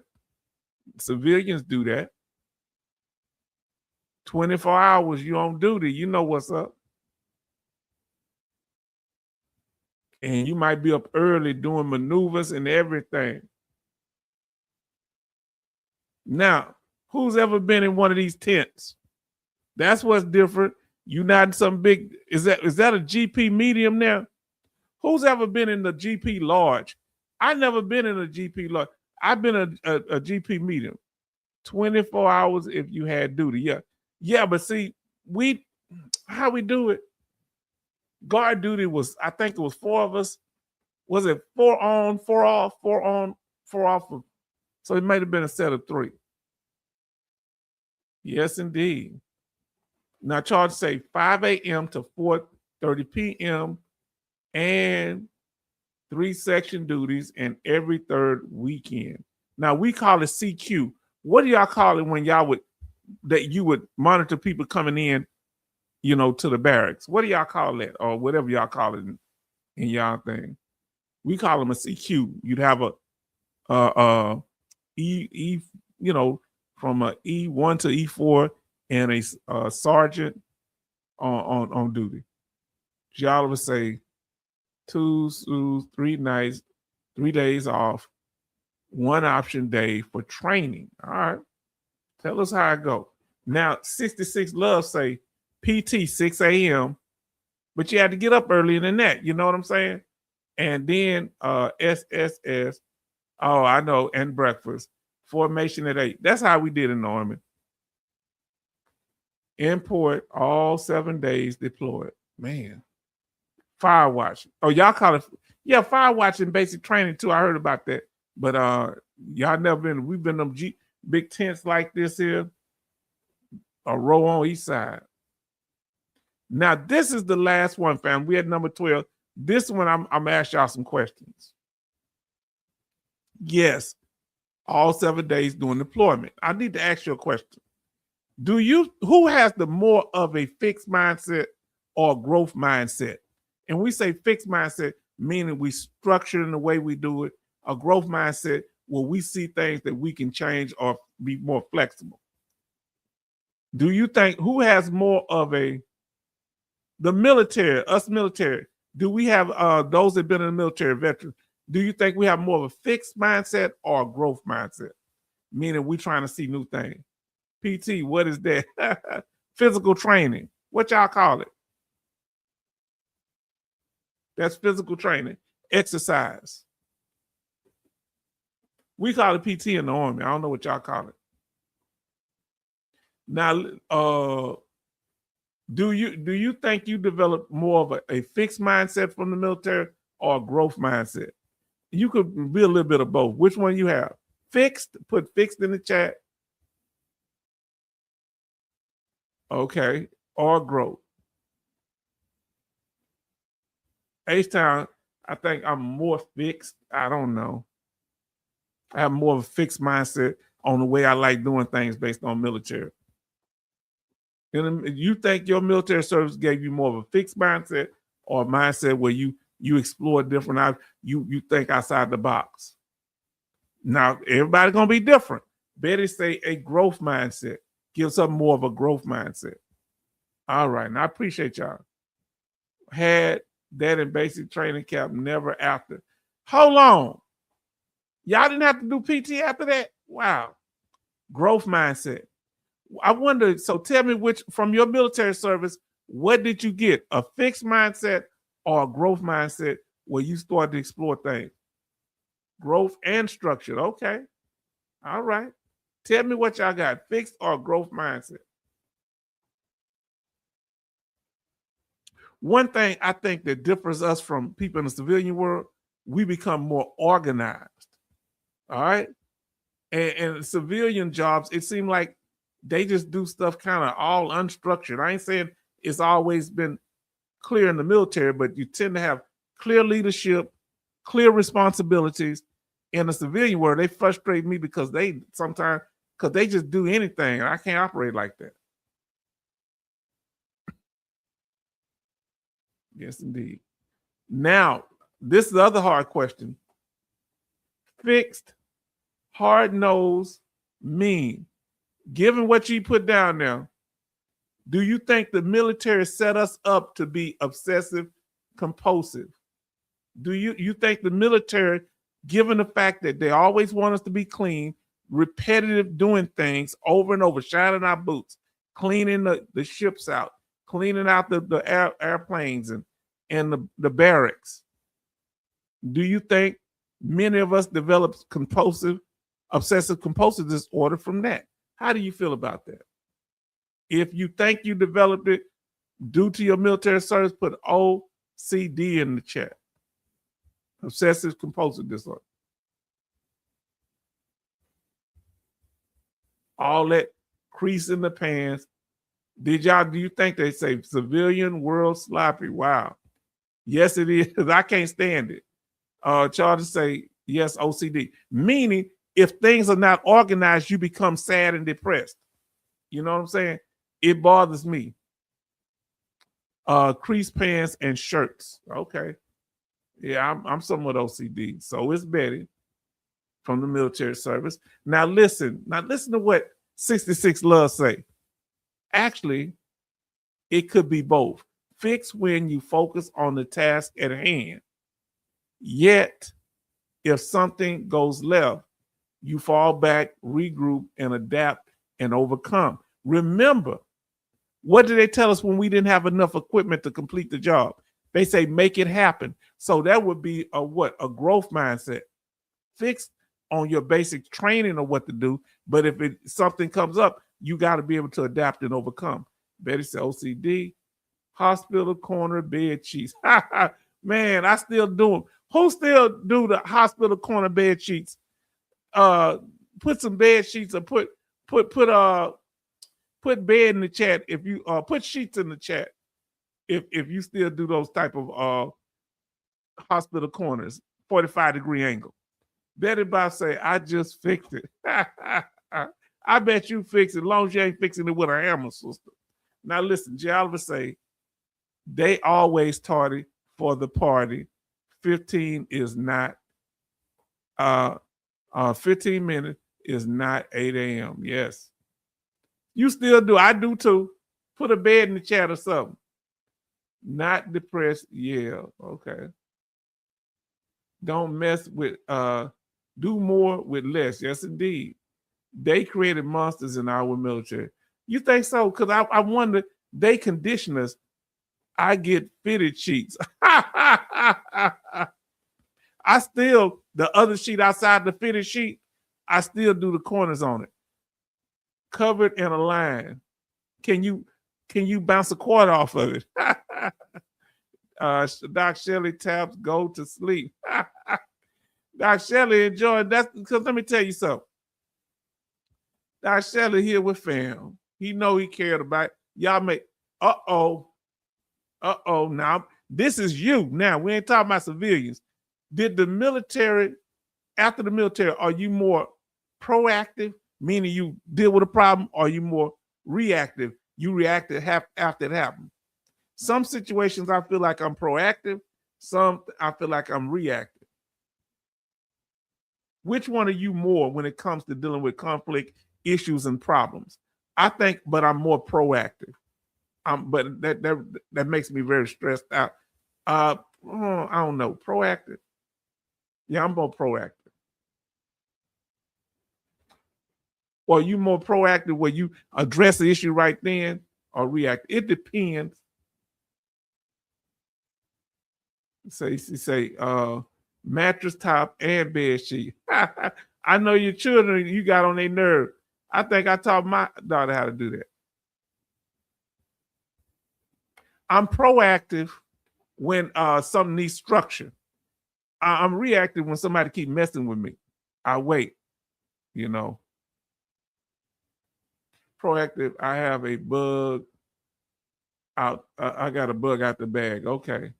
Civilians do that. 24 hours you on duty. You know what's up. And you might be up early doing maneuvers and everything. Now, who's ever been in one of these tents? That's what's different. You not in some big, is that a GP medium now? Who's ever been in the GP large? I never been in a GP large. I've been a GP medium. 24 hours if you had duty. Yeah. Yeah, but see, how we do it? Guard duty was, I think it was 4 of us. Was it 4 on, 4 off, 4 on, 4 off? So it might have been a set of 3. Yes, indeed. Now, charge say 5 a.m. to 4:30 p.m. and 3 section duties and every 3rd weekend. Now, we call it CQ. What do y'all call it when you would monitor people coming in, to the barracks? What do y'all call that? Or whatever y'all call it in y'all thing. We call them a CQ. You'd have a from a E1 to E4 and a sergeant on duty. Y'all would say 2 3 nights, 3 days off, 1 option day for training. All right. Tell us how it go. Now, 66 Love say PT 6 a.m., but you had to get up earlier than that. You know what I'm saying? And then SSS, oh, I know, and breakfast. Formation at 8. That's how we did in the Army. Import all 7 days deployed. Man. Fire watch. Oh, y'all call it, yeah, fire watch and basic training too. I heard about that. But y'all never been, we've been them big tents like this here. A row on each side. Now, this is the last one, fam. We had number 12. This one, I'm gonna ask y'all some questions. Yes, all 7 days during deployment. I need to ask you a question. Who has the more of a fixed mindset or growth mindset? And we say fixed mindset, meaning we structure in the way we do it. A growth mindset where we see things that we can change or be more flexible. Do you think who has more of the military, us military? Do we have those that have been in the military, veterans? Do you think we have more of a fixed mindset or a growth mindset? Meaning we're trying to see new things. PT, what is that? Physical training. What y'all call it? That's physical training. Exercise. We call it PT in the Army. I don't know what y'all call it. Now, do you think you develop more of a fixed mindset from the military or a growth mindset? You could be a little bit of both. Which one you have? Fixed? Put fixed in the chat. Okay. Or growth. H-Town, I think I'm more fixed. I don't know. I have more of a fixed mindset on the way I like doing things based on military. You think your military service gave you more of a fixed mindset or a mindset where you explore different, you think outside the box? Now, everybody's going to be different. Betty say a growth mindset. Gives up more of a growth mindset. All right. And I appreciate y'all. Had that in basic training camp, never after. Hold on. Y'all didn't have to do PT after that? Wow. Growth mindset. I wonder, so tell me which, from your military service, what did you get? A fixed mindset or a growth mindset where you started to explore things? Growth and structured. Okay. All right. Tell me what y'all got, fixed or growth mindset. One thing I think that differs us from people in the civilian world, we become more organized. All right. And civilian jobs, it seemed like they just do stuff kind of all unstructured. I ain't saying it's always been clear in the military, but you tend to have clear leadership, clear responsibilities. In the civilian world, they frustrate me because they just do anything. And I can't operate like that. Yes, indeed. Now, this is the other hard question. Fixed, hard-nosed, mean. Given what you put down now, do you think the military set us up to be obsessive compulsive? Do you think the military, given the fact that they always want us to be clean, repetitive doing things over and over, shining our boots, cleaning the ships out, cleaning out the airplanes and the barracks, do you think many of us develop obsessive compulsive disorder from that? How do you feel about that? If you think you developed it due to your military service, put OCD in the chat. Obsessive compulsive disorder. All that crease in the pants. Do you think they say civilian world sloppy? Wow. Yes, it is. I can't stand it. Charles say, yes, OCD. Meaning, if things are not organized, you become sad and depressed. You know what I'm saying? It bothers me. Crease pants and shirts. Okay. Yeah, I'm somewhat OCD. So is Betty from the military service. Now listen to what 66 Love say. Actually, it could be both. Fix when you focus on the task at hand. Yet, if something goes left, you fall back, regroup, and adapt and overcome. Remember, what did they tell us when we didn't have enough equipment to complete the job? They say, make it happen. So that would be a growth mindset. Fixed on your basic training of what to do. But if something comes up, you got to be able to adapt and overcome. Betty said OCD, hospital corner bed sheets. Man, I still do them. Who still do the hospital corner bed sheets? Put some bed sheets or put bed in the chat if you put sheets in the chat if you still do those type of hospital corners, 45-degree angle. Betty Bob say, I just fixed it. I I bet you fix it as long as you ain't fixing it with a hammer, sister. Now listen, J. Oliver say, they always tardy for the party. 15 is not 15 minutes is not 8 a.m. Yes. You still do. I do too. Put a bed in the chat or something. Not depressed. Yeah. Okay. Don't mess with do more with less. Yes, indeed. They created monsters in our military. You think so? Because I wonder, they condition us. I get fitted sheets. I still, the other sheet outside the fitted sheet, I still do the corners on it. Covered in a line. Can you bounce a quarter off of it? Doc Shelley taps go to sleep. Doc Shelley enjoyed that, because let me tell you something. Doc Shelley here with fam. He know he cared about y'all. Make now this is you. Now we ain't talking about civilians. Did the military, after the military, are you more proactive, meaning you deal with a problem, or are you more reactive? You reacted after it happened. Some situations I feel like I'm proactive. Some I feel like I'm reactive. Which one are you more when it comes to dealing with conflict, issues, and problems? I think, but I'm more proactive. But that makes me very stressed out. I don't know, proactive. Yeah, I'm more proactive. Or are you more proactive where you address the issue right then, or react? It depends. Say mattress top and bed sheet. I know your children, you got on their nerve. I think I taught my daughter how to do that. I'm proactive when something needs structure. I'm reactive when somebody keep messing with me. I wait, you know. Proactive, I have a bug out. I got a bug out the bag. Okay.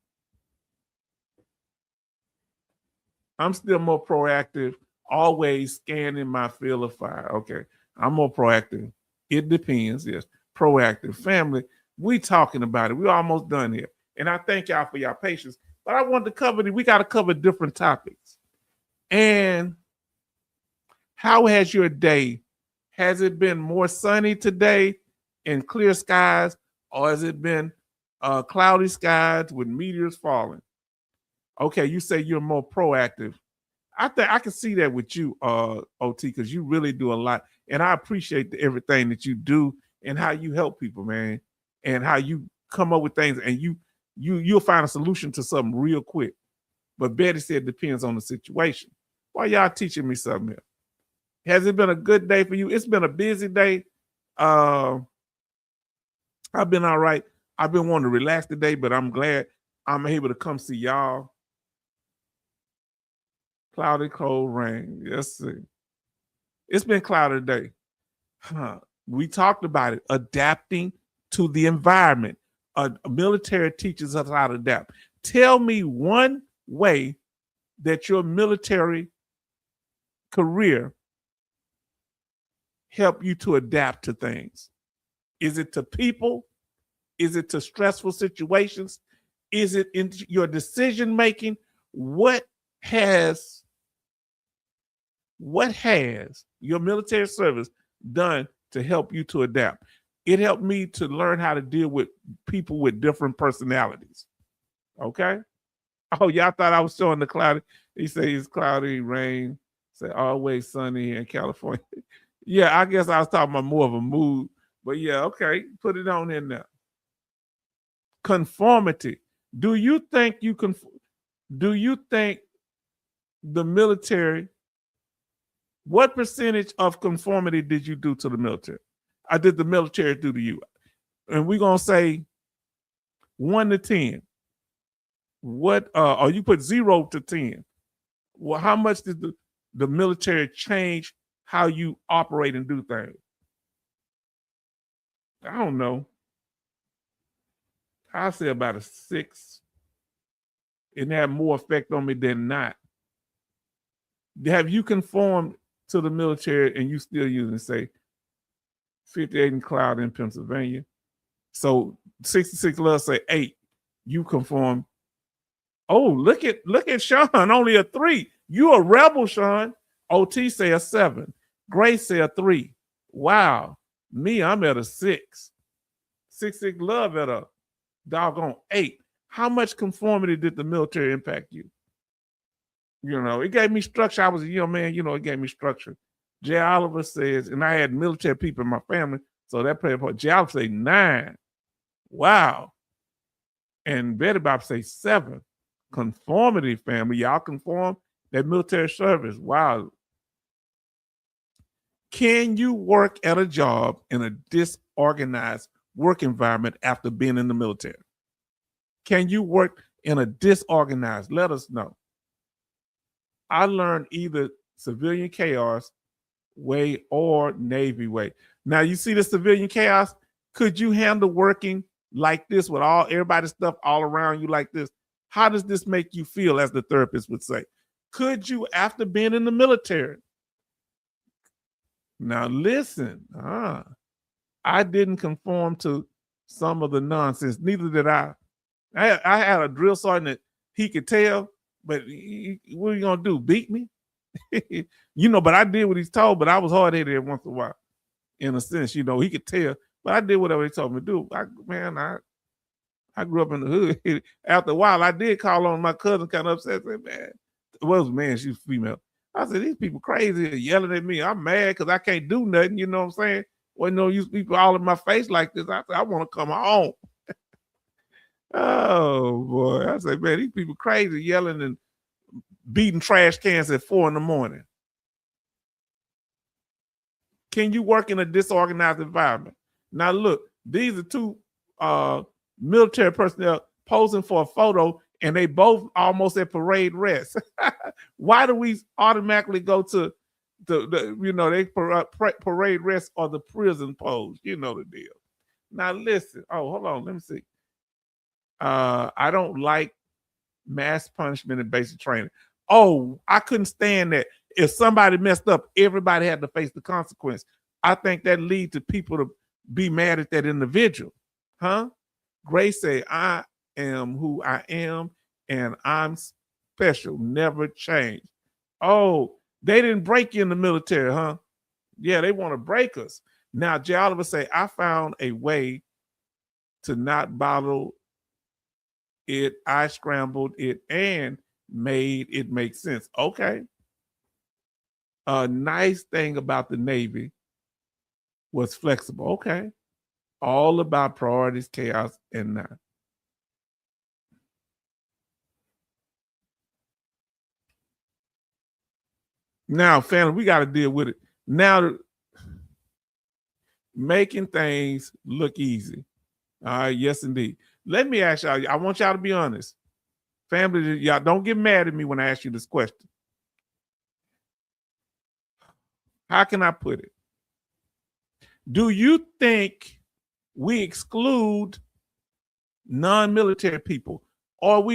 I'm still more proactive, always scanning my field of fire. Okay. I'm more proactive. It depends. Yes. Proactive. Family, we talking about it. We're almost done here. And I thank y'all for your patience. But I want to cover, we got to cover different topics. And how has your day? Has it been more sunny today and clear skies, or has it been cloudy skies with meteors falling? Okay, you say you're more proactive. I think I can see that with you, OT, because you really do a lot. And I appreciate everything that you do and how you help people, man, and how you come up with things, and you'll find a solution to something real quick. But Betty said it depends on the situation. Why y'all teaching me something here? Has it been a good day for you? It's been a busy day. I've been all right. I've been wanting to relax today, but I'm glad I'm able to come see y'all. Cloudy, cold, rain. Yes, sir. It's been cloudy today. We talked about it, adapting to the environment. Military teaches us how to adapt. Tell me one way that your military career help you to adapt to things. Is it to people? Is it to stressful situations? Is it in your decision making? What has your military service done to help you to adapt? It helped me to learn how to deal with people with different personalities. Okay? Oh, y'all thought I was showing the cloudy. He said it's cloudy, rain. Say always sunny here in California. Yeah, I guess I was talking about more of a mood. But yeah, okay, put it on in there. Conformity. Do you think the military, what percentage of conformity did you do to the military? I did the military do to you? And we're gonna say 1 to 10. What or you put 0 to 10. Well, how much did the military change how you operate and do things? I don't know. I'll say about a 6. It had more effect on me than not. Have you conformed to the military and you still using, say, 58 in Cloud in Pennsylvania. So 66 Love say 8. You conform. Oh, look at Sean, only a 3. You a rebel, Sean. OT say a 7. Grace say a 3. Wow. Me, I'm at a 6. 66 Love at a doggone 8. How much conformity did the military impact you? You know, it gave me structure. I was a young man, you know, it gave me structure. Jay Oliver says, and I had military people in my family, so that played a part. Jay Oliver say 9. Wow. And Betty Bob say 7. Conformity, family. Y'all conform that military service. Wow. Can you work at a job in a disorganized work environment after being in the military? Can you work in a disorganized? Let us know. I learned either civilian chaos way or Navy way. Now you see the civilian chaos. Could you handle working like this with everybody's stuff all around you like this? How does this make you feel, as the therapist would say? Could you, after being in the military? Now listen, I didn't conform to some of the nonsense. Neither did I. I had a drill sergeant that he could tell, but what are you gonna do? Beat me? You know, but I did what he's told, but I was hard-headed once in a while. In a sense, you know, he could tell, but I did whatever he told me to do. I grew up in the hood. After a while, I did call on my cousin, kind of upset. Said, man, it was a man, she was female. I said, these people crazy, yelling at me. I'm mad because I can't do nothing. You know what I'm saying? Well, no, you people all in my face like this. I said, I want to come home. Oh boy. I said, man, these people crazy, yelling and beating trash cans at 4 a.m. Can you work in a disorganized environment? Now look, these are 2 military personnel posing for a photo, and they both almost at parade rest. Why do we automatically go to the you know, they parade rest or the prison pose? You know the deal. Now listen. Oh, hold on. Let me see. I don't like mass punishment and basic training. Oh, I couldn't stand that. If somebody messed up, everybody had to face the consequence. I think that leads to people to be mad at that individual. Huh? Grace say, I am who I am, and I'm special, never change. Oh, they didn't break you in the military, huh? Yeah, they want to break us. Now, Jay Oliver say, I found a way to not bottle it. I scrambled it and made it make sense. Okay. A nice thing about the Navy was flexible. Okay. All about priorities, chaos, and not. Now, family, we got to deal with it. Now, making things look easy. All right, yes, indeed. Let me ask y'all, I want y'all to be honest. Family, y'all don't get mad at me when I ask you this question. How can I put it? Do you think we exclude non-military people? Or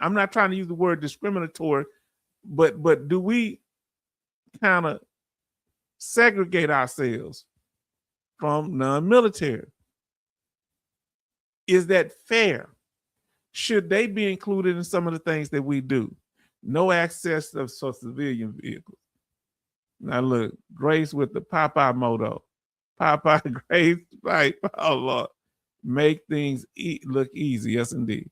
I'm not trying to use the word discriminatory, but do we kind of segregate ourselves from non-military? Is that fair? Should they be included in some of the things that we do? No access to civilian vehicles. Now look, Grace with the Popeye motto. Popeye Grace, right? Oh Lord, make things look easy. Yes, indeed.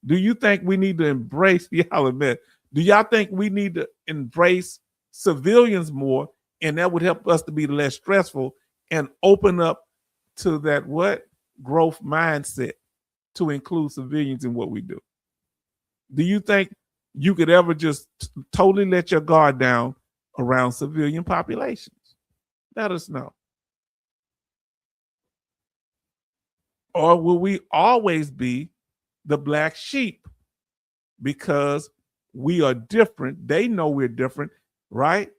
Do you think we need to embrace? Y'all admit? Do y'all think we need to embrace civilians more, and that would help us to be less stressful and open up to that growth mindset to include civilians in what we do? Do you think you could ever just totally let your guard down around civilian populations? Let us know. Or will we always be the black sheep because we are different? They know we're different, right?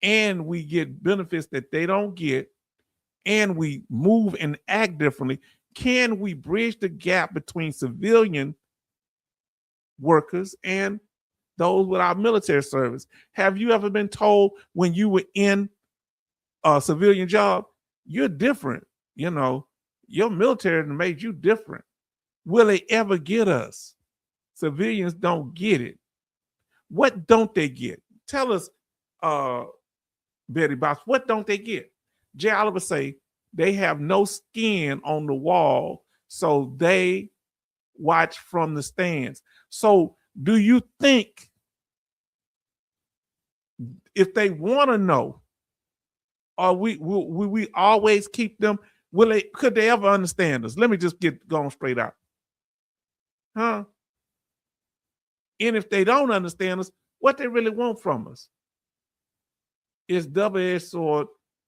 And we get benefits that they don't get, and we move and act differently. Can we bridge the gap between civilian workers and those without military service? Have you ever been told when you were in a civilian job, You're different. You know, your military made you different. Will they ever get us? Civilians don't get it. What don't they get? Tell us, Betty Box, what don't they get? Jay Oliver say they have no skin on the wall, so they watch from the stands. So do you think if they want to know, will we always keep them? Could they ever understand us? Let me just get going straight out. Huh? And if they don't understand us, what they really want from us? It's double-edged sword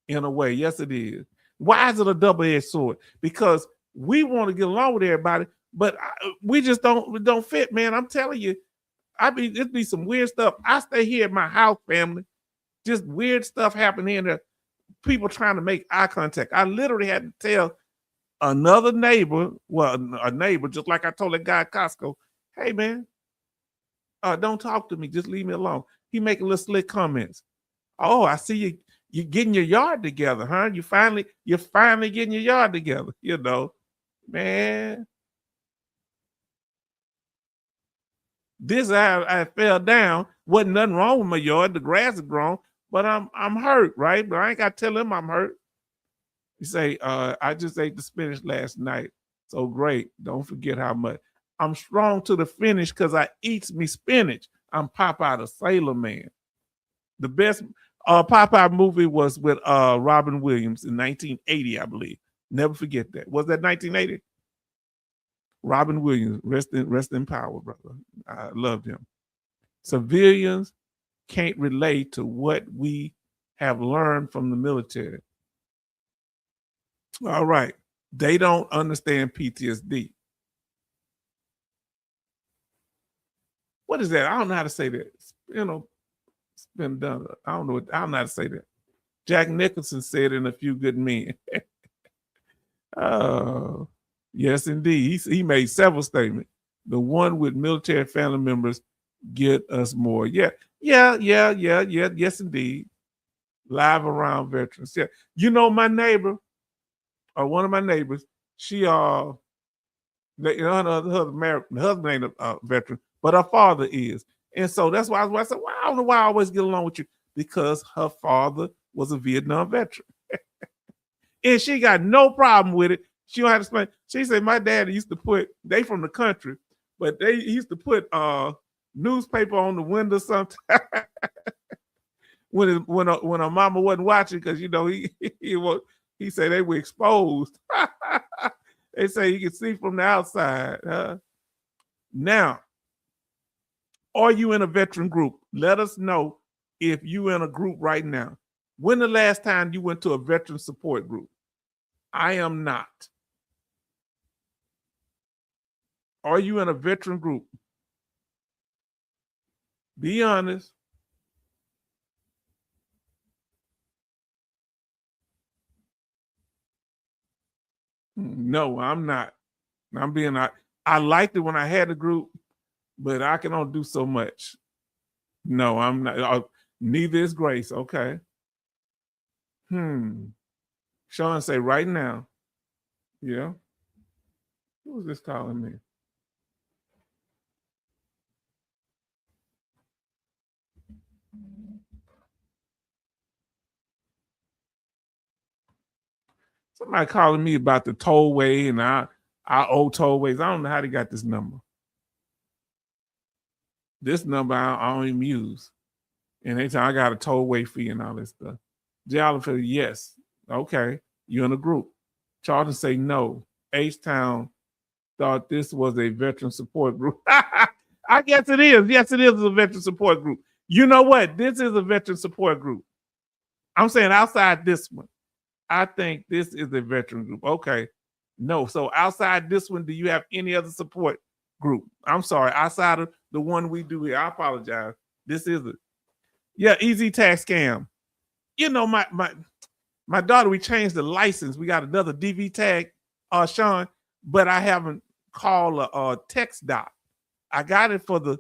in a way. Yes, it is. Why is it a double-edged sword? Because we want to get along with everybody, but we just don't fit, man. I'm telling you, it'd be some weird stuff. I stay here at my house, family. Just weird stuff happening here. There. People trying to make eye contact. I literally had to tell another neighbor, a neighbor, just like I told that guy at Costco, hey, man, don't talk to me. Just leave me alone. He making little slick comments. Oh, I see you getting your yard together, huh? You're finally getting your yard together, you know. Man. This I fell down. Wasn't nothing wrong with my yard. The grass is grown, but I'm hurt, right? But I ain't got to tell him I'm hurt. You say, I just ate the spinach last night. So great. Don't forget how much. I'm strong to the finish because I eats me spinach. I'm Popeye the Sailor Man. The best Popeye movie was with Robin Williams in 1980, I believe. Never forget that. Was that 1980? Robin Williams, rest in power, brother. I loved him. Civilians can't relate to what we have learned from the military. All right. They don't understand PTSD. What is that? I don't know how to say that. You know, it's been done. I don't know how to say that. Jack Nicholson said in A Few Good Men. Yes, indeed. He made several statements. The one with military family members get us more. Yeah, yes, indeed. Live around veterans. Yeah. You know, my neighbor, or one of my neighbors, she her husband ain't a veteran, but her father is. And so that's why I said, well, I don't know why I always get along with you. Because her father was a Vietnam veteran. And she got no problem with it. She don't have to explain. She said, my dad used to they from the country, but he used to put newspaper on the window sometimes when her mama wasn't watching, because you know he said they were exposed. They say you can see from the outside. Now, are you in a veteran group? Let us know if you're in a group right now. When the last time you went to a veteran support group? I am not. Are you in a veteran group? Be honest. No, I'm not. I'm being I liked it when I had a group, but I can only do so much. No, I'm not. Neither is Grace. Okay. Sean say right now. Yeah. Who's this calling me? Somebody calling me about the tollway and our old tollways. I don't know how they got this number. This number I don't even use. And they tell I got a tollway fee and all this stuff. Jollifer, yes. Okay. You're in a group. Charlton say no. H-Town thought this was a veteran support group. I guess it is. Yes, it is a veteran support group. You know what? This is a veteran support group. I'm saying outside this one. I think this is a veteran group. Okay. No. So outside this one, do you have any other support group? I'm sorry. Outside of the one we do here, I apologize. This is it. Yeah, Easy Tax Scam. You know, my daughter, we changed the license. We got another DV tag, Sean, but I haven't called a text dot. I got it for the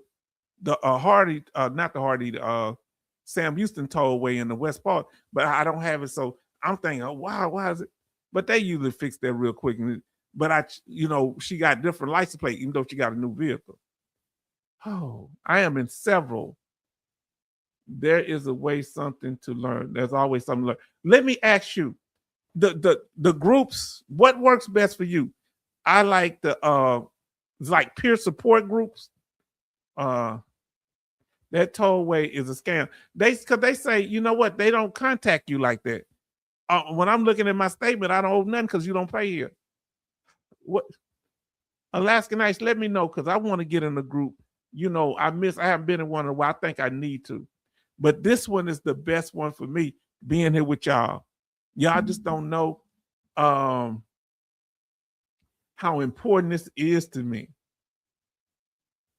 Sam Houston tollway in the West Park, but I don't have it. So I'm thinking, oh, wow, why is it? But they usually fix that real quick. But she got different license plate, even though she got a new vehicle. Oh, I am in several. There is a way, something to learn. There's always something to learn. Let me ask you, the groups, what works best for you? I like the like peer support groups. That tollway is a scam. Because they say, you know what? They don't contact you like that. When I'm looking at my statement, I don't owe nothing because you don't pay here. What? Alaska Nights, let me know because I want to get in a group. I haven't been in one in a while. I think I need to. But this one is the best one for me, being here with y'all. Y'all just don't know how important this is to me.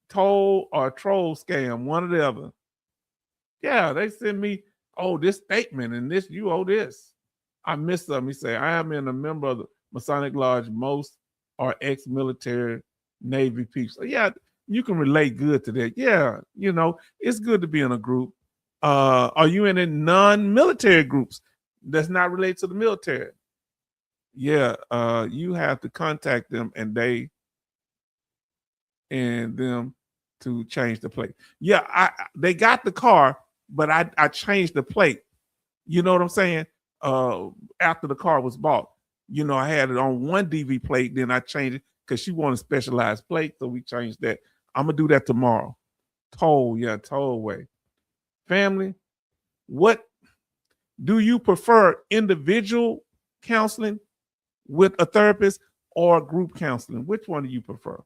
Toll or troll scam, one or the other. Yeah, they send me, this statement and this, you owe this. I missed something. He said, I am a member of the Masonic Lodge. Most are ex-military Navy people. So yeah, you can relate good to that. Yeah, it's good to be in a group. Are you in a non-military groups that's not related to the military? Yeah, you have to contact them and them to change the plate. Yeah, they got the car, but I changed the plate. You know what I'm saying? After the car was bought, I had it on one DV plate, then I changed it because she wanted a specialized plate, so we changed that. I'm gonna do that tomorrow. Tollway. Family, what do you prefer, individual counseling with a therapist or group counseling? Which one do you prefer?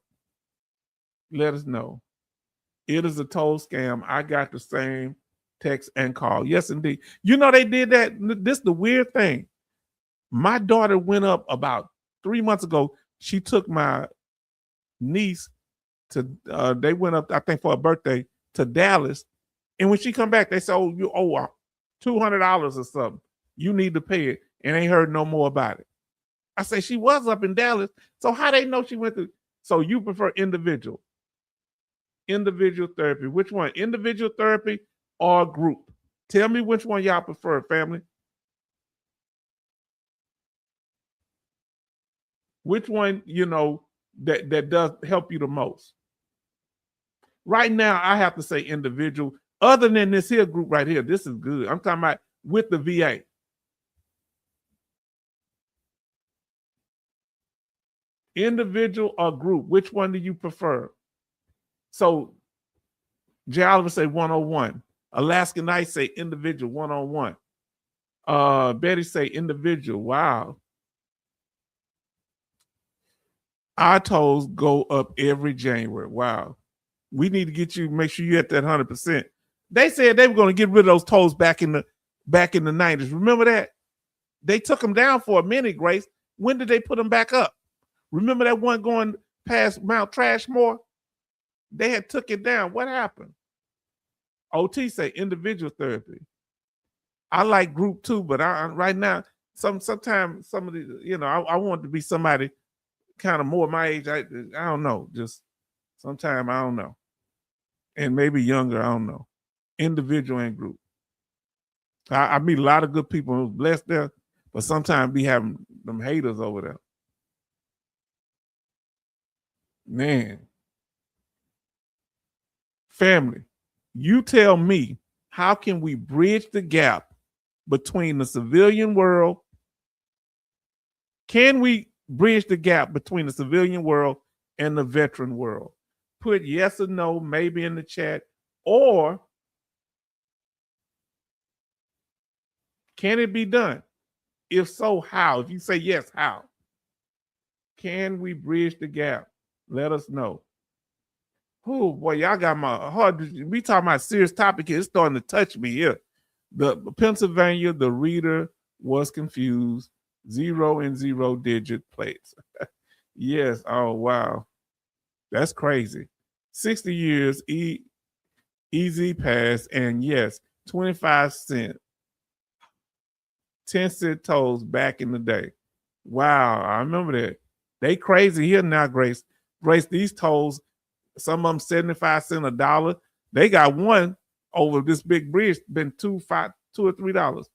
Let us know. It is a toll scam. I got the same text and call. Yes, indeed. They did that. This is the weird thing. My daughter went up about 3 months ago. She took my niece to, they went up, I think, for a birthday to Dallas. And when she come back, they said, you owe $200 or something. You need to pay it. And ain't heard no more about it. I say, she was up in Dallas. So how they know she went to? So you prefer individual therapy. Which one? Individual therapy or group? Tell me which one y'all prefer, family. Which one, that does help you the most? Right now, I have to say individual. Other than this here group right here, this is good. I'm talking about with the VA. Individual or group? Which one do you prefer? So, Jay Oliver say 101. Alaska Night say individual 101. Betty say individual. Wow. Our tolls go up every January. Wow. We need to get you, make sure you're at that 100%. They said they were going to get rid of those tolls back in the 90s. Remember that? They took them down for a minute, Grace. When did they put them back up? Remember that one going past Mount Trashmore? They had took it down. What happened? OT say individual therapy. I like group too, but right now, sometimes some of the, I want to be somebody kind of more my age. I don't know. Just sometimes I don't know. And maybe younger, I don't know. Individual and group. I meet a lot of good people who's blessed there, but sometimes we having them haters over there. Man. Family, you tell me, how can we bridge the gap between the civilian world? Can we bridge the gap between the civilian world and the veteran world? Put yes or no, maybe in the chat. Or can it be done? If so, how? If you say yes, how? Can we bridge the gap? Let us know. Oh boy, y'all got my heart. We talking about serious topic here. It's starting to touch me here. The Pennsylvania, the reader was confused. 0 and 0 digit plates. Yes. Oh wow, that's crazy. 60 years, easy pass, and yes, 25 cents. 10-cent tolls back in the day. Wow, I remember that. They crazy here now, Grace. Grace, these tolls, some of them 75 cents, $1. They got one over this big bridge, been $2 or $3.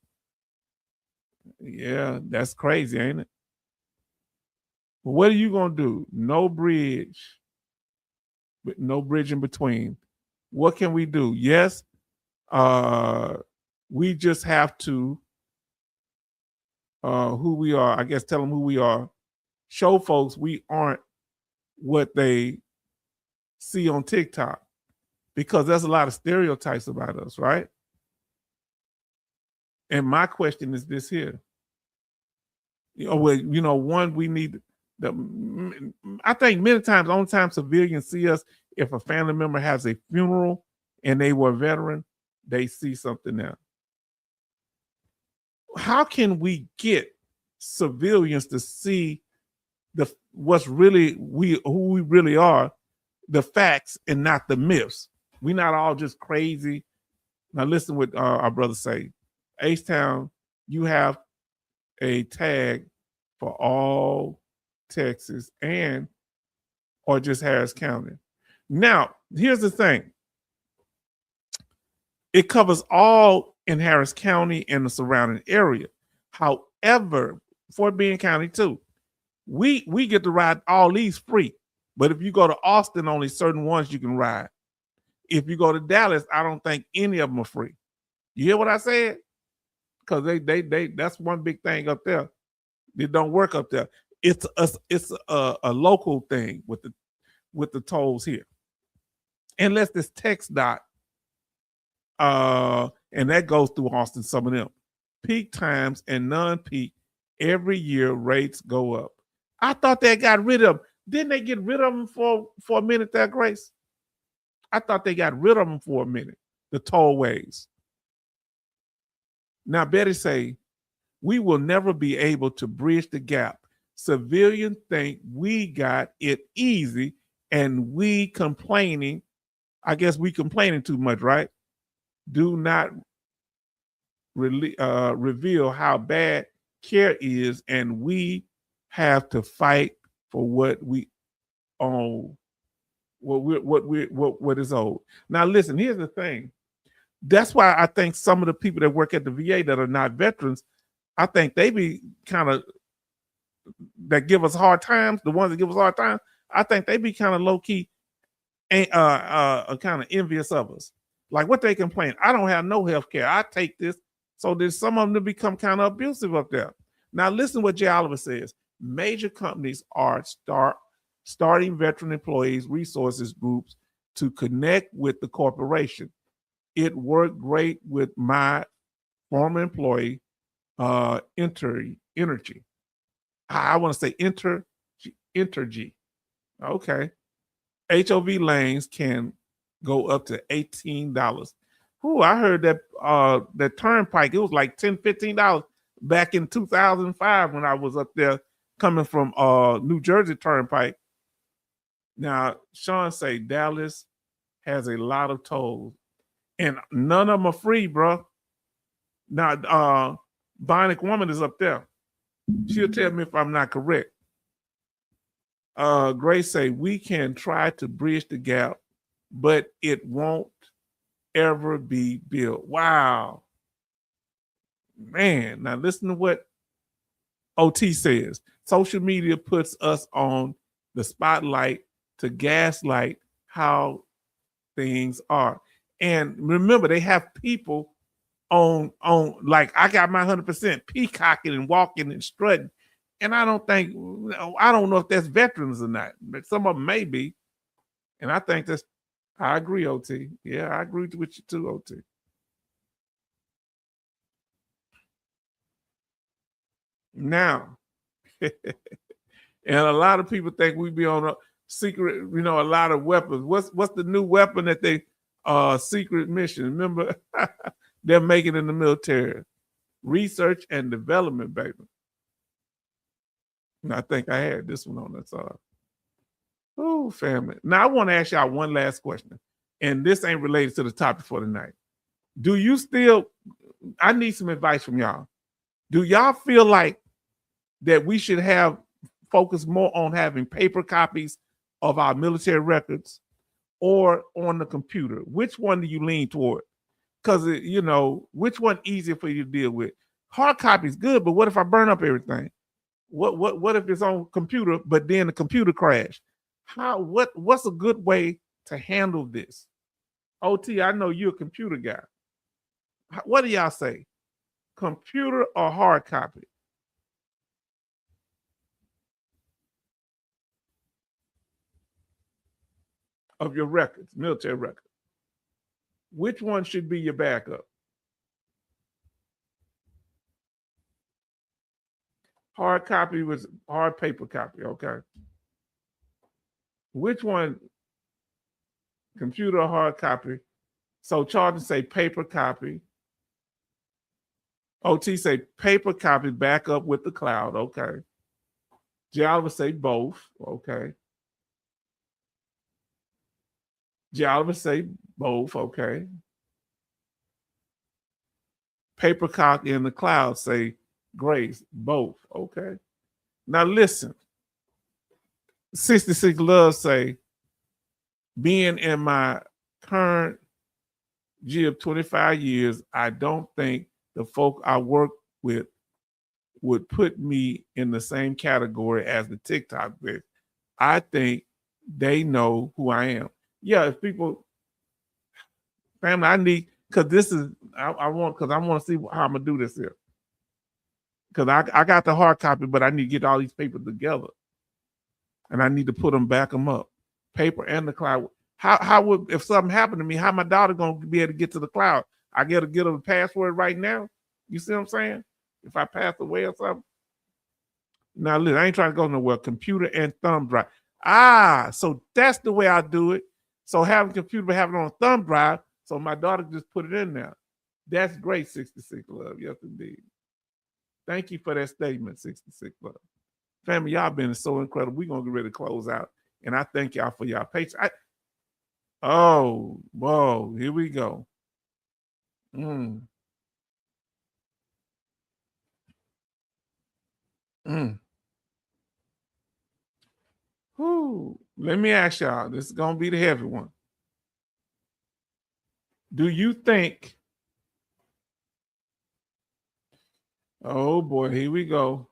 Yeah, that's crazy, ain't it? But what are you gonna do? No bridge, but no bridge in between. What can we do? Yes, we just have to who we are. I guess tell them who we are. Show folks we aren't what they see on TikTok, because there's a lot of stereotypes about us, right? And my question is this here. One, we need I think many times, the only time civilians see us if a family member has a funeral and they were a veteran, they see something else. How can we get civilians to see what's really who we really are, the facts and not the myths? We're not all just crazy. Now listen what our brother say. H-Town, you have a tag for all Texas or just Harris County. Now, here's the thing. It covers all in Harris County and the surrounding area. However, Fort Bend County too, we get to ride all these free. But if you go to Austin, only certain ones you can ride. If you go to Dallas, I don't think any of them are free. You hear what I said? Because they that's one big thing up there. It don't work up there. It's a local thing with the tolls here. Unless this text dot, and that goes through Austin, some of them. Peak times and non-peak, every year rates go up. I thought they got rid of them. Didn't they get rid of them for a minute there, Grace? I thought they got rid of them for a minute, the tollways. Now, Betty say, we will never be able to bridge the gap. Civilians think we got it easy and we complaining. I guess we complaining too much, right? Do not reveal how bad care is, and we have to fight for what we own, what is owed. Now, listen. Here's the thing. That's why I think some of the people that work at the VA that are not veterans, I think they be kind of that give us hard times. The ones that give us hard times, I think they be kind of low key, kind of envious of us. Like what they complain, I don't have no health care. I take this. So there's some of them that become kind of abusive up there. Now listen what Jay Oliver says. Major companies are starting veteran employees resources groups to connect with the corporation. It worked great with my former employee, Entergy. I want to say Entergy. Okay. HOV lanes can go up to $18. Ooh, I heard that that turnpike, it was like $10, $15 back in 2005 when I was up there coming from New Jersey Turnpike. Now, Sean say Dallas has a lot of tolls, and none of them are free, bro. Now, Bionic Woman is up there. She'll tell me if I'm not correct. Grace say we can try to bridge the gap, but it won't ever be built. Wow. Man, now listen to what OT says. Social media puts us on the spotlight to gaslight how things are. And remember, they have people on like I got my 100% peacocking and walking and strutting. And I don't know if that's veterans or not, but some of them may be. And I think I agree, OT. Yeah, I agree with you too, OT. Now, and a lot of people think we be on a secret, a lot of weapons. What's the new weapon that they secret mission? Remember, they're making in the military. Research and development, baby. And I think I had this one on that side. Oh, family. Now I want to ask y'all one last question. And this ain't related to the topic for tonight. Do you still, I need some advice from y'all. Do y'all feel like that we should have focused more on having paper copies of our military records or on the computer? Which one do you lean toward? Because, which one easier for you to deal with? Hard copy is good, but what if I burn up everything? What if it's on computer, but then the computer crash? What's a good way to handle this? OT, I know you're a computer guy. What do y'all say? Computer or hard copy? Of your records, military records. Which one should be your backup? Hard copy was hard paper copy, okay. Which one, computer or hard copy? So Charlton say paper copy. OT say paper copy, backup with the cloud, okay. Jalva say both, okay. Jalva say both, okay. Paper copy in the cloud say Grace, both, okay. Now listen, 66 Love say, being in my current GIB 25 years, I don't think the folk I work with would put me in the same category as the TikTok bitch. I think they know who I am. Yeah, if people, family, I need, because this is, I want to see how I'm going to do this here. Because I got the hard copy, but I need to get all these papers together. And I need to put them, back them up. Paper and the cloud. How would, if something happened to me, how my daughter going to be able to get to the cloud? I got to get her a password right now. You see what I'm saying? If I pass away or something. Now, listen, I ain't trying to go nowhere. Computer and thumb drive. So that's the way I do it. So having computer, but having it on a thumb drive, so my daughter just put it in there. That's great, 66 Love. Yes, indeed. Thank you for that statement, 66 Love. Family, y'all been so incredible. We're going to get ready to close out. And I thank y'all for y'all patience. Oh, whoa, here we go. Whew. Let me ask y'all, this is going to be the heavy one. Do you think, oh boy, here we go.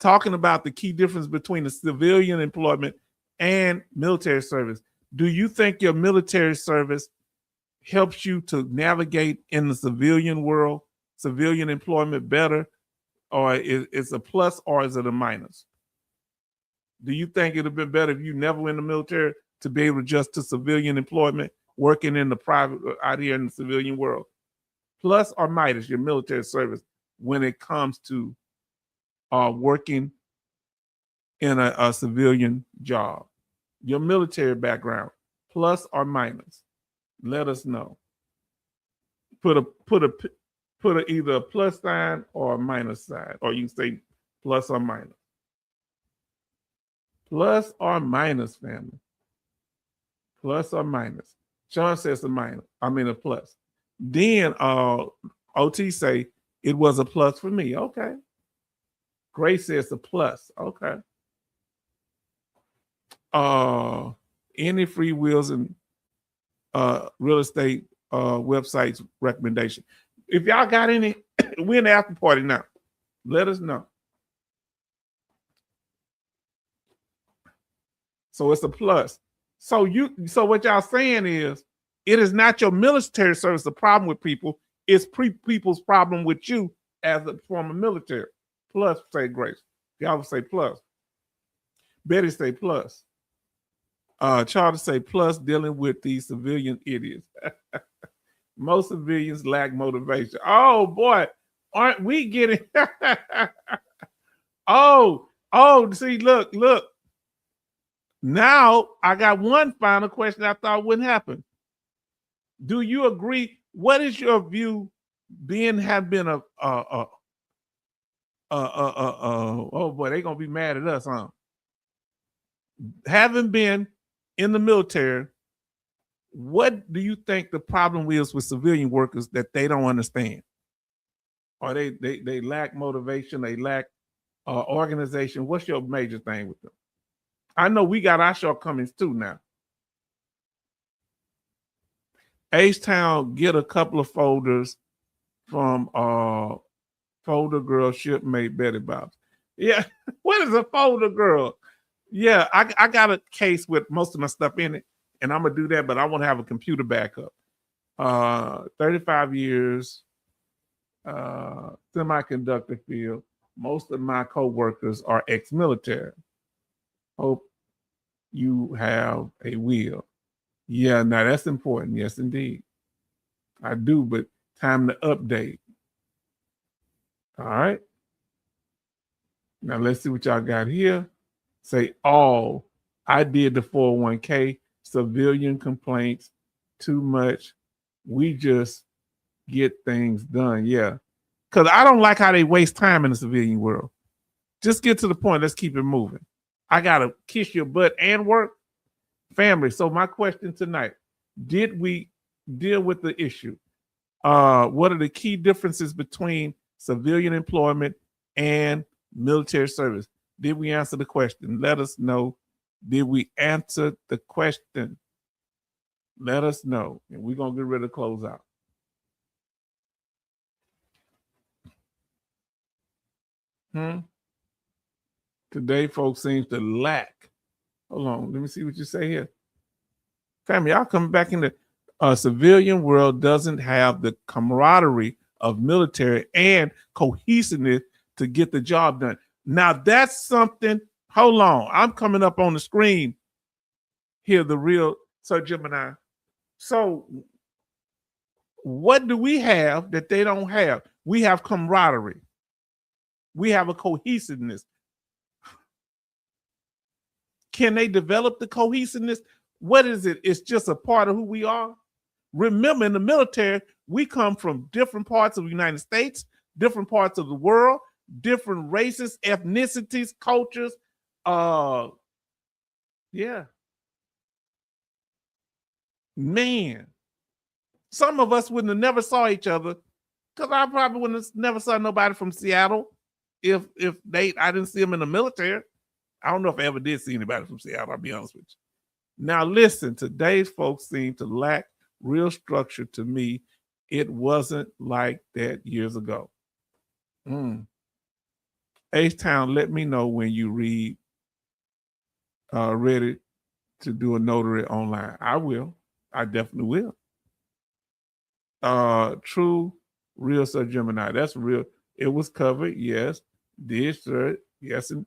Talking about the key difference between the civilian employment and military service. Do you think your military service helps you to navigate in the civilian world, civilian employment better, or is it a plus or is it a minus? Do you think it'd have been better if you never went in the military to be able to adjust to civilian employment, working in the private, out here in the civilian world? Plus or minus your military service when it comes to working in a civilian job? Your military background, plus or minus? Let us know. Put either a plus sign or a minus sign, or you can say plus or minus. Plus or minus, family. Plus or minus. Sean says a minus. I mean a plus. Then OT say it was a plus for me. Okay. Grace says a plus. Okay. Any free wills and real estate websites recommendation. If y'all got any, we're in the after party now. Let us know. So it's a plus. So what y'all saying is, it is not your military service the problem with people. It's people's problem with you as a former military. Plus, say Grace. Y'all would say plus. Betty say plus. Charles say plus, dealing with these civilian idiots. Most civilians lack motivation. Oh boy, aren't we getting? oh, see, look. Now I got one final question I thought wouldn't happen. Do you agree? What is your view? Have been oh boy, they're gonna be mad at us, huh? Having been in the military, what do you think the problem is with civilian workers that they don't understand? Or they lack motivation, they lack organization? What's your major thing with them? I know we got our shortcomings too now. H-Town, get a couple of folders from Folder girl shipmate Betty Bob. Yeah. What is a folder girl? Yeah, I got a case with most of my stuff in it, and I'm gonna do that, but I want to have a computer backup. 35 years, semiconductor field. Most of my co-workers are ex-military. Hope you have a will. Yeah, now that's important. Yes, indeed. I do, but time to update. All right. Now let's see what y'all got here. Say all. I did the 401k, civilian complaints, too much. We just get things done. Yeah. Because I don't like how they waste time in the civilian world. Just get to the point. Let's keep it moving. I got to kiss your butt and work. Family. So my question tonight, did we deal with the issue? What are the key differences between civilian employment and military service? Did we answer the question? Let us know. Did we answer the question? Let us know. And we're going to get ready to close out. Today, folks seem to lack. Hold on. Let me see what you say here. Family, y'all coming back in the civilian world doesn't have the camaraderie of military and cohesiveness to get the job done. Now, that's something. Hold on. I'm coming up on the screen here, the real Sir Gemini. So, what do we have that they don't have? We have camaraderie. We have a cohesiveness. Can they develop the cohesiveness? What is it? It's just a part of who we are. Remember, in the military, we come from different parts of the United States, different parts of the world, different races, ethnicities, cultures. Yeah. Man, some of us wouldn't have never saw each other because I probably wouldn't have never saw nobody from Seattle if I didn't see them in the military. I don't know if I ever did see anybody from Seattle, I'll be honest with you. Now, listen, today's folks seem to lack real structure to me. It wasn't like that years ago. H-Town, let me know when you ready to do a notary online. I will. I definitely will. True, real Sir Gemini. That's real. It was covered. Yes. Did, sir. Yes, and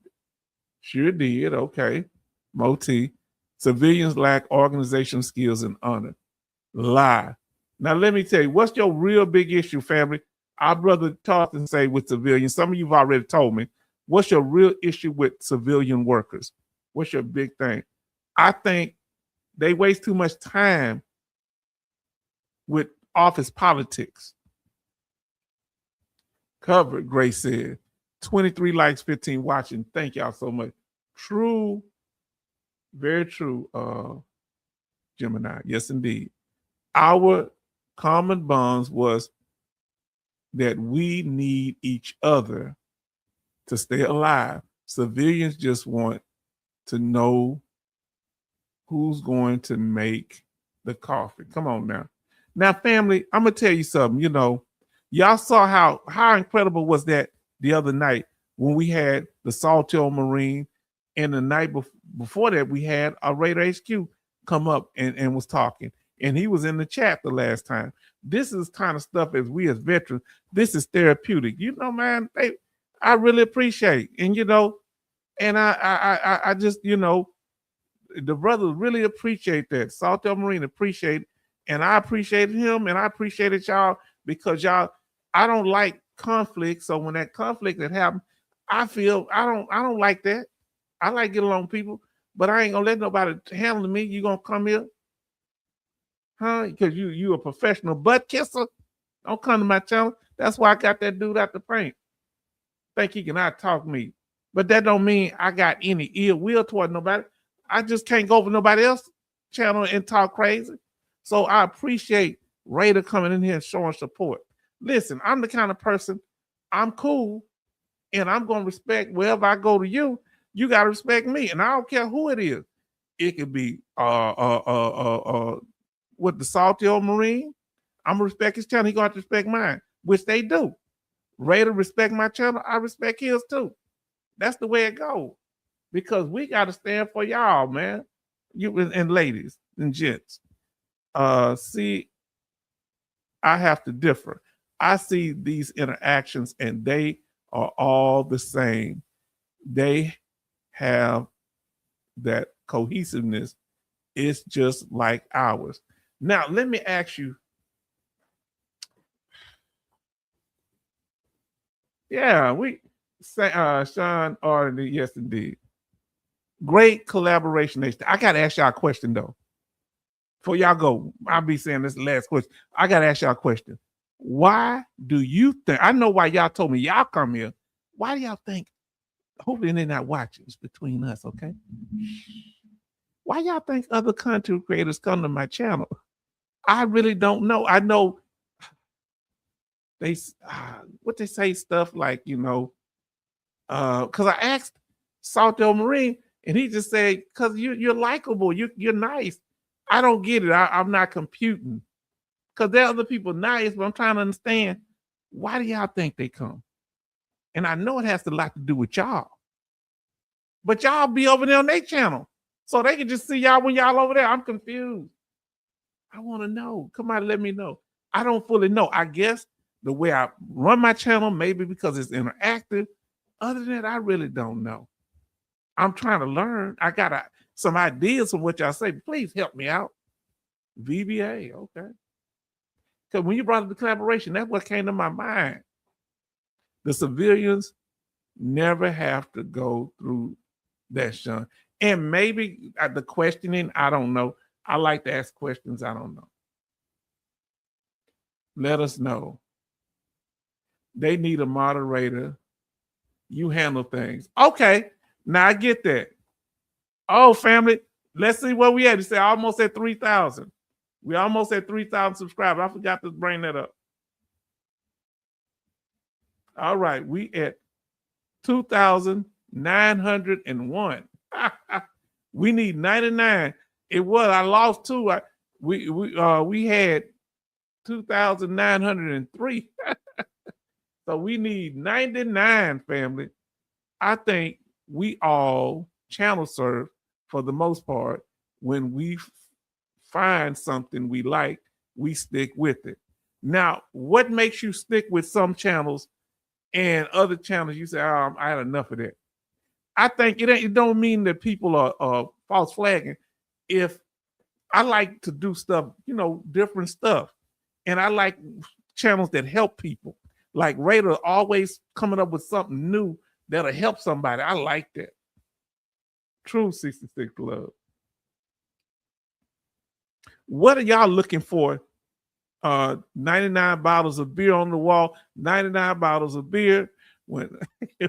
sure did. Okay. Moti. Civilians lack organization skills and honor. Lie. Now, let me tell you, what's your real big issue, family? Our brother talked and say with civilians. Some of you've already told me. What's your real issue with civilian workers? What's your big thing? I think they waste too much time with office politics. Covered, Grace said. 23 likes, 15 watching. Thank y'all so much. True. Very true, Gemini. Yes, indeed. Our common bonds was that we need each other to stay alive. Civilians just want to know who's going to make the coffee. Come on now. Now, family, I'm going to tell you something. You know, y'all saw how incredible was that the other night when we had the Saltillo Marine, and the night before that we had a Raider HQ come up and was talking. And he was in the chat the last time. This is kind of stuff as we as veterans, this is therapeutic. You know, man, I really appreciate. And, you know, and I just, you know, the brothers really appreciate that. Saltillo Marine appreciate it. And I appreciated him and I appreciated y'all because y'all, I don't like conflict. So when that conflict that happened, I feel I don't like that. I like getting along with people, but I ain't gonna let nobody handle me. You gonna come here? Huh? Because you a professional butt kisser. Don't come to my channel. That's why I got that dude out the paint. Think he can out talk me. But that don't mean I got any ill will toward nobody. I just can't go over nobody else's channel and talk crazy. So I appreciate Raider coming in here and showing support. Listen, I'm the kind of person, I'm cool, and I'm gonna respect wherever I go to you. You gotta respect me, and I don't care who it is. It could be with the Saltillo Marine. I'm gonna respect his channel. He gonna have to respect mine, which they do. Raider respect my channel, I respect his too. That's the way it goes. Because we got to stand for y'all, man. You and ladies and gents. See, I have to differ. I see these interactions and they are all the same. They have that cohesiveness. It's just like ours. Now, let me ask you. Yeah, we say Sean already, yes, indeed. Great collaboration. I gotta ask y'all a question though. Before y'all go, I'll be saying this last question. I gotta ask y'all a question. Why do you think? I know why y'all told me y'all come here. Why do y'all think? Hopefully they're not watching. It's between us, okay? Why y'all think other content creators come to my channel? I really don't know. I know they what they say stuff like, you know, because I asked Salto Marine and he just said, because you're likable, you're nice. I don't get it. I'm not computing. Because there are other people nice, but I'm trying to understand, why do y'all think they come? And I know it has a lot to do with y'all. But y'all be over there on their channel. So they can just see y'all when y'all over there. I'm confused. I want to know. Come on, let me know. I don't fully know. I guess the way I run my channel, maybe because it's interactive. Other than that, I really don't know. I'm trying to learn. I got some ideas from what y'all say. Please help me out. VBA, okay. Because when you brought up the collaboration, that's what came to my mind. The civilians never have to go through that, Sean. And maybe the questioning, I don't know. I like to ask questions I don't know. Let us know. They need a moderator. You handle things. Okay, now I get that. Oh, family, let's see where we at. You say almost at 3,000. We almost at 3,000 subscribers. I forgot to bring that up. All right, we at 2,901. We need 99. It was, I lost two. We had 2,903. So we need 99, family. I think we all channel surf for the most part. When we find something we like, we stick with it. Now, what makes you stick with some channels and other channels you say, oh, I had enough of that? I think it don't mean that people are false flagging. If I like to do stuff, you know, different stuff, and I like channels that help people, like Raider always coming up with something new that'll help somebody. I like that. True 66 Love. What are y'all looking for? 99 bottles of beer on the wall, 99 bottles of beer. When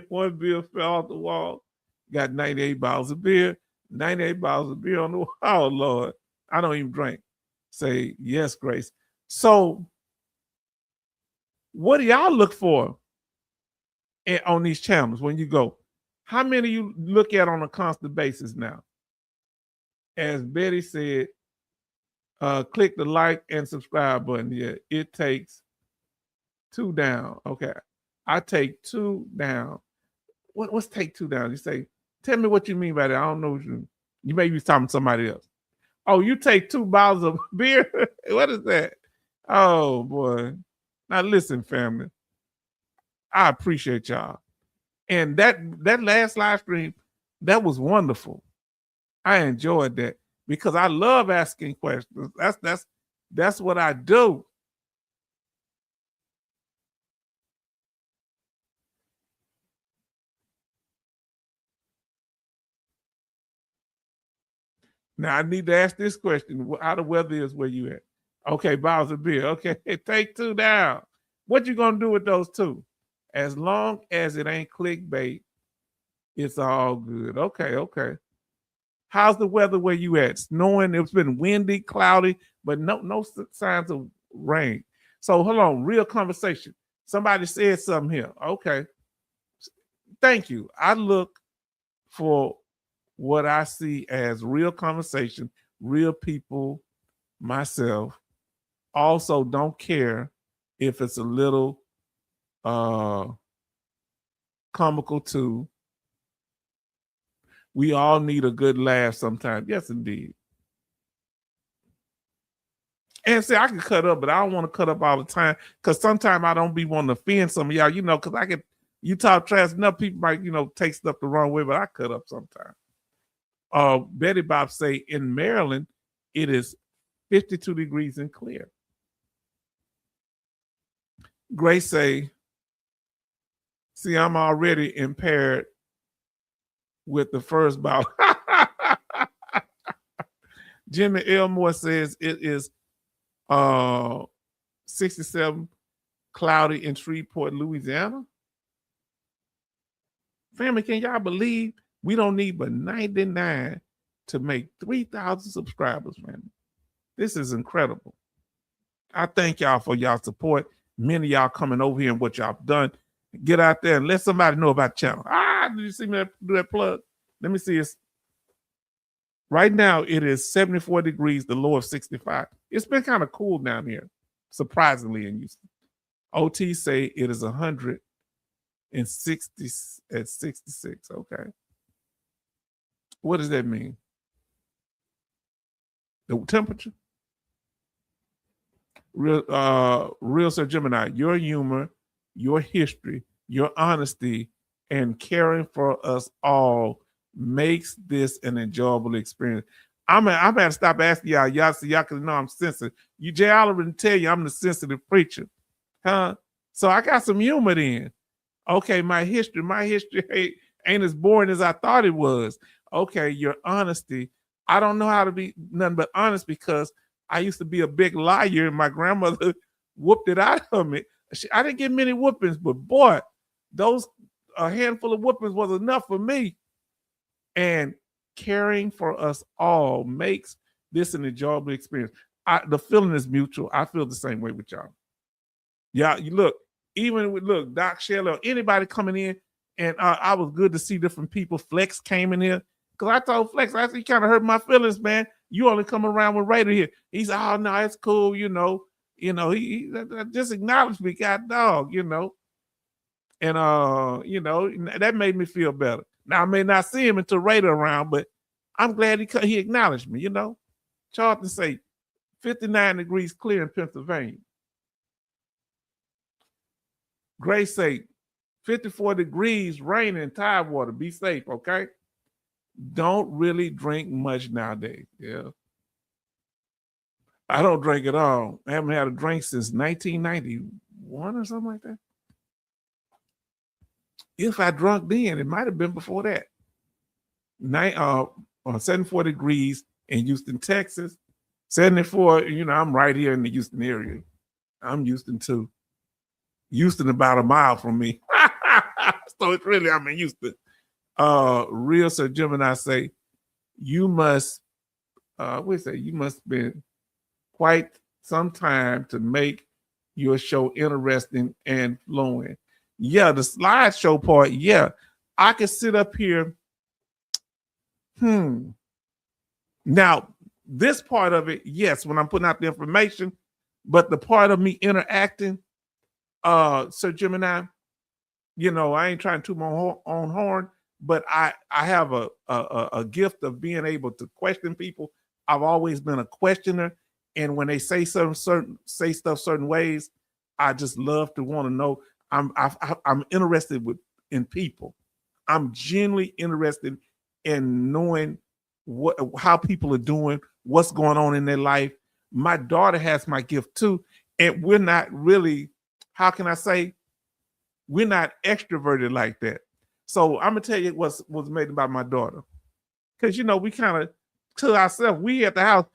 one beer fell off the wall, got 98 bottles of beer, 98 bottles of beer on the wall. Oh, Lord. I don't even drink. Say, yes, Grace. So, what do y'all look for on these channels when you go? How many you look at on a constant basis now? As Betty said, click the like and subscribe button. Yeah, it takes 2 down. Okay. I take 2 down. What's take 2 down? You say, tell me what you mean by that. I don't know what you may be talking to somebody else. Oh, you take 2 bottles of beer? What is that? Oh, boy. Now, listen, family. I appreciate y'all. And that last live stream, that was wonderful. I enjoyed that because I love asking questions. That's what I do. Now I need to ask this question: how the weather is where you at? Okay, bottles of beer. Okay, take 2 down. What you gonna do with those 2? As long as it ain't clickbait, it's all good. Okay, okay. How's the weather where you at? Snowing. It's been windy, cloudy, but no signs of rain. So hold on, real conversation. Somebody said something here. Okay. Thank you. I look for what I see as real conversation, real people, myself. Also, don't care if it's a little comical too. We all need a good laugh sometimes. Yes, indeed. And see, I can cut up, but I don't want to cut up all the time because sometimes I don't be wanting to offend some of y'all, because you talk trash enough, people might, take stuff the wrong way, but I cut up sometimes. Betty Bob say in Maryland, it is 52 degrees and clear. Grace say, see, I'm already impaired with the first bout. Jimmy Elmore says it is 67 cloudy in Shreveport, Louisiana. Family, can y'all believe we don't need but 99 to make 3,000 subscribers, family? This is incredible. I thank y'all for y'all support. Many of y'all coming over here and what y'all done. Get out there and let somebody know about the channel. Did you see me do that plug? Let me see. Right now, it is 74 degrees, the low of 65. It's been kind of cool down here, surprisingly, in Houston. OT say it is 160 at 66. Okay. What does that mean? The temperature? Real Sir Gemini, your humor, your history, your honesty, and caring for us all makes this an enjoyable experience. I'm going to stop asking y'all so y'all can know I'm sensitive. Jay Oliver didn't tell you I'm the sensitive preacher. Huh? So I got some humor then. Okay, my history ain't as boring as I thought it was. Okay, your honesty. I don't know how to be nothing but honest because I used to be a big liar and my grandmother whooped it out of me. I didn't get many whoopings, but boy, a handful of whoopings was enough for me. And caring for us all makes this an enjoyable experience. The feeling is mutual. I feel the same way with y'all. Yeah, you look, even with Doc Shelley or anybody coming in, and I was good to see different people. Flex came in here because I told Flex, I said, you kind of hurt my feelings, man. You only come around with Raider here. He said, oh no, it's cool, he just acknowledged me, god dog, and that made me feel better. Now I may not see him until Raider around, but I'm glad he acknowledged me, Charlton say 59 degrees clear in Pennsylvania. Grace say 54 degrees, rain and tide water. Be safe, okay? Don't really drink much nowadays. Yeah. I don't drink at all. I haven't had a drink since 1991 or something like that. If I drunk then, it might have been before that. 74 degrees in Houston, Texas. 74, I'm right here in the Houston area. I'm Houston too. Houston about a mile from me. So it's really, I'm in Houston. Real Sir Gemini say, you must spend quite some time to make your show interesting and flowing. Yeah, the slideshow part, yeah. I could sit up here. Now, this part of it, yes, when I'm putting out the information, but the part of me interacting, Sir Gemini, I ain't trying to toot my own horn, but I have a gift of being able to question people. I've always been a questioner, and when they say stuff certain ways, I just love to want to know. I'm interested in people. I'm genuinely interested in knowing how people are doing, what's going on in their life. My daughter has my gift too, and we're not really, how can I say, we're not extroverted like that. So I'm gonna tell you what's made about my daughter, because we kind of to ourselves. We at the house,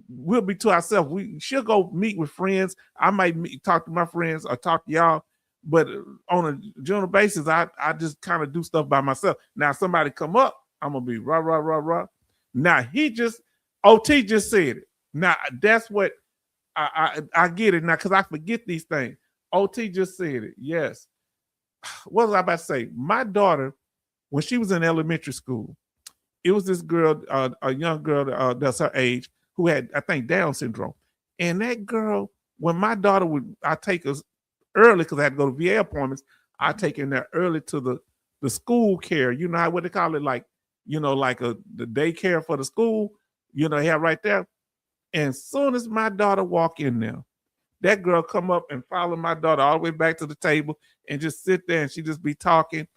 we'll be to ourselves. She'll go meet with friends. I might talk to my friends or talk to y'all, but on a general basis, I just kind of do stuff by myself. Now somebody come up, I'm gonna be rah rah rah rah. Now OT just said it. Now that's what I get it now because I forget these things. OT just said it. Yes. What was I about to say? My daughter, when she was in elementary school, it was this girl, a young girl that's her age, who had, I think, Down syndrome. And that girl, when my daughter I take early because I had to go to VA appointments. I take in there early to the school care. You know what they call it, like, like the daycare for the school. They have right there. And as soon as my daughter walk in there, that girl come up and follow my daughter all the way back to the table and just sit there, and she just be talking.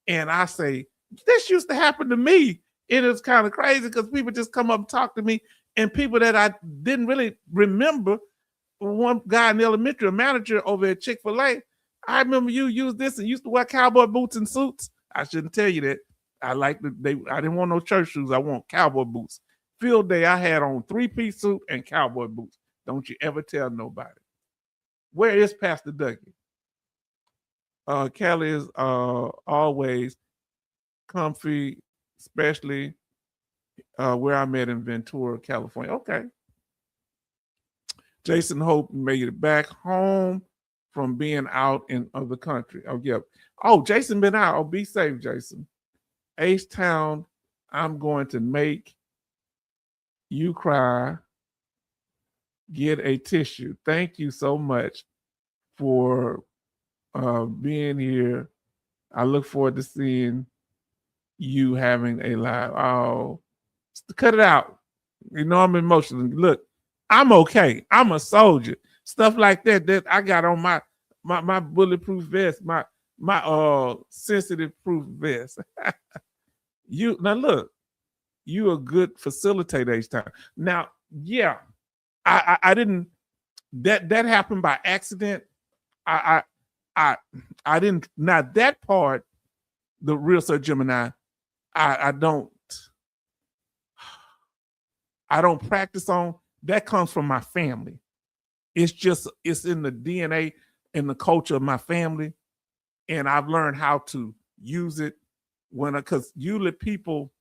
And I say, this used to happen to me. It is kind of crazy because people just come up and talk to me, and people that I didn't really remember. One guy in the elementary, a manager over at Chick-fil-A, I remember you used this and used to wear cowboy boots and suits. I shouldn't tell you that. I didn't want no church shoes. I want cowboy boots. Field day, I had on 3-piece suit and cowboy boots. Don't you ever tell nobody. Where is Pastor Dougie? Kelly is always comfy, especially where I met in Ventura, California. Okay. Jason Hope made it back home from being out in the country. Oh, yeah. Oh, Jason been out. Oh, be safe, Jason. H-Town, I'm going to make you cry. Get a tissue. Thank you so much for being here. I look forward to seeing you having a live. Oh, cut it out. I'm emotional. Look, I'm okay. I'm a soldier. Stuff like that I got on my bulletproof vest, my sensitive proof vest. Now look, you a good facilitator each time. Now, yeah, I didn't. That happened by accident. I didn't. Now that part, the Real Sir Gemini, I don't practice on. That comes from my family. It's in the DNA and the culture of my family, and I've learned how to use it because usually people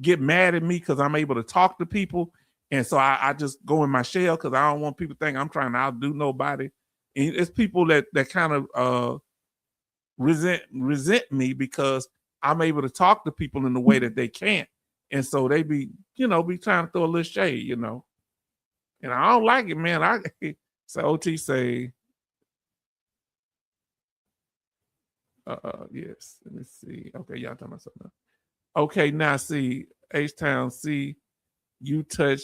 get mad at me because I'm able to talk to people. And so I just go in my shell because I don't want people to think I'm trying to outdo nobody. And it's people that kind of resent me because I'm able to talk to people in the way that they can't. And so they be trying to throw a little shade, And I don't like it, man. So OT say, yes. Let me see. Okay, y'all talking about something. Okay, now see, H-Town, see, you touch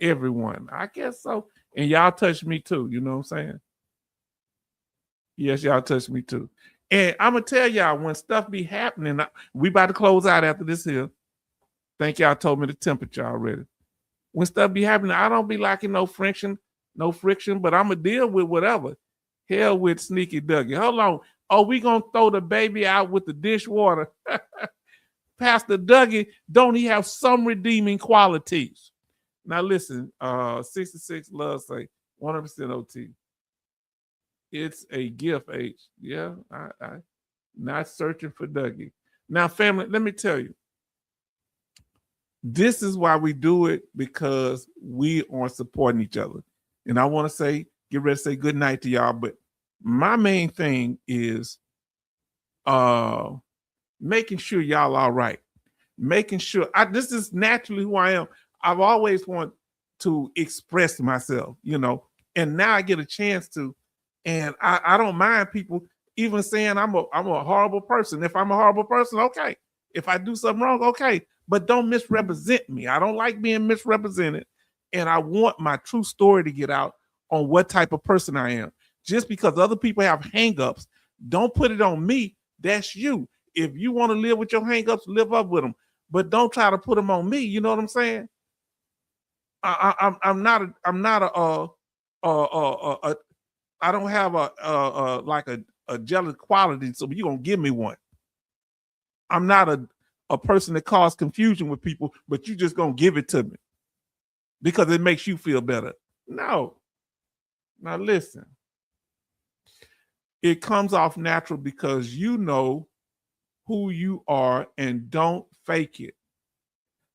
everyone. I guess so. And y'all touch me too. You know what I'm saying? Yes, y'all touch me too. And I'm going to tell y'all when stuff be happening, we about to close out after this here. Thank y'all told me the temperature already. When stuff be happening, I don't be liking no friction, but I'm going to deal with whatever. Hell with Sneaky Dougie. Hold on. Oh, we going to throw the baby out with the dishwater. Pastor Dougie, don't he have some redeeming qualities? Now listen, 66 Love say 100% OT. It's a gift, H. Yeah, I not searching for Dougie. Now, family, let me tell you. This is why we do it, because we are supporting each other. And I want to get ready to say good night to y'all. But my main thing is making sure y'all all right. Making sure this is naturally who I am. I've always wanted to express myself, and now I get a chance to, and I don't mind people even saying I'm a horrible person. If I'm a horrible person, okay. If I do something wrong, okay. But don't misrepresent me. I don't like being misrepresented, and I want my true story to get out on what type of person I am. Just because other people have hangups, don't put it on me. That's you. If you want to live with your hangups, live up with them. But don't try to put them on me. You know what I'm saying? I'm not I don't have a jealous quality, so you're gonna give me one. I'm not a person that causes confusion with people, but you just gonna give it to me because it makes you feel better. No. Now listen. It comes off natural because you know who you are and don't fake it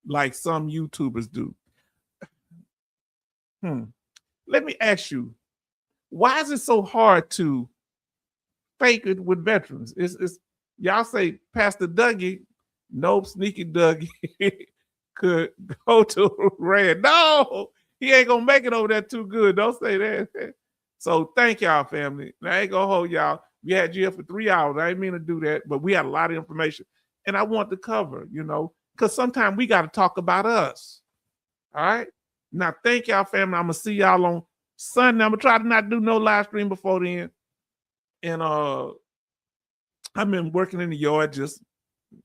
like some YouTubers do. Let me ask you, why is it so hard to fake it with veterans? It's y'all say Pastor Dougie, nope, Sneaky Dougie could go to Red. No, he ain't gonna make it over there too good. Don't say that. So thank y'all, family. I ain't gonna hold y'all. We had you here for 3 hours. I didn't mean to do that, but we had a lot of information. And I want to cover, because sometimes we got to talk about us. All right. Now, thank y'all, family. I'm gonna see y'all on Sunday. I'm gonna try to not do no live stream before then. And I've been working in the yard just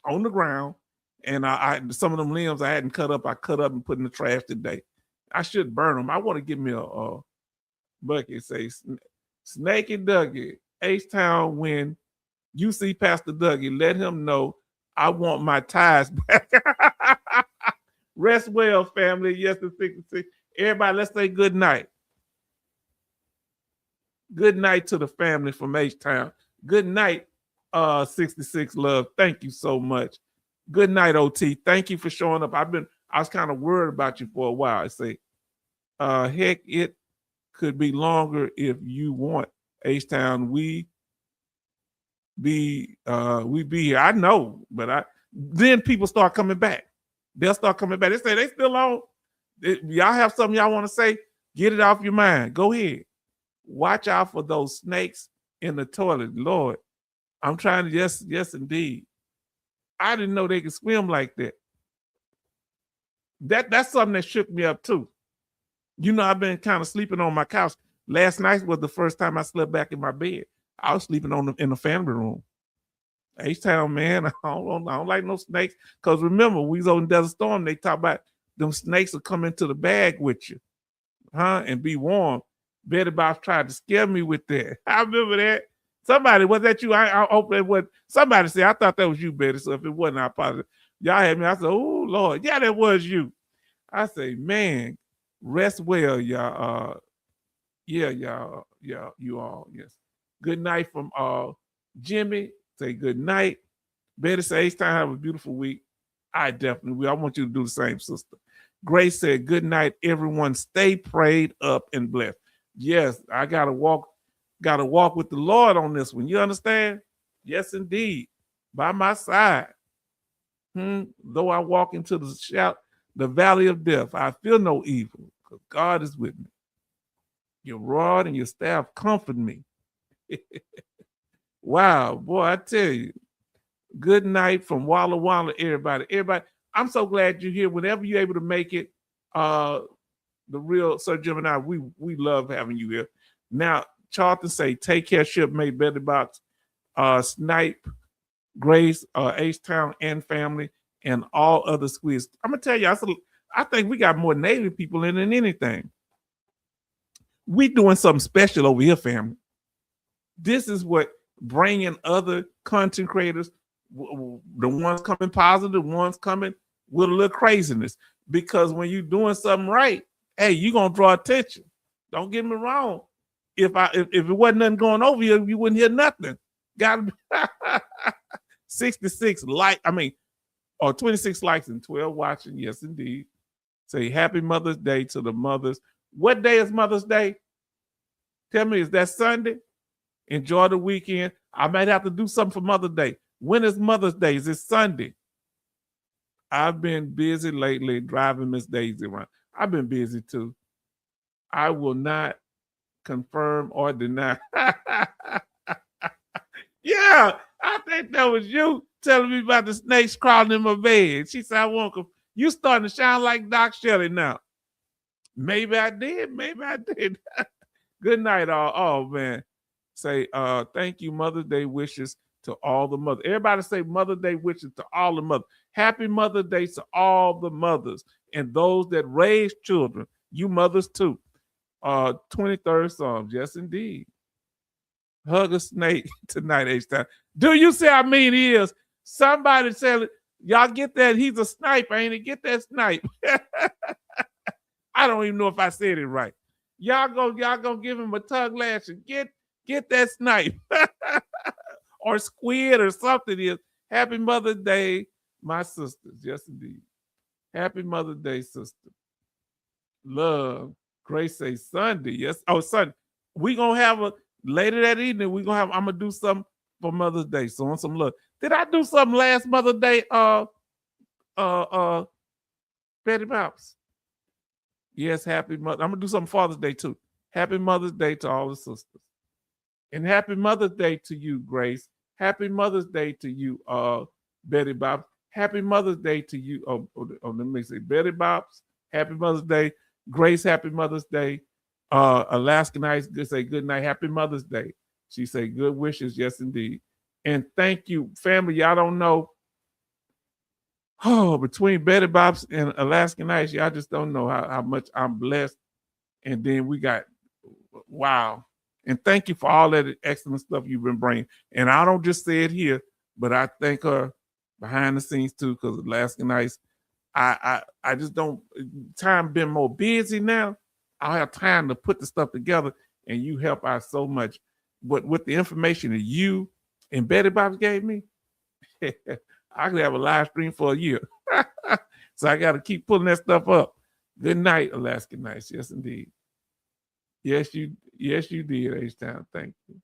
on the ground. And I some of them limbs I hadn't cut up, I cut up and put in the trash today. I should burn them. I want to give me a bucket. Say, Snake and Dougie, H-Town, when you see Pastor Dougie, let him know I want my ties back. Rest well, family. Yes, the 66. Everybody, let's say good night. Good night to the family from H-Town. Good night, 66 Love. Thank you so much. Good night, OT. Thank you for showing up. I was kind of worried about you for a while. I say, heck, it could be longer if you want. H-Town, we be here. I know, but then people start coming back. They'll start coming back. They say they still on. Y'all have something y'all want to say? Get it off your mind. Go ahead. Watch out for those snakes in the toilet. Lord, I'm trying to, yes, indeed. I didn't know they could swim like that. That's something that shook me up too. I've been kind of sleeping on my couch. Last night was the first time I slept back in my bed. I was sleeping in the family room. H-Town, man, I don't like no snakes. Because remember, we was on Desert Storm, they talk about them snakes will come into the bag with you, and be warm. Betty Bob tried to scare me with that. I remember that. Somebody, was that you? I hope it was. Somebody said, I thought that was you, Betty. So if it wasn't, I apologize. Y'all had me. I said, oh, Lord. Yeah, that was you. I say, man, rest well, y'all. Yeah, y'all. Yeah, you all. Yes. Good night from Jimmy. Say good night. Betty say, H-Town, have a beautiful week. I definitely will. I want you to do the same, sister. Grace said, good night, everyone. Stay prayed up and blessed. Yes, I gotta walk with the Lord on this one. You understand? Yes, indeed. By my side. Though I walk into the valley of death, I feel no evil, because God is with me. Your rod and your staff comfort me. Wow, boy, I tell you. Good night from Walla Walla, everybody. Everybody, I'm so glad you're here. Whenever you're able to make it, the real Sir Gemini, we love having you here. Now, Charlton say, take care, shipmate, Betty Box, Snipe, Grace, H-Town and family, and all other squeeze. I'm gonna tell you, I think we got more Navy people in than anything. We doing something special over here, family. This is what bringing other content creators, the ones coming positive, the ones coming with a little craziness. Because when you're doing something right, hey, you're gonna draw attention. Don't get me wrong. If it wasn't nothing going over here, you wouldn't hear nothing. Gotta be 66 or 26 likes and 12 watching. Yes, indeed. Say happy Mother's Day to the mothers. What day is Mother's Day? Tell me, is that Sunday? Enjoy the weekend. I might have to do something for Mother's Day. When is Mother's Day? Is it Sunday? I've been busy lately driving Miss Daisy around. I've been busy too. I will not confirm or deny. Yeah, I think that was you telling me about the snakes crawling in my bed. She said, I won't. You starting to sound like Doc Shelley now. Maybe I did. Maybe I did. Good night, all. Oh, man. Say, thank you, Mother's Day wishes to all the mothers. Everybody say Mother's Day wishes to all the mothers. Happy Mother's Day to all the mothers and those that raise children. You mothers too. 23rd Psalms. Yes, indeed. Hug a snake tonight, H-Town. Do you see how mean he is? Somebody said, y'all get that? He's a sniper, ain't he? Get that snipe. I don't even know if I said it right. Y'all gonna give him a tug lash and get that snipe. Or squid or something is. Happy Mother's Day, my sisters. Yes, indeed. Happy Mother's Day, sister. Love. Grace say Sunday. Yes. Oh, Sunday. We gonna have later that evening, I'm gonna do something for Mother's Day. So on some love. Did I do something last Mother's Day? Betty Pops. Yes, happy Mother. I'm gonna do something Father's Day too. Happy Mother's Day to all the sisters. And happy Mother's Day to you, Grace. Happy Mother's Day to you, Betty Bob. Happy Mother's Day to you. Let me say Betty Bob's. Happy Mother's Day. Grace, happy Mother's Day. Alaska Nice, say good night. Happy Mother's Day. She say good wishes. Yes, indeed. And thank you, family. Y'all don't know. Oh, between Betty Bob's and Alaska Nice, y'all just don't know how much I'm blessed. And then we got, wow. And thank you for all that excellent stuff you've been bringing. And I don't just say it here, but I thank her behind the scenes too, because Alaska Nice, I just don't, time been more busy now. I have time to put the stuff together, and you help out so much. But with the information that you and Betty Bob's gave me, I could have a live stream for a year. So I got to keep pulling that stuff up. Good night, Alaska Nice. Yes, indeed. Yes, you did, H-Town. Thank you.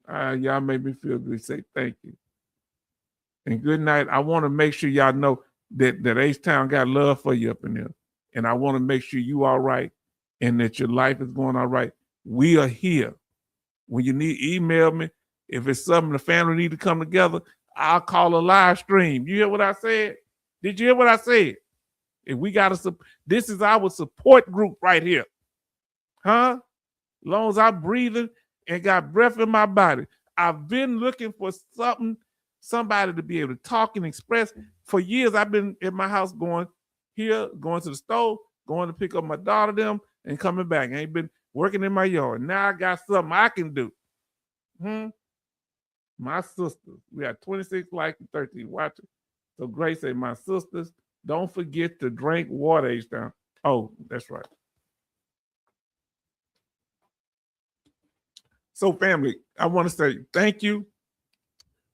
Y'all made me feel good. Say thank you. And good night. I want to make sure y'all know that H-Town got love for you up in there. And I want to make sure you all right and that your life is going all right. We are here. When you need, email me. If it's something the family need to come together, I'll call a live stream. You hear what I said? Did you hear what I said? If we got this is our support group right here. Huh? As long as I'm breathing and got breath in my body. I've been looking for somebody to be able to talk and express. For years, I've been in my house going to the stove, going to pick up my daughter, them, and coming back. I ain't been working in my yard. Now I got something I can do. My sisters, we have 26 likes and 13 watching. So Grace say, my sisters, don't forget to drink water, H-Town. Oh, that's right. So family, I want to say thank you.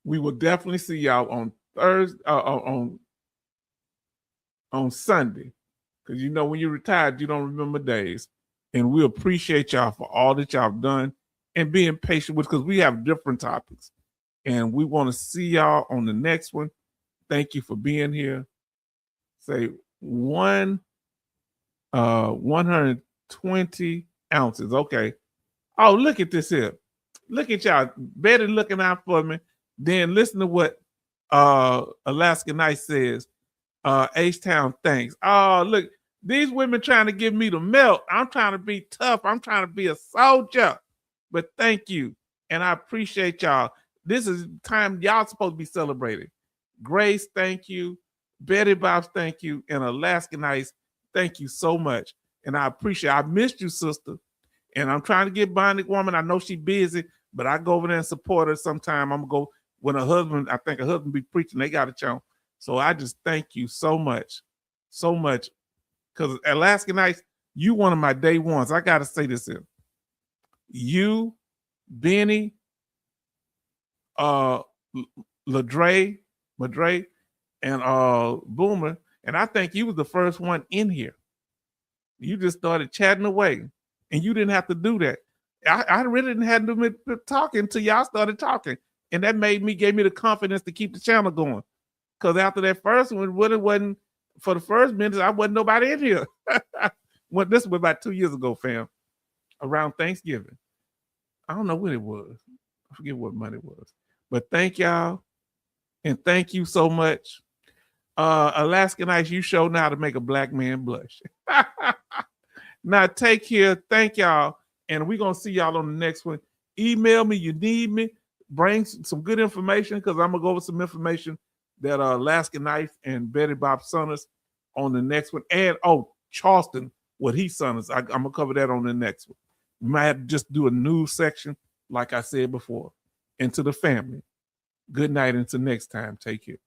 We will definitely see y'all on Thursday, on Sunday. Because you know when you're retired, you don't remember days. And we appreciate y'all for all that y'all have done and being patient with, because we have different topics. And we want to see y'all on the next one. Thank you for being here. Say 120 ounces. Okay. Oh, look at this here. Look at y'all. Betty looking out for me. Then listen to what Alaska Nice says. H-Town, thanks. Oh, look. These women trying to give me the melt. I'm trying to be tough. I'm trying to be a soldier. But thank you. And I appreciate y'all. This is time y'all supposed to be celebrating. Grace, thank you. Betty Bob's, thank you. And Alaska Nice, thank you so much. And I appreciate it. I missed you, sister. And I'm trying to get Bionic Woman. I know she's busy, but I go over there and support her sometime. I'm going to go when her husband, I think her husband be preaching. They got a channel. So I just thank you so much. So much. Because Alaska Nice, you one of my day ones. I got to say this here. You, Benny, Madre, and Boomer, and I think you was the first one in here. You just started chatting away, and you didn't have to do that. I really didn't have to do talking until y'all started talking, and that gave me the confidence to keep the channel going. Because after that first one, it wasn't for the first minute, I wasn't nobody in here. Well, this was about 2 years ago, fam, around Thanksgiving. I don't know when it was. I forget what month it was. But thank y'all, and thank you so much. Alaska Nice, you show now how to make a black man blush. Now take care. Thank y'all. And we're going to see y'all on the next one. Email me. You need me. Bring some good information, because I'm going to go over some information that Alaska Nice and Betty Bob sent us on the next one. And, Charleston, what he sent us. I'm going to cover that on the next one. We might have to just do a news section, like I said before. And to the family, good night until next time. Take care.